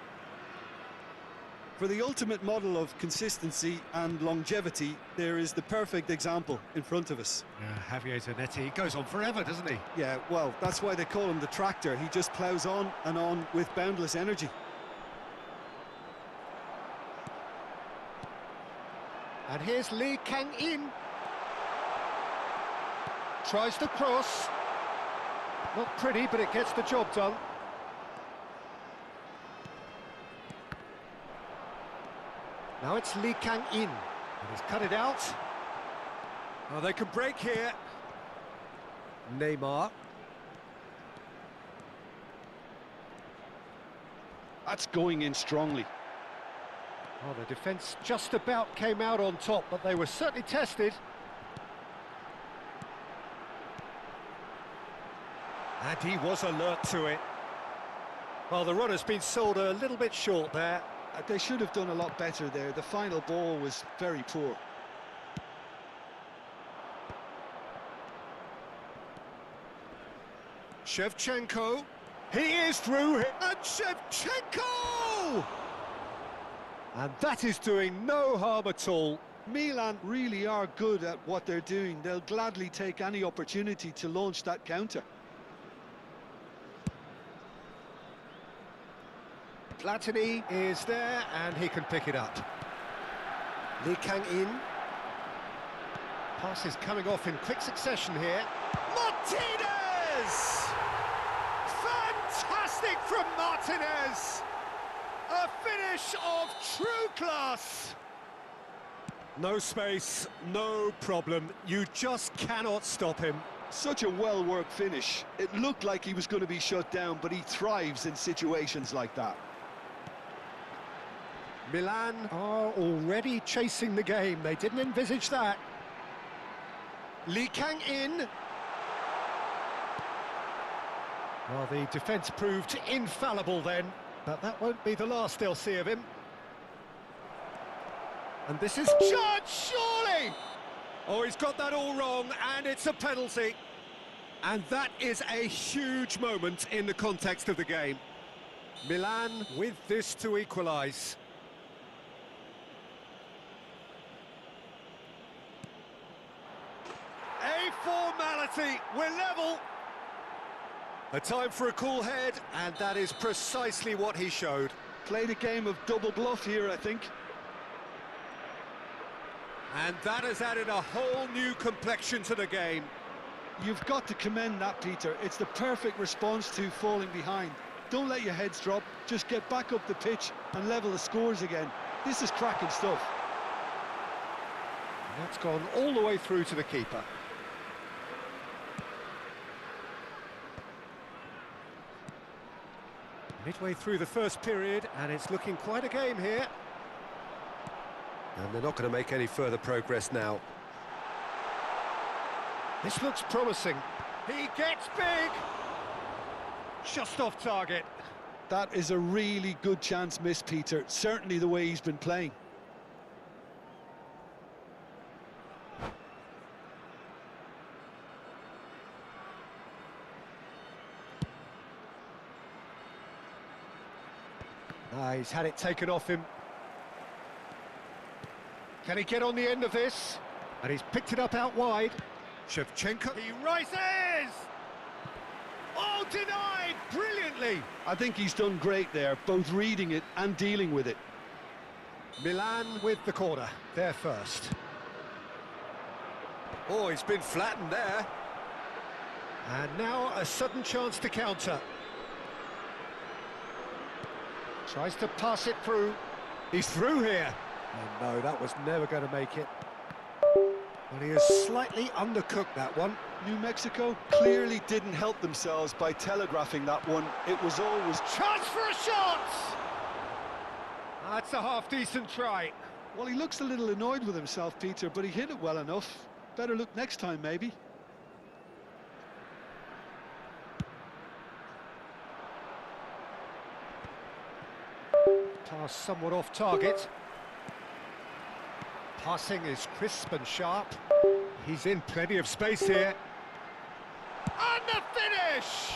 For the ultimate model of consistency and longevity, there is the perfect example in front of us. Javier Zanetti goes on forever, doesn't he? Yeah, well, that's why they call him the tractor. He just ploughs on and on with boundless energy. And here's Lee Kang-in. Tries to cross. Not pretty, but it gets the job done. Now it's Lee Kang-in. And he's cut it out. Oh, they can break here. Neymar. That's going in strongly. Oh, the defence just about came out on top, but they were certainly tested. And he was alert to it. Well, the run has been sold a little bit short there. They should have done a lot better there. The final ball was very poor. Shevchenko. He is through here. And Shevchenko! And that is doing no harm at all. Milan really are good at what they're doing. They'll gladly take any opportunity to launch that counter. Platini is there, and he can pick it up. Lee Kang-in. Pass is coming off in quick succession here. Martinez! Fantastic from Martinez! A finish of true class! No space, no problem. You just cannot stop him. Such a well-worked finish. It looked like he was going to be shut down, but he thrives in situations like that. Milan are already chasing the game. They didn't envisage that. Lee Kang-in. Well, the defence proved infallible then, but that won't be the last they'll see of him. And this is Judge, surely! Oh, he's got that all wrong, and it's a penalty. And that is a huge moment in the context of the game. Milan with this to equalise. A formality, we're level. A time for a cool head, and that is precisely what he showed. Played a game of double bluff here, I think. And that has added a whole new complexion to the game. You've got to commend that, Peter. It's the perfect response to falling behind. Don't let your heads drop, just get back up the pitch and level the scores again. This is cracking stuff. And that's gone all the way through to the keeper. Midway through the first period, and it's looking quite a game here. And they're not going to make any further progress now. This looks promising. He gets big! Just off target. That is a really good chance missed, Peter. Certainly the way he's been playing. He's had it taken off him. Can he get on the end of this? And he's picked it up out wide. Shevchenko, he rises! Oh, denied brilliantly! I think he's done great there, both reading it and dealing with it. Milan with the corner, there first. Oh, he's been flattened there. And now a sudden chance to counter. Tries to pass it through. He's through here. Oh no, that was never going to make it. Well, he has slightly undercooked that one. New Mexico clearly didn't help themselves by telegraphing that one. It was always... Chance for a shot! That's a half-decent try. Well, he looks a little annoyed with himself, Peter, but he hit it well enough. Better look next time, maybe. Pass somewhat off target. Passing is crisp and sharp. He's in plenty of space here. And the finish!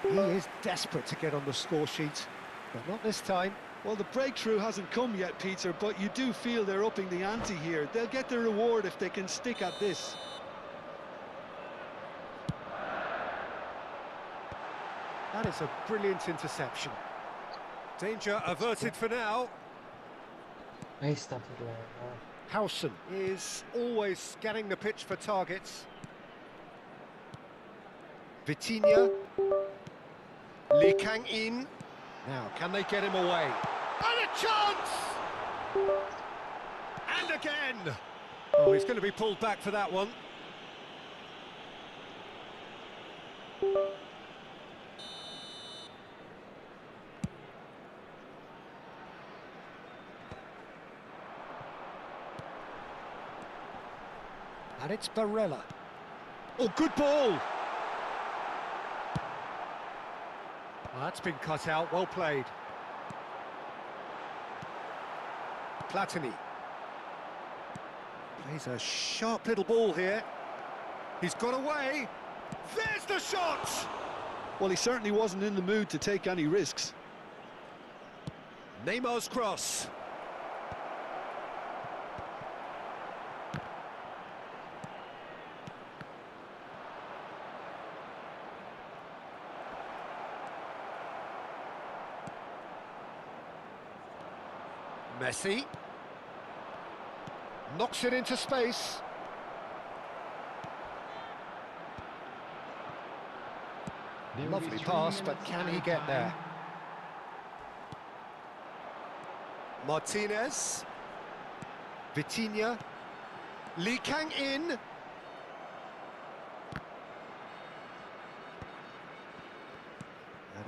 He is desperate to get on the score sheet, but not this time. Well, the breakthrough hasn't come yet, Peter, but you do feel they're upping the ante here. They'll get their reward if they can stick at this. That is a brilliant interception. Danger averted for now. Howson is always scanning the pitch for targets. Vitinha. Lee Kang-in. Now, can they get him away? And a chance! And again! Oh, he's going to be pulled back for that one. And it's Barella. Oh, good ball! Well, that's been cut out, well played. Platini. Plays a sharp little ball here. He's got away. There's the shot! Well, he certainly wasn't in the mood to take any risks. Neymar's cross. Messi knocks it into space. Lovely pass, but can he get there? Martinez. Vitinha. Lee Kang-in. And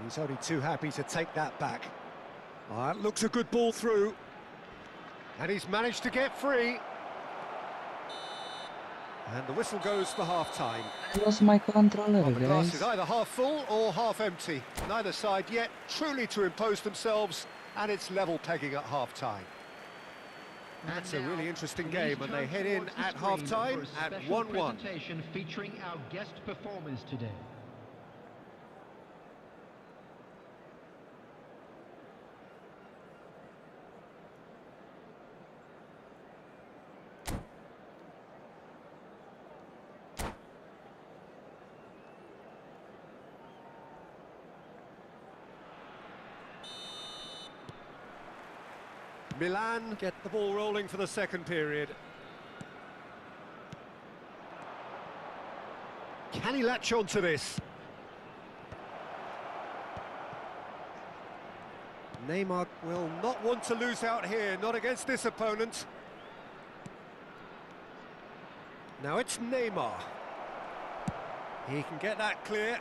he's only too happy to take that back. That looks a good ball through. And he's managed to get free. And the whistle goes for half-time. I lost my controller, Well, the glass guys. is either half full or half empty. Neither side yet truly to impose themselves, and it's level pegging at half-time. That's a really interesting game, and they head in at half-time at 1-1. Featuring our guest performers today. Milan get the ball rolling for the second period. Can he latch on to this? Neymar will not want to lose out here, not against this opponent. Now it's Neymar. He can get that clear.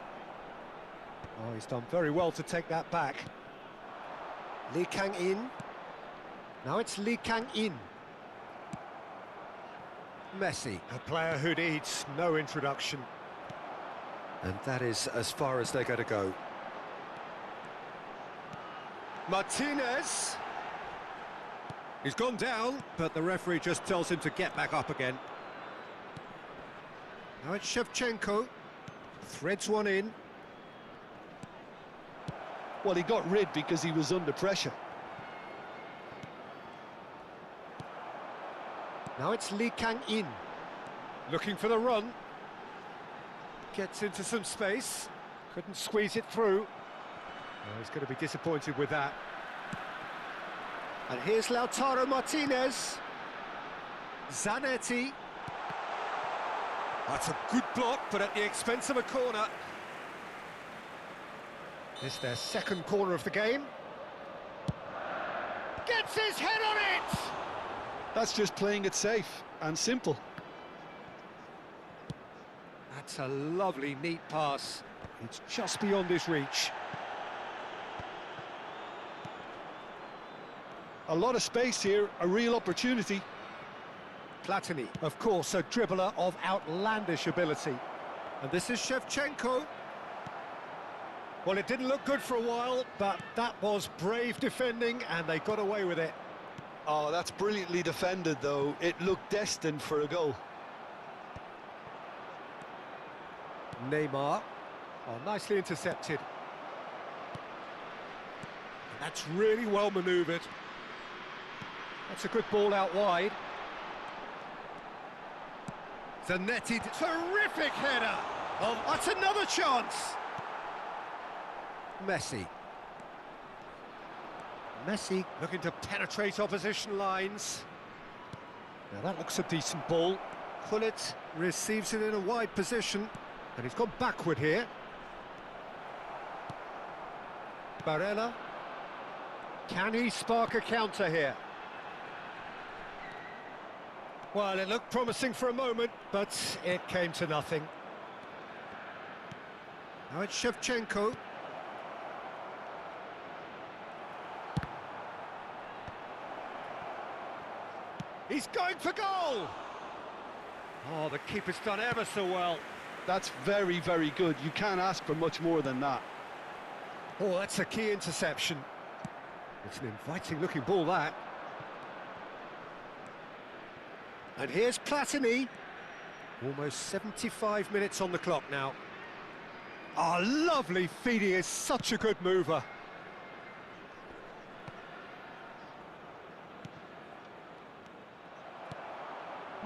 Oh, he's done very well to take that back. Lee Kang-in. Now it's Lee Kang-in. Messi, a player who needs no introduction. And that is as far as they're going to go. Martinez. He's gone down, but the referee just tells him to get back up again. Now it's Shevchenko. Threads one in. Well, he got rid because he was under pressure. Now it's Lee Kang-in, looking for the run. Gets into some space, couldn't squeeze it through. Oh, he's going to be disappointed with that. And here's Lautaro Martinez. Zanetti. That's a good block, but at the expense of a corner. It's their second corner of the game. Gets his head on it! That's just playing it safe and simple. That's a lovely, neat pass. It's just beyond his reach. A lot of space here, a real opportunity. Platini, of course, a dribbler of outlandish ability. And this is Shevchenko. Well, it didn't look good for a while, but that was brave defending, and they got away with it. Oh, that's brilliantly defended, though. It looked destined for a goal. Neymar. Oh, nicely intercepted. And that's really well manoeuvred. That's a good ball out wide. Zanetti, terrific header! Oh, that's another chance! Messi. Messi looking to penetrate opposition lines. Now that looks a decent ball. Gullit receives it in a wide position, and he's gone backward here. Barella. Can he spark a counter here? Well, it looked promising for a moment, but it came to nothing. Now it's Shevchenko. He's going for goal! Oh, the keeper's done ever so well. That's very, very good. You can't ask for much more than that. Oh, that's a key interception. It's an inviting-looking ball, that. And here's Platini. Almost 75 minutes on the clock now. Oh, lovely feeding, is such a good mover.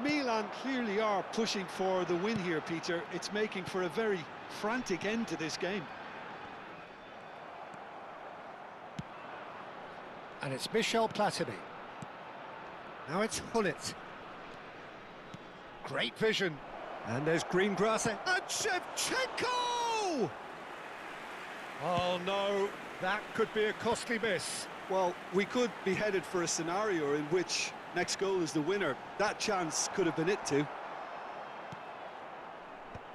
Milan clearly are pushing for the win here, Peter. It's making for a very frantic end to this game. And it's Michel Platini. Now it's Gullit. Great vision. And there's green grass. And Shevchenko! Oh no, that could be a costly miss. Well, we could be headed for a scenario in which next goal is the winner. That chance could have been it too.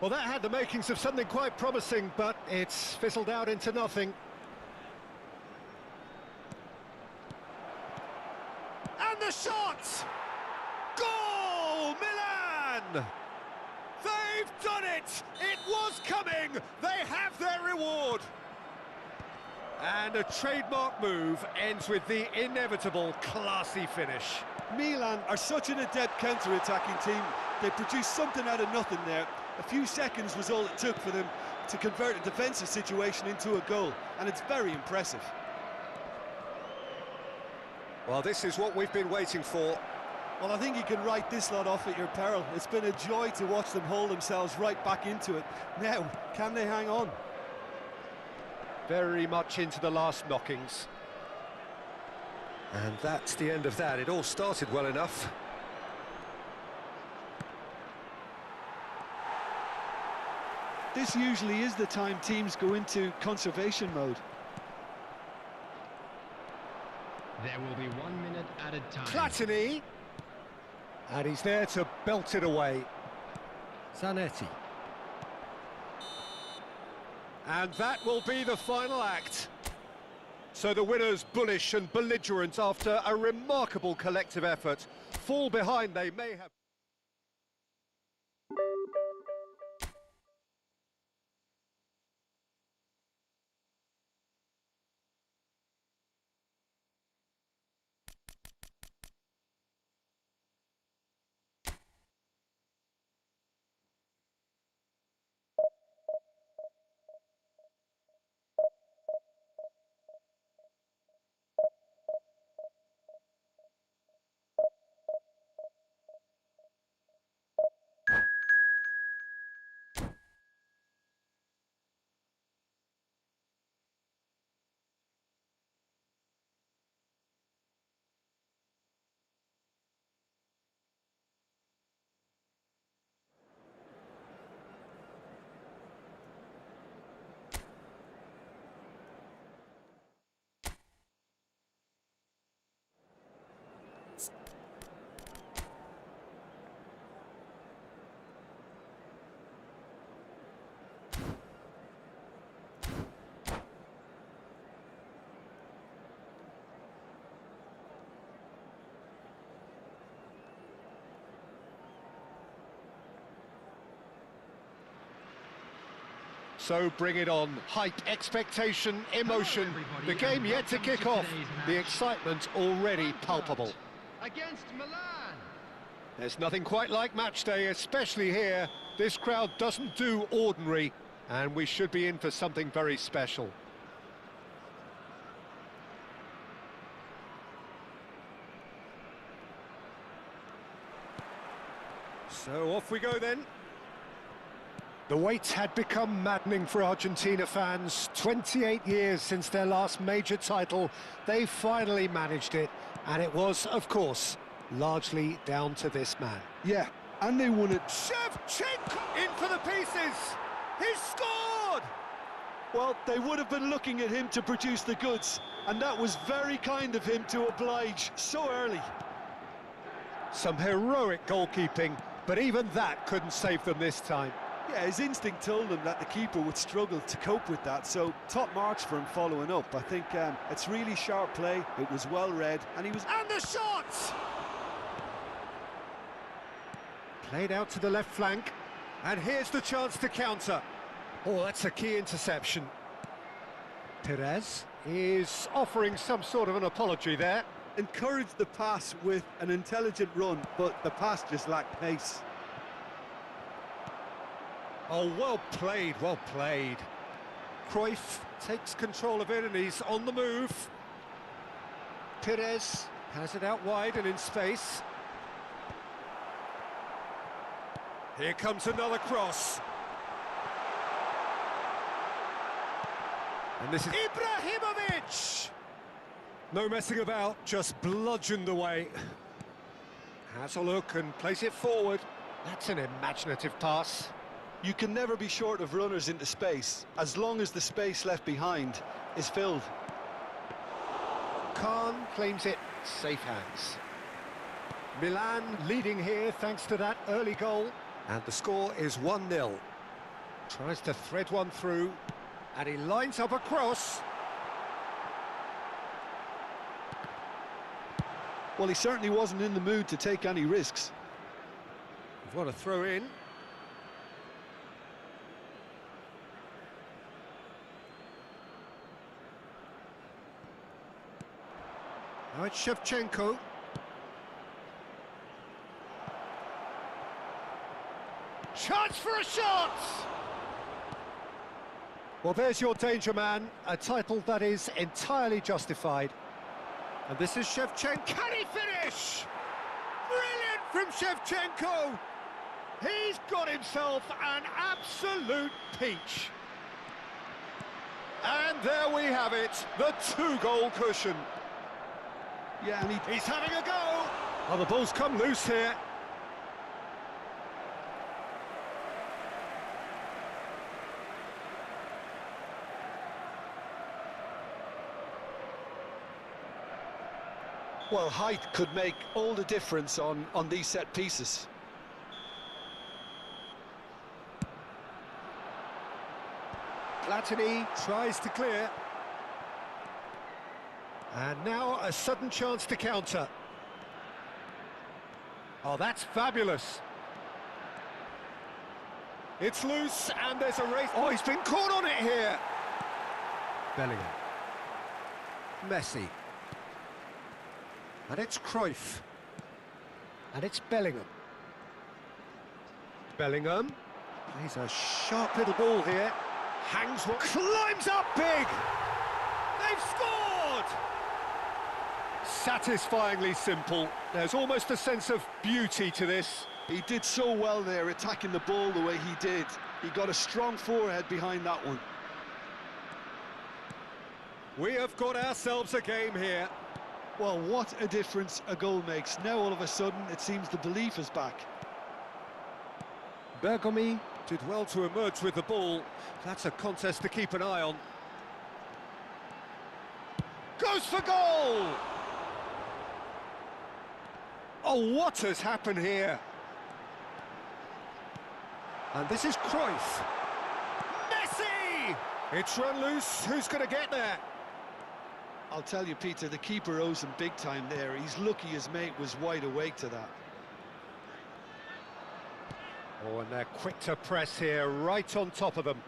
Well, that had the makings of something quite promising, but it's fizzled out into nothing. And the shot! Goal! Milan! They've done it! It was coming! They have their reward! And a trademark move ends with the inevitable classy finish. Milan are such an adept counter-attacking team. They produced something out of nothing there. A few seconds was all it took for them to convert a defensive situation into a goal, and it's very impressive. Well, this is what we've been waiting for. Well, I think you can write this lot off at your peril. It's been a joy to watch them hold themselves right back into it. Now, can they hang on? Very much into the last knockings. And that's the end of that. It all started well enough. This usually is the time teams go into conservation mode. There will be 1 minute added time. Platini! And he's there to belt it away. Zanetti. And that will be the final act. So the winners, bullish and belligerent after a remarkable collective effort. Fall behind they may have... So bring it on. Hype, expectation, emotion. The game yet to kick off. The excitement already palpable. Against Milan. There's nothing quite like match day, especially here. This crowd doesn't do ordinary, and we should be in for something very special. So off we go then. The wait had become maddening for Argentina fans. 28 years since their last major title. They finally managed it, and it was, of course, largely down to this man. Yeah, and they won it. Shevchenko in for the pieces. He's scored! Well, they would have been looking at him to produce the goods, and that was very kind of him to oblige so early. Some heroic goalkeeping, but even that couldn't save them this time. Yeah, his instinct told him that the keeper would struggle to cope with that, so top marks for him following up. I think it's really sharp play, it was well read, and he was... And the shot! Played out to the left flank, and here's the chance to counter. Oh, that's a key interception. Tigres is offering some sort of an apology there. Encouraged the pass with an intelligent run, but the pass just lacked pace. Oh, well played, well played. Cruyff takes control of it and he's on the move. Tigres has it out wide and in space. Here comes another cross. And this is Ibrahimovic! No messing about, just bludgeoned away. Has a look and plays it forward. That's an imaginative pass. You can never be short of runners into space, as long as the space left behind is filled. Khan claims it, safe hands. Milan leading here thanks to that early goal. And the score is 1-0. Tries to thread one through, and he lines up a cross. Well, he certainly wasn't in the mood to take any risks. What a throw in. Now it's Shevchenko. Chance for a shot! Well, there's your danger man, a title that is entirely justified. And this is Shevchenko. Can he finish? Brilliant from Shevchenko! He's got himself an absolute peach. And there we have it, the two-goal cushion. Yeah, and he's having a go. Oh, the ball's come loose here. well, height could make all the difference on these set pieces. Platini tries to clear. And now a sudden chance to counter. Oh, that's fabulous. It's loose, and there's a race. Oh, he's been caught on it here. Bellingham. Messi. And it's Cruyff. And it's Bellingham. Bellingham plays a sharp little ball here. Hangs one. Climbs up big. They've scored! Satisfyingly simple. There's almost a sense of beauty to this. He did so well there, attacking the ball the way he did. He got a strong forehead behind that one. We have got ourselves a game here. Well, what a difference a goal makes. Now all of a sudden it seems the belief is back. Bergomi did well to emerge with the ball. That's a contest to keep an eye on. Goes for goal! Oh, what has happened here? And this is Cruyff. Messi! It's run loose. Who's going to get there? I'll tell you, Peter, the keeper owes him big time there. He's lucky his mate was wide awake to that. Oh, and they're quick to press here, right on top of them.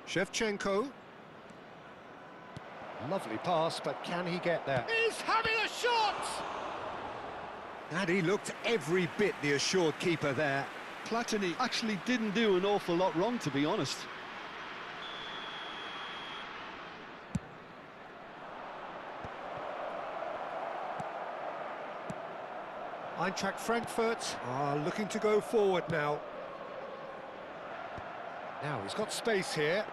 Shevchenko. Lovely pass, but can he get there? He's having a shot! And he looked every bit the assured keeper there. Platini actually didn't do an awful lot wrong, to be honest. Eintracht Frankfurt are looking to go forward now. Now he's got space here.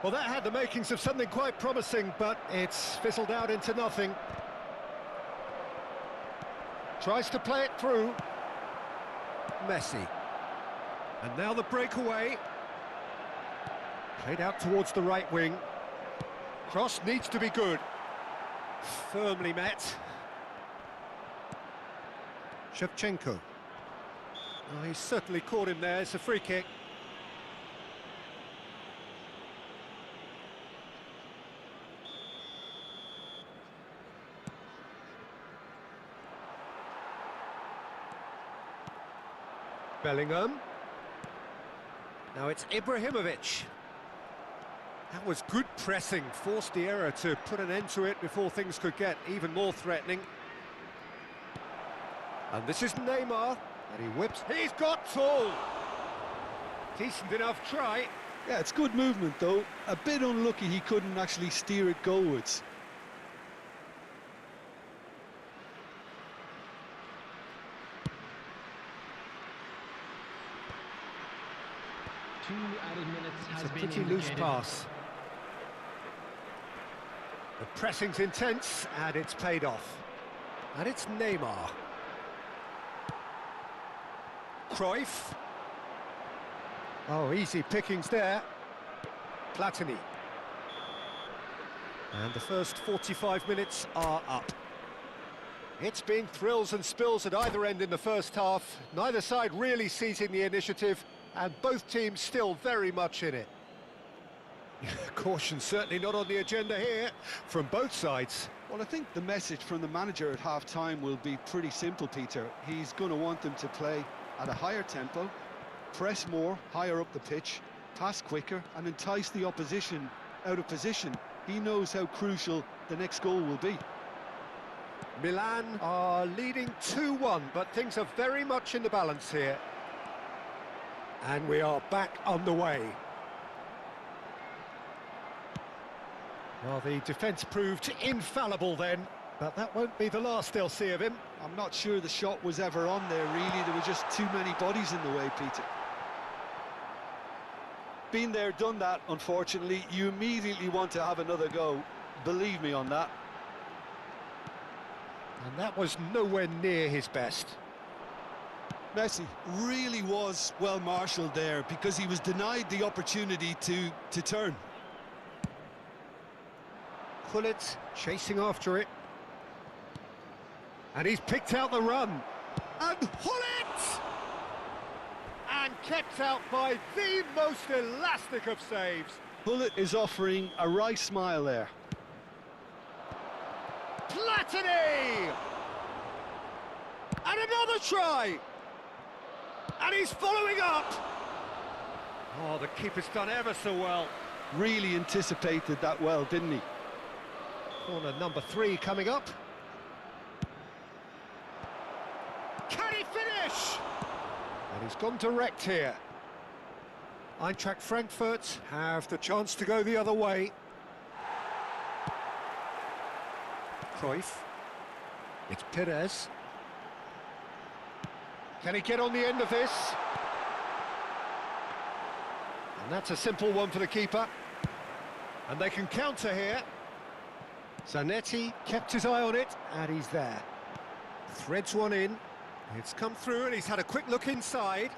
Well, that had the makings of something quite promising, but it's fizzled out into nothing. Tries to play it through. Messi. And now the breakaway. Played out towards the right wing. Cross needs to be good. Firmly met. Shevchenko. Oh, he's certainly caught him there. It's a free kick. Bellingham. Now it's Ibrahimovic. That was good pressing, forced the error to put an end to it before things could get even more threatening. And this is Neymar, and he whips. He's got tall. Decent enough try. Yeah, it's good movement though. A bit unlucky he couldn't actually steer it goalwards. Two added minutes It's has a been pretty loose indicated. pass. The pressing's intense, and it's paid off. And it's Neymar. Cruyff. Oh, easy pickings there. Platini. And the first 45 minutes are up. It's been thrills and spills at either end in the first half. Neither side really seizing the initiative, and both teams still very much in it. Caution certainly not on the agenda here from both sides. Well, I think the message from the manager at half-time will be pretty simple, Peter. He's going to want them to play at a higher tempo, press more, higher up the pitch, pass quicker, and entice the opposition out of position. He knows how crucial the next goal will be. Milan are leading 2-1, but things are very much in the balance here. And we are back underway. Well, the defence proved infallible then, but that won't be the last they'll see of him. I'm not sure the shot was ever on there, really. There were just too many bodies in the way, Peter. Been there, done that, unfortunately. You immediately want to have another go. Believe me on that. And that was nowhere near his best. Messi really was well marshalled there because he was denied the opportunity to turn. Gullit chasing after it. And he's picked out the run. And Gullit! And kept out by the most elastic of saves. Gullit is offering a wry smile there. Platini! And another try! And he's following up! Oh, the keeper's done ever so well. Really anticipated that well, didn't he? Corner number 3 coming up. Can he finish? And he's gone direct here. Eintracht Frankfurt have the chance to go the other way. Cruyff. It's Perez. Can he get on the end of this? And that's a simple one for the keeper. And they can counter here. Zanetti kept his eye on it, and he's there. Threads one in. It's come through, and he's had a quick look inside.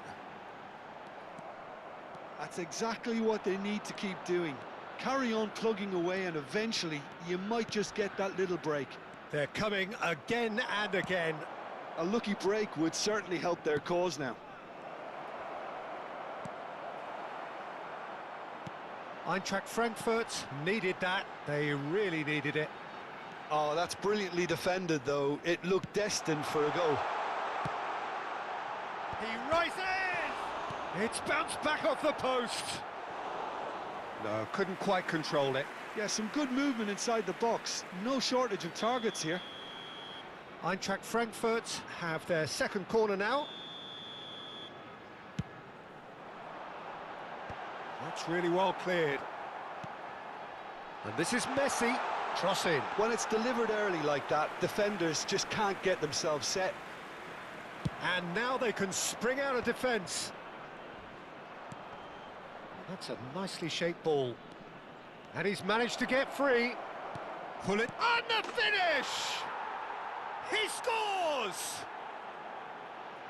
That's exactly what they need to keep doing. Carry on plugging away, and eventually you might just get that little break. They're coming again and again. A lucky break would certainly help their cause now. Eintracht Frankfurt needed that. They really needed it. Oh, that's brilliantly defended, though. It looked destined for a goal. He rises! It's bounced back off the post. No, couldn't quite control it. Yeah, some good movement inside the box. No shortage of targets here. Eintracht Frankfurt have their second corner now. That's really well cleared. And this is Messi. Cross in. When it's delivered early like that, defenders just can't get themselves set. And now they can spring out of defence. That's a nicely shaped ball. And he's managed to get free. Pull it. And the finish! He scores!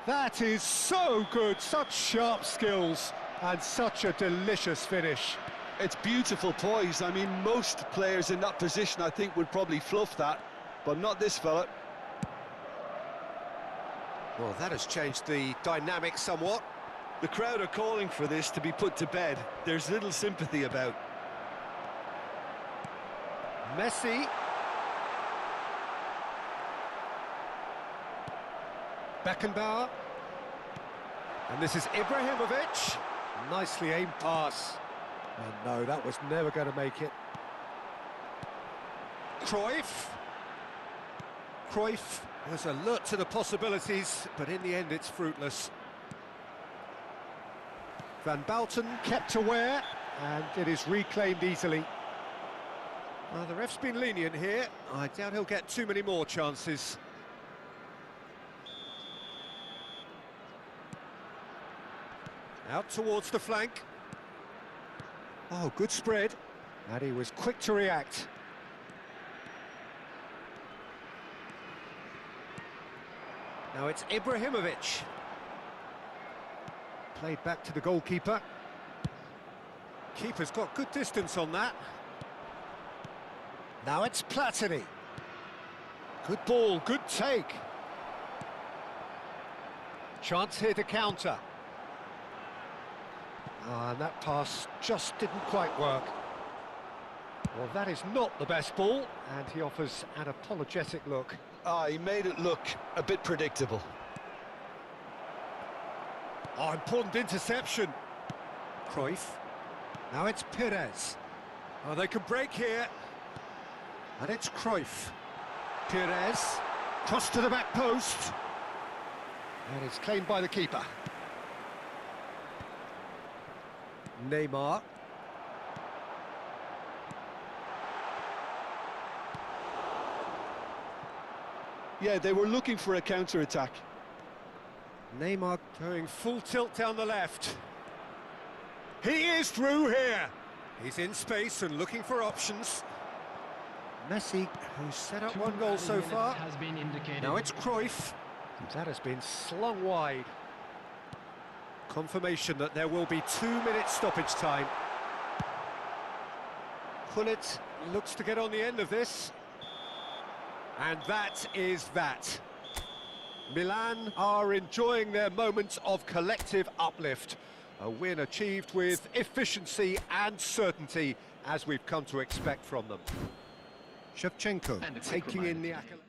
That is so good. Such sharp skills and such a delicious finish. It's beautiful poise. I mean, most players in that position, I think, would probably fluff that, but not this fella. Well, that has changed the dynamic somewhat. The crowd are calling for this to be put to bed. There's little sympathy about. Messi. Beckenbauer. And this is Ibrahimovic. Nicely aimed pass. And no, that was never going to make it. Cruyff. Cruyff was alert to the possibilities, but in the end it's fruitless. Van Bouten kept aware, and it is reclaimed easily. Well, the ref's been lenient here. I doubt he'll get too many more chances. Out towards the flank. Oh, good spread. And he was quick to react. Now it's Ibrahimovic. Played back to the goalkeeper. Keeper's got good distance on that. Now it's Platini. Good ball, good take. Chance here to counter. And that pass just didn't quite work. Well, that is not the best ball, and he offers an apologetic look. He made it look a bit predictable. Oh, important interception. Cruyff. Now it's Pires. Oh, they can break here. And it's Cruyff. Pires. Cross to the back post. And it's claimed by the keeper. Neymar. Yeah, they were looking for a counter-attack. Neymar going full tilt down the left. He is through here. He's in space and looking for options. Messi, who's set up one goal so far. Has been indicated. Now it's Cruyff. That has been slung wide. Confirmation that there will be 2 minutes stoppage time. Gullit looks to get on the end of this. And that is that. Milan are enjoying their moments of collective uplift. A win achieved with efficiency and certainty, as we've come to expect from them. Shevchenko taking in the accolade.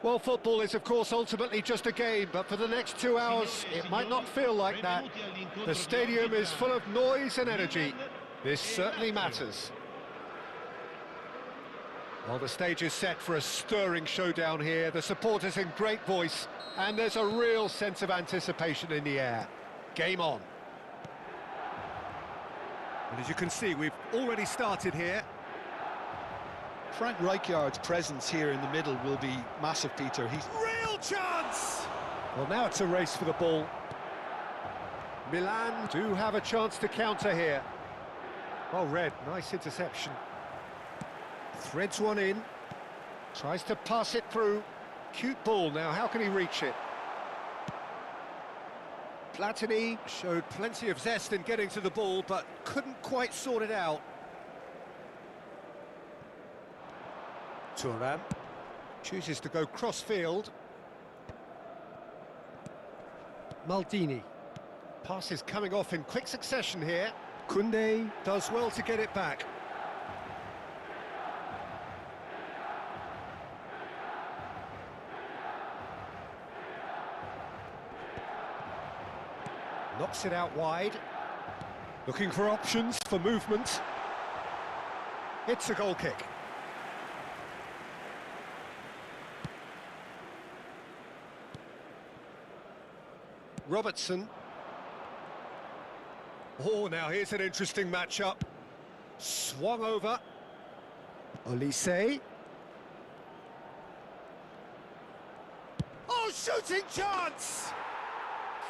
Well, football is, of course, ultimately just a game, but for the next 2 hours, it might not feel like that. The stadium is full of noise and energy. This certainly matters. Well, the stage is set for a stirring showdown here. The supporters in great voice, and there's a real sense of anticipation in the air. Game on. And as you can see, we've already started here. Frank Rijkaard's presence here in the middle will be massive, Peter. He's Real chance! Well, now it's a race for the ball. Milan do have a chance to counter here. Well read, nice interception. Threads one in. Tries to pass it through. Cute ball now, how can he reach it? Platini showed plenty of zest in getting to the ball, but couldn't quite sort it out. Thuram chooses to go cross-field. Maldini. Passes coming off in quick succession here. Koundé does well to get it back. Knocks it out wide. Looking for options for movement. It's a goal kick. Robertson. Oh, now here's an interesting matchup. Swung over. Olise. Oh, shooting chance!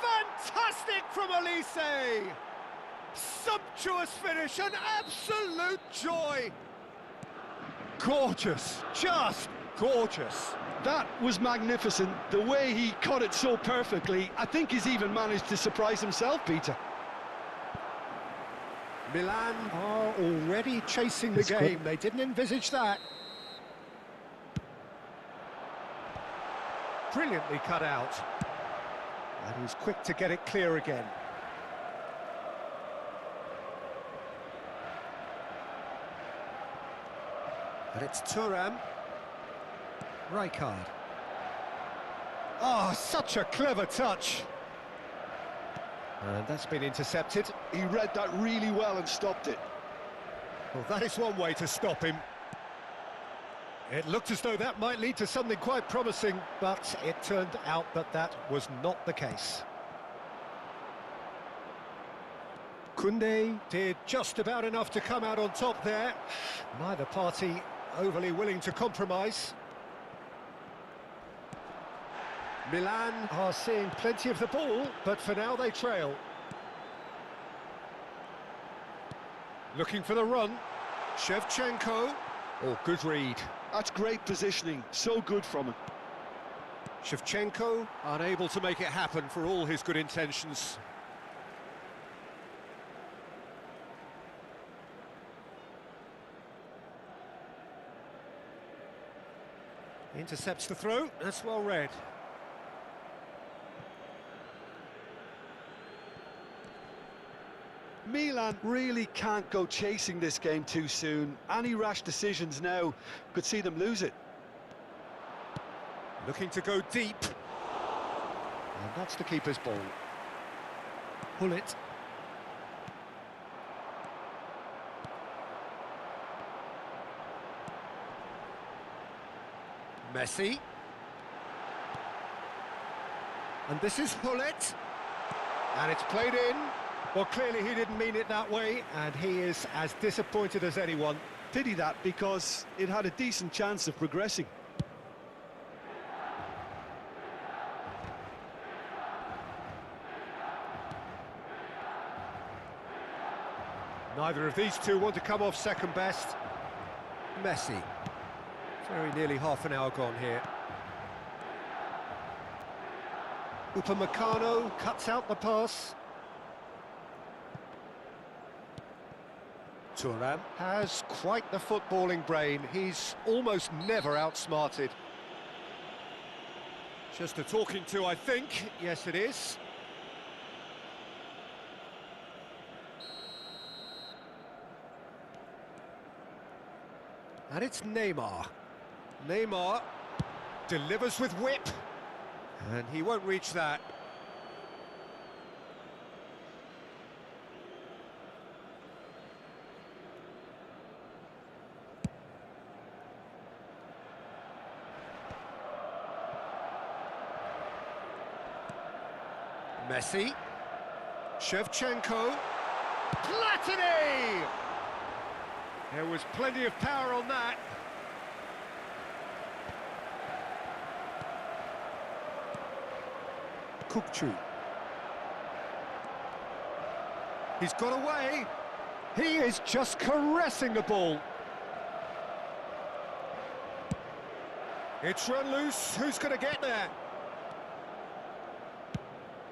Fantastic from Olise! Sumptuous finish, an absolute joy! Gorgeous, just gorgeous. That was magnificent. The way he cut it so perfectly, I think he's even managed to surprise himself, Peter. Milan are already chasing the game. They didn't envisage that. Brilliantly cut out. And he's quick to get it clear again. But it's Thuram. Rijkaard. Oh, such a clever touch. And that's been intercepted. He read that really well and stopped it. Well, that is one way to stop him. It looked as though that might lead to something quite promising, but it turned out that that was not the case. Koundé did just about enough to come out on top there. Neither party overly willing to compromise. Milan are seeing plenty of the ball, but for now they trail. Looking for the run. Shevchenko. Oh, good read. That's great positioning, so good from him. Shevchenko unable to make it happen for all his good intentions. Intercepts the throw, that's well read. Milan really can't go chasing this game too soon. Any rash decisions now could see them lose it. Looking to go deep. And that's the keeper's ball. Pull it. Messi. And this is Hullet. And it's played in. Well, clearly he didn't mean it that way, and he is as disappointed as anyone. Pity that, because it had a decent chance of progressing. Neither of these two want to come off second best. Messi. Very nearly half an hour gone here. Upamecano cuts out the pass. Thuram has quite the footballing brain. He's almost never outsmarted. Just a talking to, I think. Yes, it is. And it's Neymar. Neymar delivers with whip, and he won't reach that. Messi, Shevchenko, Platini! There was plenty of power on that. Kukçu. He's got away. He is just caressing the ball. It's run loose. Who's going to get there?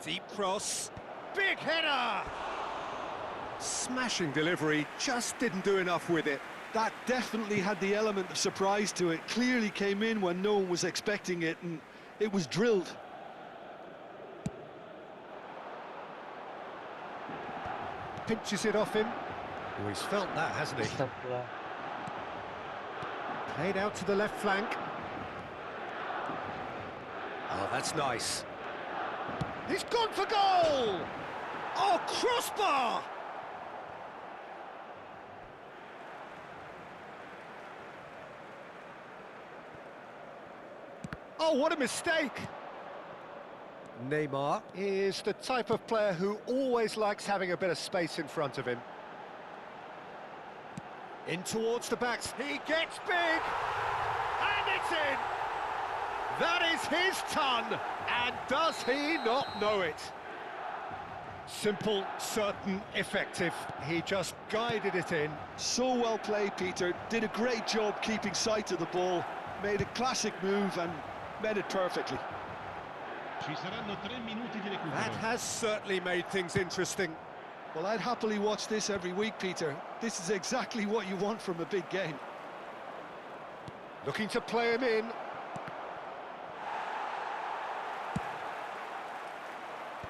Deep cross. Big header! Smashing delivery, just didn't do enough with it. That definitely had the element of surprise to it. Clearly came in when no one was expecting it, and it was drilled. Pinches it off him. Oh, he's felt that, hasn't he? Astagfirullah. Played out to the left flank. Oh, that's nice. He's gone for goal! Oh, crossbar! Oh, what a mistake! Neymar is the type of player who always likes having a bit of space in front of him. In towards the backs, he gets big! And it's in! That is his ton, and does he not know it? Simple, certain, effective. He just guided it in. So well played, Peter. Did a great job keeping sight of the ball. Made a classic move and met it perfectly. Ci saranno 3 minuti di recupero. That has certainly made things interesting. Well, I'd happily watch this every week, Peter. This is exactly what you want from a big game. Looking to play him in.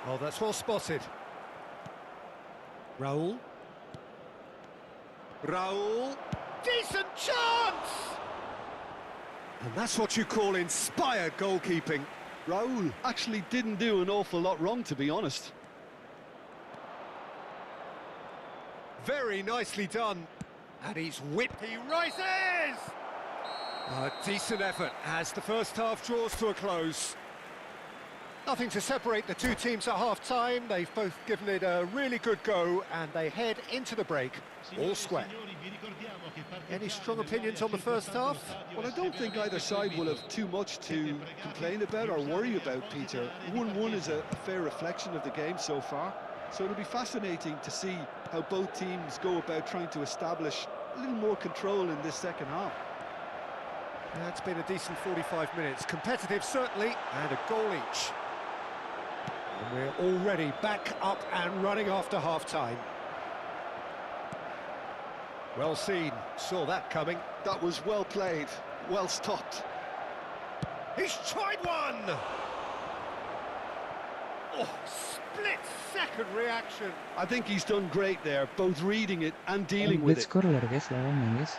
Oh, that's well spotted. Raul. Raul. Decent chance! And that's what you call inspired goalkeeping. Raul actually didn't do an awful lot wrong, to be honest. Very nicely done. And he's whipped. He rises! A decent effort as the first half draws to a close. Nothing to separate the two teams at half-time. They've both given it a really good go, and they head into the break all square. Any strong opinions on the first half? Well, I don't think either side will have too much to complain about or worry about, Peter. 1-1 is a fair reflection of the game so far. So it'll be fascinating to see how both teams go about trying to establish a little more control in this second half. That's been a decent 45 minutes. Competitive, certainly, and a goal each. And we're already back up and running after half-time. Well seen, saw that coming. That was well played, well stopped. He's tried one! Oh, split-second reaction. I think he's done great there, both reading it and dealing with Blitz it. score luar guys, lawan guys.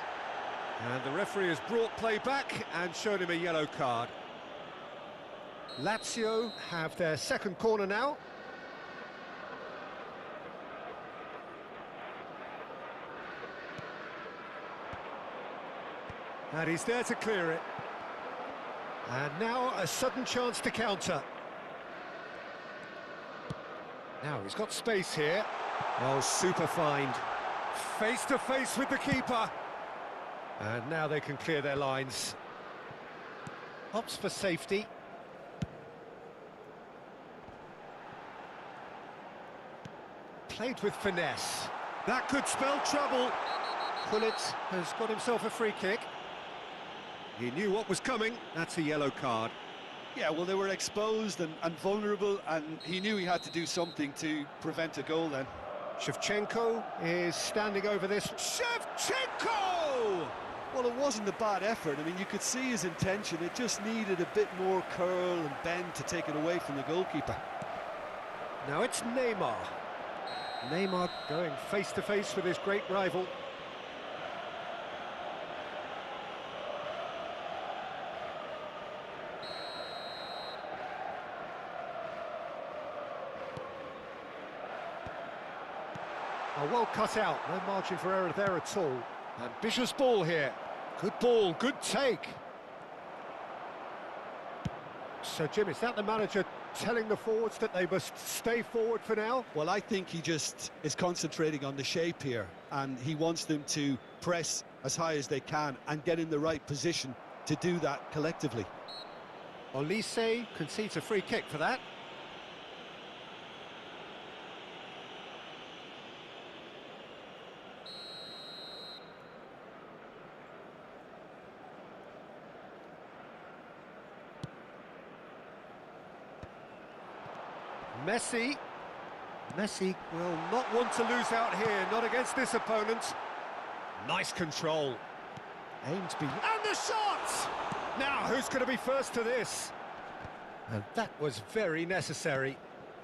And the referee has brought play back and shown him a yellow card. Lazio have their second corner now. And he's there to clear it. And now a sudden chance to counter. Now he's got space here. Oh, super find. Face to face with the keeper. And now they can clear their lines. Opts for safety. Played with finesse. That could spell trouble. Pullet has got himself a free kick. He knew what was coming. That's a yellow card. Yeah, well, they were exposed and vulnerable, and he knew he had to do something to prevent a goal then. Shevchenko is standing over this. Shevchenko! Well, it wasn't a bad effort. I mean, you could see his intention. It just needed a bit more curl and bend to take it away from the goalkeeper. Now it's Neymar. Neymar going face-to-face with his great rival. Oh, well cut out, no margin for error there at all. Ambitious ball here. Good ball, good take. So, Jim, is that the manager telling the forwards that they must stay forward for now? Well, I think he just is concentrating on the shape here, and he wants them to press as high as they can and get in the right position to do that collectively. Olise concedes a free kick for that. Messi will not want to lose out here, not against this opponent. Nice control. Aimed and the shot! Now, who's going to be first to this? And that was very necessary.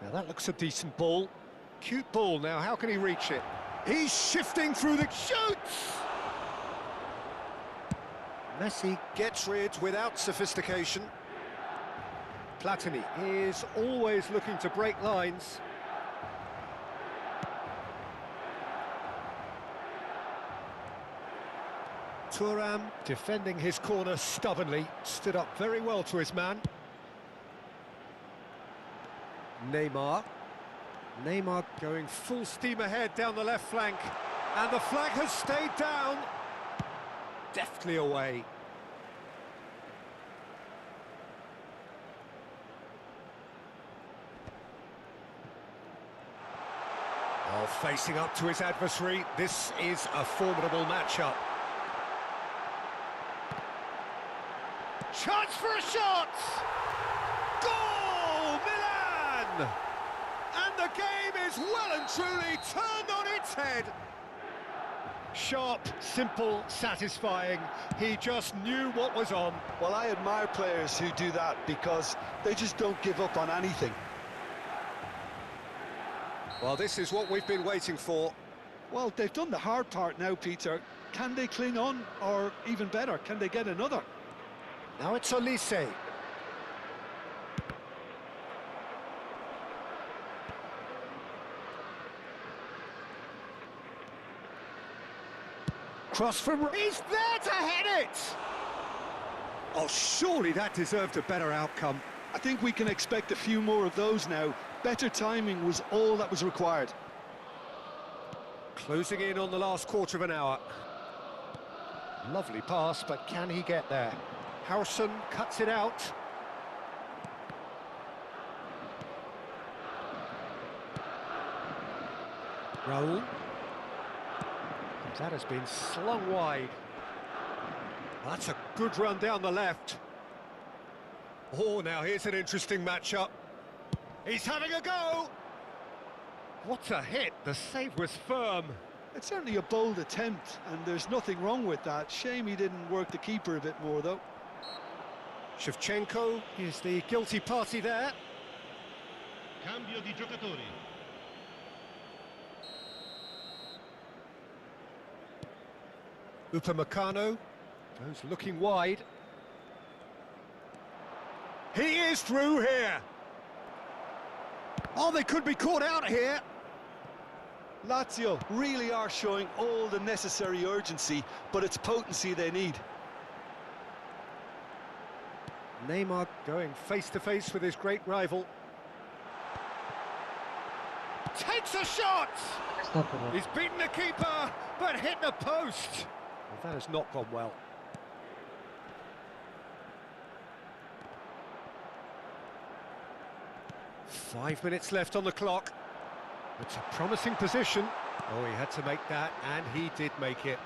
Now, that looks a decent ball. Cute ball. Now, how can he reach it? He's shifting through the shoots! Messi gets rid without sophistication. Platini is always looking to break lines. Thuram defending his corner stubbornly, stood up very well to his man. Neymar going full steam ahead down the left flank, and the flag has stayed down. Deftly away. Oh, facing up to his adversary, this is a formidable matchup. Chance for a shot! Goal, Milan! And the game is well and truly turned on its head. Sharp, simple, satisfying. He just knew what was on. Well, I admire players who do that because they just don't give up on anything. Well, this is what we've been waiting for. Well, they've done the hard part now, Peter. Can they cling on, or even better, can they get another? Now it's Olise. Cross from... He's there to head it! Oh, surely that deserved a better outcome. I think we can expect a few more of those now. Better timing was all that was required. Closing in on the last quarter of an hour. Lovely pass, but can he get there? Harrison cuts it out. Raul. That has been slung wide. That's a good run down the left. Oh, now here's an interesting matchup. He's having a go! What a hit, the save was firm. It's certainly a bold attempt, and there's nothing wrong with that. Shame he didn't work the keeper a bit more, though. Shevchenko is the guilty party there. Cambio di giocatori. Upamecano goes looking wide. He is through here. Oh, they could be caught out here. Lazio really are showing all the necessary urgency, but it's potency they need. Neymar going face-to-face with his great rival. Takes a shot! He's beaten the keeper, but hit the post. Well, that has not gone well. Five minutes left on the clock. It's a promising position. Oh, he had to make that, and he did make it.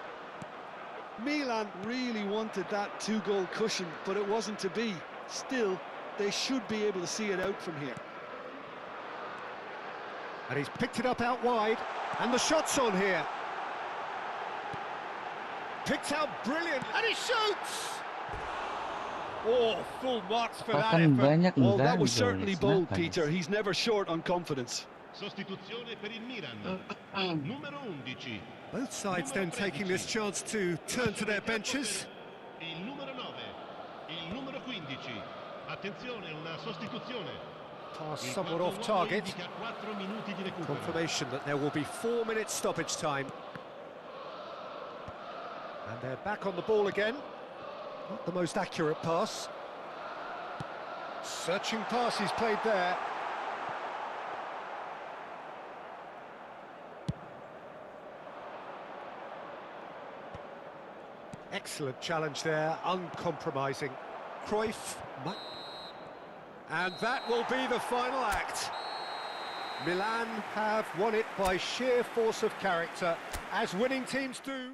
Milan really wanted that two-goal cushion, but it wasn't to be. Still, they should be able to see it out from here. And he's picked it up out wide, and the shot's on here. Picked out brilliant, and he shoots! Oh, full marks for that effort. Well, that was certainly bold, Peter. He's never short on confidence. Sostituzione per il Milan. Numero 11. Both sides then taking this chance to turn to their benches. Il numero 9. Il numero 15. Attenzione, una sostituzione. Pass Il somewhat quarto off uomo target. indica 4 minuti di recupero. Confirmation that there will be 4 minutes stoppage time. And they're back on the ball again. Not the most accurate pass. Searching pass he's played there. Excellent challenge there, uncompromising. Cruyff. And that will be the final act. Milan have won it by sheer force of character, as winning teams do.